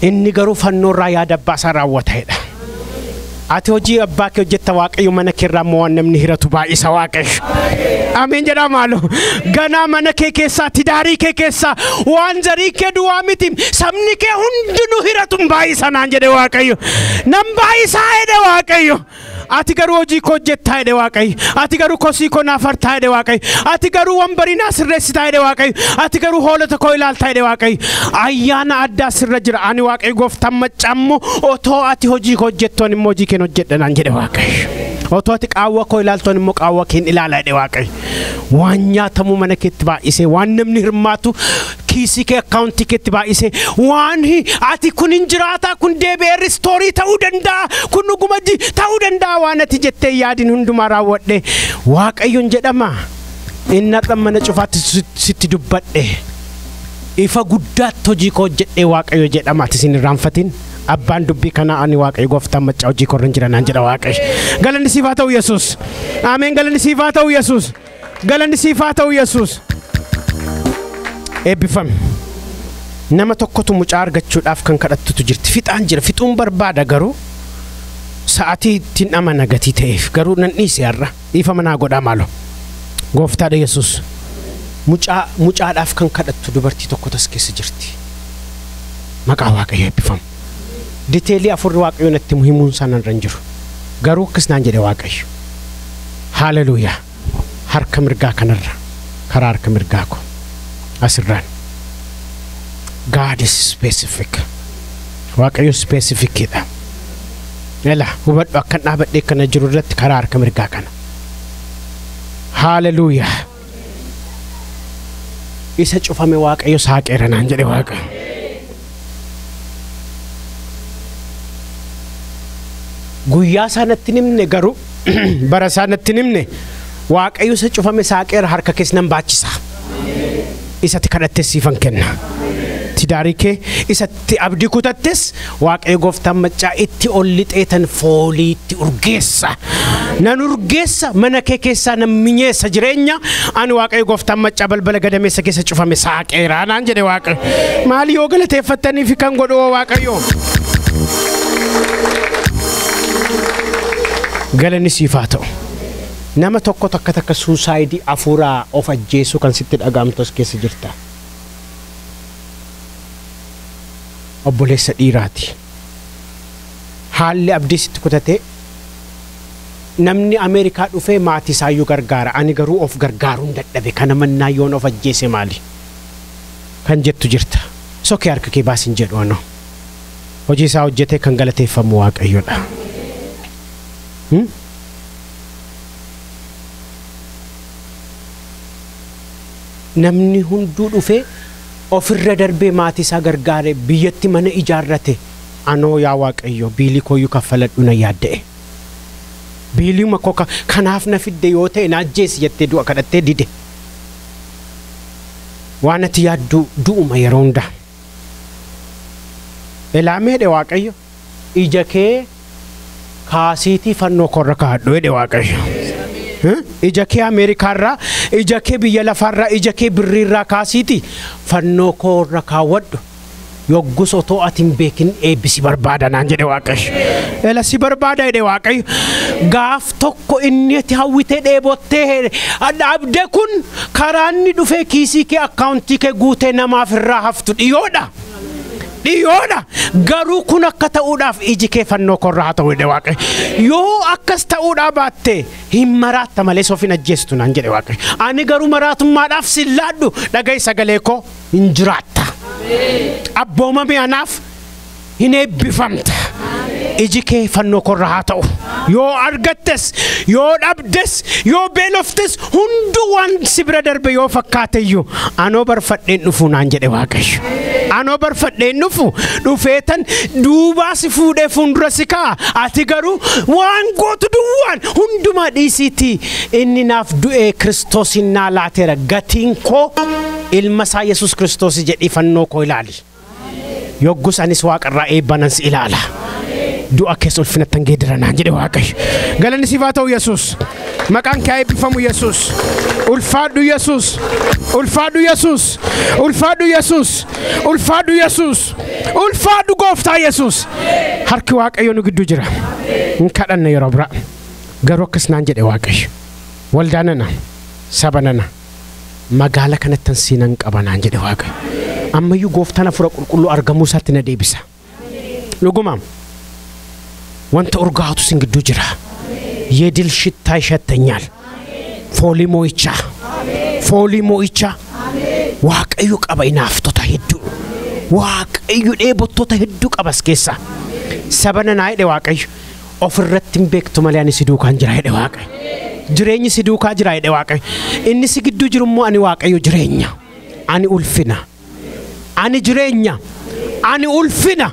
Inni garuu fannoorraa yaada abbaa isaa raawwataedha. Ati hojii abbaa kee hojjetta Waaqayyo mana kee irraa immoo waan namni hiratu baay'isa Waaqayyo. Ameen jedhaa maaloo. Ganaa mana kee keessaa tidaarii kee keessaa waan zarii kee duwwaa miti sabni kee hundinuu hiratuun baay'isa naan jedhe Waaqayyo. Nan baay'isaa jedhe Waaqayyo. Ati garuu hojii koo hojjettaa jedhe Waaqayyo. Ati garuu kosii koo naaf hartaa jedhe Waaqayyo. Ati garuu wanbarii naa sirreessitaa jedhe Waaqayyo. Ati garuu hoolota koo ilaaltaa jedhe Waaqayyo. Ayyaana addaa sirra jira. Ani Waaqayyo Gooftaan maccaammoo otoo ati hojii koo hojjettoon immoo hojii keen hojjedha naan jedhe Waaqayyo. Otooti qaawwa koo ilaaltoon immoo qaawwa keen ilaalaa dhe Waaqayyo. Waan nyaatamu mana keetti baay'isee waan namni hirmaatu kiisii kee akkaawuntii keetti baay'isee waan ati kun hin jiraata kun deebi'ee ristoorii ta'uu danda'a kun dhuguma ta'uu danda'a waan ati jettee yaadin hundumaa raawwadhe Waaqayyoon jedhama. Inni har'a mana cufaatti sitti dubbadhe. Ifa guddaatti hojii koo jedhee Waaqayyo jedhama ati sin irraanfatin. Abbaan dubbii kana ani Waaqayyo gooftaan macca hojii koo irra jira naan jedha Waaqayyo. Galanni siif haa ta'u Yesuus. Ameen. Galanni siif haa ta'u Yesuus. Galanni siif haa ta'u Yesuus. Eebbifame. Nama tokkotu mucaa argachuudhaaf kan kadhattutu jirti. Fixaan jira. Fixuun barbaada garuu sa'aatii ittiin amana gatii ta'eef garuu nan dhiise har'a. Dhiifama naa godhaa maaloo. Gooftaadha Yesuus. Mucaadhaaf kan kadhattu dubartii tokko tas keessa jirti. Maqaa Waaqayyo eebbifamu. Diteelii afurri Waaqayyo natti himuun sanaan irra jiru. Garuu akkas naan jedhe Waaqayyo. Haleluuyaa. Harka mirgaa kanarra karaa harka mirgaa koo asirraan. God is specific. Waaqayyo specificidha. Ela hubadhu akkan dhaabadhee kana jiru irratti karaa harka mirgaa kana. Haleluuyaa. Isa cufame Waaqayyo saaqeera naan jedhe Waaqayyo. Guyyaa sanatti nimne garuu bara sanatti nimne Waaqayyo isa cufame saaqeera harka keessan baachisa. Isatti kadhatte siifan kenna. Tidaarii kee isatti abdii kutattes Waaqayyo gooftaan maccaa itti ol lixeetan fooliitti urgeessa. Nan urgeessa mana kee keessaa nan minyeessa jireenya ani Waaqayyo gooftaan maccaa balbala gadameessa keessa cufame saaqeera naan jedhe Waaqayyo. Maali yoo galateeffattaniif kan godhu Waaqayyo. Galanni siif haa ta'u. Nama tokko takka suusaayidii afuuraa of ajjeessu kan sitti dhagaamtos keessa jirta. Obboleessa dhiiraati. Haalli abdii sitti kutatee namni Ameerikaa dhufee maatii isaayyuu gargaara. Ani garuu of gargaaruun dadhabe kana mannaa yoon of ajjeese maali? Kan jettu jirta. Sokee harka kee baasin jedhu ano. Hojii isaa hojjetee kan galateeffamu Waaqayyoodha. Namni hunduu dhufee ofirra darbee maatii isaa gargaare biyyatti mana ijaarrate anoo yaa Waaqayyo biilii kooyyuu kaffaladhu na yaadda'e. Biilii makoo kanaaf na fidde yoo ta'e na ajjeesi jettee du'a kadhattee dide. Waan ati yaaddu du'uma yeroo hunda. Elaameedhe Waaqayyo ija kee kaasiitii fannoo korra kaadhu jedhe Waaqayyo. Ija kee Ameerikaarraa, ija kee biyya lafaarraa, ija kee birriirraa kaasiitii fannoo korra kaawwadhu. Yoggus otoo ati hin beekin eebbisi barbaada naan jedhe Waaqayyo. Ela si barbaada jedhe Waaqayyo. Gaaf tokko inni ati hawwitee dheebottee abde kun karaanni dhufee kiisii kee akkaawuntii kee guutee namaaf irraa haftu dhiyoodha. Dhiyoodha. Garuu kun akka ta'uudhaaf iji kee fannoo korra haa ta'u jedhe Waaqayyo. Yoo akkas ta'uudhaa baatte hin maraatta malee sofin ajjeestu naan jedhe Waaqayyo. Ani garuu maraatummaadhaaf sillaadhu dhaga'i sagalee koo hin jiraatta. Abboomame anaaf hin eebbifamta. Iji kee fannoo korra haa ta'u. Yoo argattes, yoo dhabdes, yoo beeloftes hundu waan si bira darbe yoo fakkaateyyuu anoo barfadheen dhufu naan jedhe Waaqayyo. Anoo barfadheen dhufu dhufeetan duubaa si fuudhee fuuldura si kaa ati garuu waan gootu duwwaan hundumaa dhiisiitii inni naaf du'ee Kiristoosin naa laateera gatiin koo ilma isaa Yesuus Kiristoos jedhii fannoo koo ilaali. Yoggus anis Waaqarraa eebbanan si ilaala. Du'a keessa ulfinattan geeddaranaan jedhe Waaqayyo. Galanni siif haa ta'u Yesuus. Maqaan kee eebbifamu Yesuus. Ulfaadhu Yesuus. Ulfaadhu Yesuus. Ulfaadhu Yesuus. Ulfaadhu Yesuus. Ulfaadhu Gooftaa Yesuus. Harki Waaqayyo nu gidduu jira. Hin kadhanne yeroo biraa. Garuu akkas naan jedhe Waaqayyo. Waldaa nana saba nana magaala kanattan siinan qaba naan jedhe Waaqayyo. Ammayyuu Gooftaan hafuura qulqulluu argamuu isaatti na deebisa. Dhugumaan wanta urgaatu sin gidduu jira. Yeedil shittaa ishattanyal. Foolii moo'ichaa. Foolii moo'ichaa. Waaqayyo qaba inaaftota hedduu. Waaqayyo dheebottota hedduu qabas keessa. Saba nanaa jedhe Waaqayyo. ofirratti hin beektu malee ani si duukaan jira jedhe Waaqayyo. Jireenyi si duukaa jira jedhe Waaqayyo. Inni si gidduu jiru immoo ani Waaqayyo jireenya. Ani ulfina. Ani jireenya. Ani ulfina.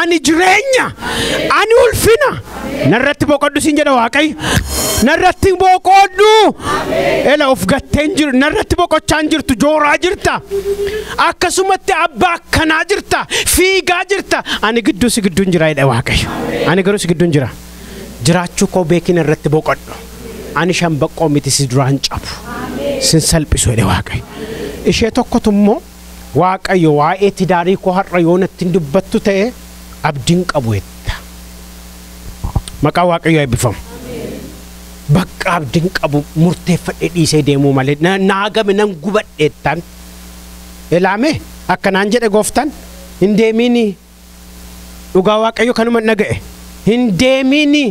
Ani jireenya. Ani ulfina. Narratti boqodhu siin jedha Waaqayyo. Narratti boqodhu. Ela of gatteen jiru narratti boqochaan jirtu jooraa jirta. Akkasumatti abbaa akkanaa jirta. Fiigaa jirta. Ani gidduu si gidduun jira jedha Waaqayyo. Ani garuu si gidduun jira. Jiraachuu koo beekin irratti boqodhu. Ani shambaqqoo miti si duraan cabu. Sin salphisu jedha Waaqayyo. Ishee tokkotu immoo Waaqayyo waa'ee tidaarii koo har'a yoo natti dubbattu ta'e abdiin qabu jetta. Maqaa Waaqayyo eebbifamu. Bakka abdiin qabu murteeffadhee dhiisee deemuu malee naagame nan gubadheettan. Elaame akkanaan jedhe Gooftaan hin deemini. Dhugaa Waaqayyo kanuma dhaga'e. Hin deemini.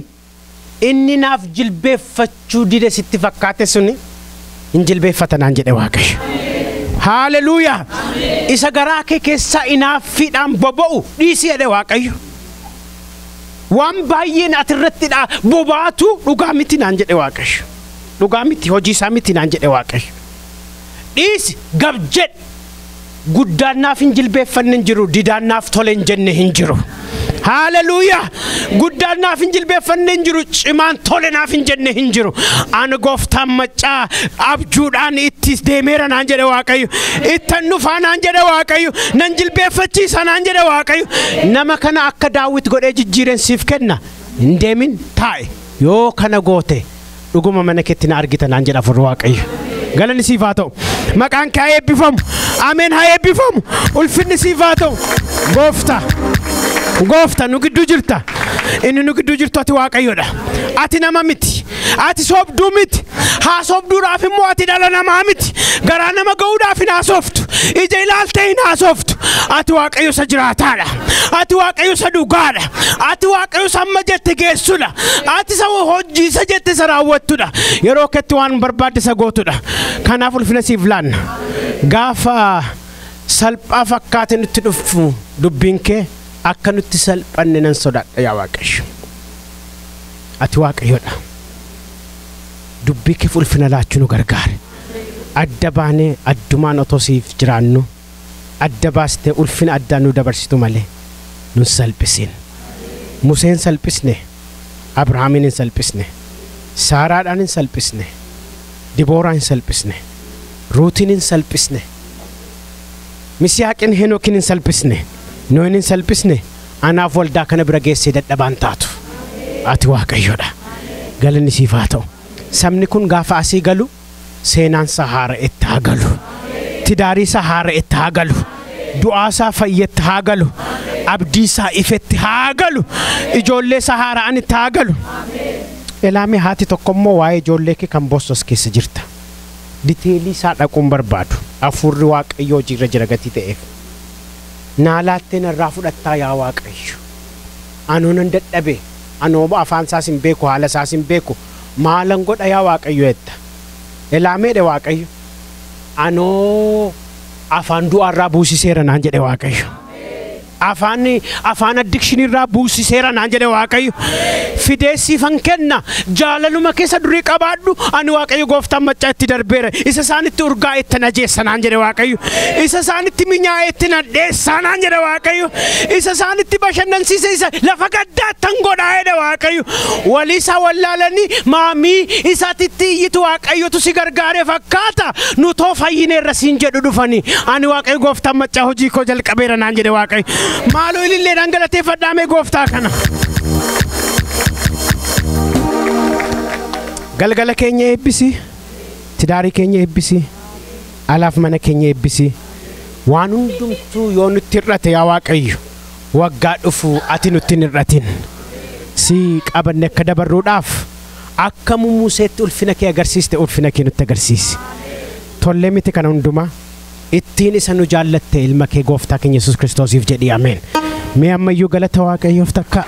Inni naaf jilbeeffachuu dide sitti fakkaate suni hin jilbeeffatanaan jedhe Waaqayyo. Hallelujah. Isa garaa kee keessa inaaffiidhaan boba'u dhiisi jedhe Waaqayyo. Waan baay'een atirrattidha bobaatu dhugaa miti naan jedhe Waaqayyo. Dhugaa miti hojii isaa miti naan jedhe Waaqayyo. Dhiisi gab jedhe. Guddaan naaf hin jilbeeffanne hin jiru, didaan naaf tole hin jenne hin jiru. Hallelujah. Guddaan naaf hin jilbeeffanne hin jiru, cimaan tole naaf hin jenne hin jiru. Ani Gooftaan maccaa abjuudhaan itti deemeera naan jedhe Waaqayyo. Ittan dhufaa naan jedhe Waaqayyo. Nan jilbeeffachiisa naan jedhe Waaqayyo. Nama kana akka Daawit godhee jijjiireen siif kenna. Hin deemin taa'e. Yoo kana goote dhuguma mana keetti na argita naan jedha Afurri Waaqayyo. Galanni siif haa ta'u. Maqaan kee haa eebbifamu. Ameen haa eebbifamu. Ulfinni siif haa ta'u. Gooftaa. Gooftaa nu gidduu jirta. Inni nu gidduu jirtu ati Waaqayyoodha. Ati nama miti. Ati soobduu miti. Haa soobduudhaaf immoo ati dhala namaa miti. Garaa nama ga'uudhaaf hin haasoftu. Ija ilaaltee hin haasoftu. Ati Waaqayyo isa jiraataadha. Ati Waaqayyo isa dhugaadha. Ati Waaqayyo isa amma jette geessudha. Ati isa hojii isa jette isa raawwattudha. Yeroo keetti waan barbaadde isa gootudha. Kanaaf ulfina siif laanna. Gaafa salphaa fakkaate nutti dhufu dubbiin kee akka nutti salphanne nan sodaadha yaa Waaqayyo. Ati Waaqayyoodha. Dubbii kee ulfina laachuu nu gargaare. Adda baanee addumaan otoo siif jiraannu adda baastee ulfina addaan nu dabarsitu malee nun salphisin. Museen salphisne, Abrahaamin hin salphisne, Saaraadhaan hin salphisne, Dibooraan hin salphisne, Ruutiin hin salphisne, Misiyaaqin Henookin hin salphisne, Noohin hin salphisne. Anaaf waldaa kana bira geessee dadhabaan taatu. Ati Waaqayyoodha. Galanni siif haa ta'u. Sabni kun gaafa asii galu seenaan isaa haara'etti haa galu. Tidaarii isaa haara'etti haa galu. Du'aa isaa fayyetti haa galu. Abdii isaa ifetti haa galu. Ijoollee isaa haara'anitti haa galu. Elaame haati tokko immoo waa'ee ijoollee kee kan bossos keessa jirta. Diteelii isaa dhaquun barbaadu. Afurri Waaqayyoo hojiirra jira gatii ta'eef. Naalaattee narraa fudhattaa yaa Waaqayyo. Anoo nan dadhabe. Anoo afaan isaas hin beeku, haala isaas hin beeku. Maalan godha yaa Waaqayyo jetta. Elaameedha Waaqayyo. Anoo afaan du'aarraa buusiseera naan jedhe Waaqayyo. Afaan addictionirraa buusiseera naan jedhe Waaqayyo. Fideessiifan kenna jaalaluma keessa durii qabaadhu ani Waaqayyo Gooftaan maccaa itti darbeera. Isa isaanitti urgaa'e itti najeessa naan jedhe Waaqayyo. Isa isaanitti minyaa'e itti nadheessa naan jedhe Waaqayyo. Isa isaanitti bashannansiise isa lafa gaddaattan godhaa jedhe Waaqayyo. Walii isaa wallaalanii maamii isaatitti iyyitu Waaqayyotu si gargaaree fakkaata. Nu too fayyineerra siin jedhu dhufanii ani Waaqayyo Gooftaan maccaa hojii koo jalqabeera naan jedhe Waaqayyo. Maaloo ilillee dhangalateeffadhaamee Gooftaa kana. Galgala keenya eebbisi. Tidaarii keenya eebbisi. Alaaf mana keenya eebbisi. Waan hundumtuu yoo nutti hir'ate yaa Waaqayyo waggaa dhufu ati nutti hin hir'atin. Si qabanne akka dabarruudhaaf akka Museetti ulfina kee agarsiiste ulfina kee nutti agarsiisi. Tollee miti kana hundumaa ittiin isa nu jaallatte ilma kee Gooftaa keenya Yesuus Kiristoosiif jedhi ameen. Mee ammayyuu galata Waaqayyoof takka.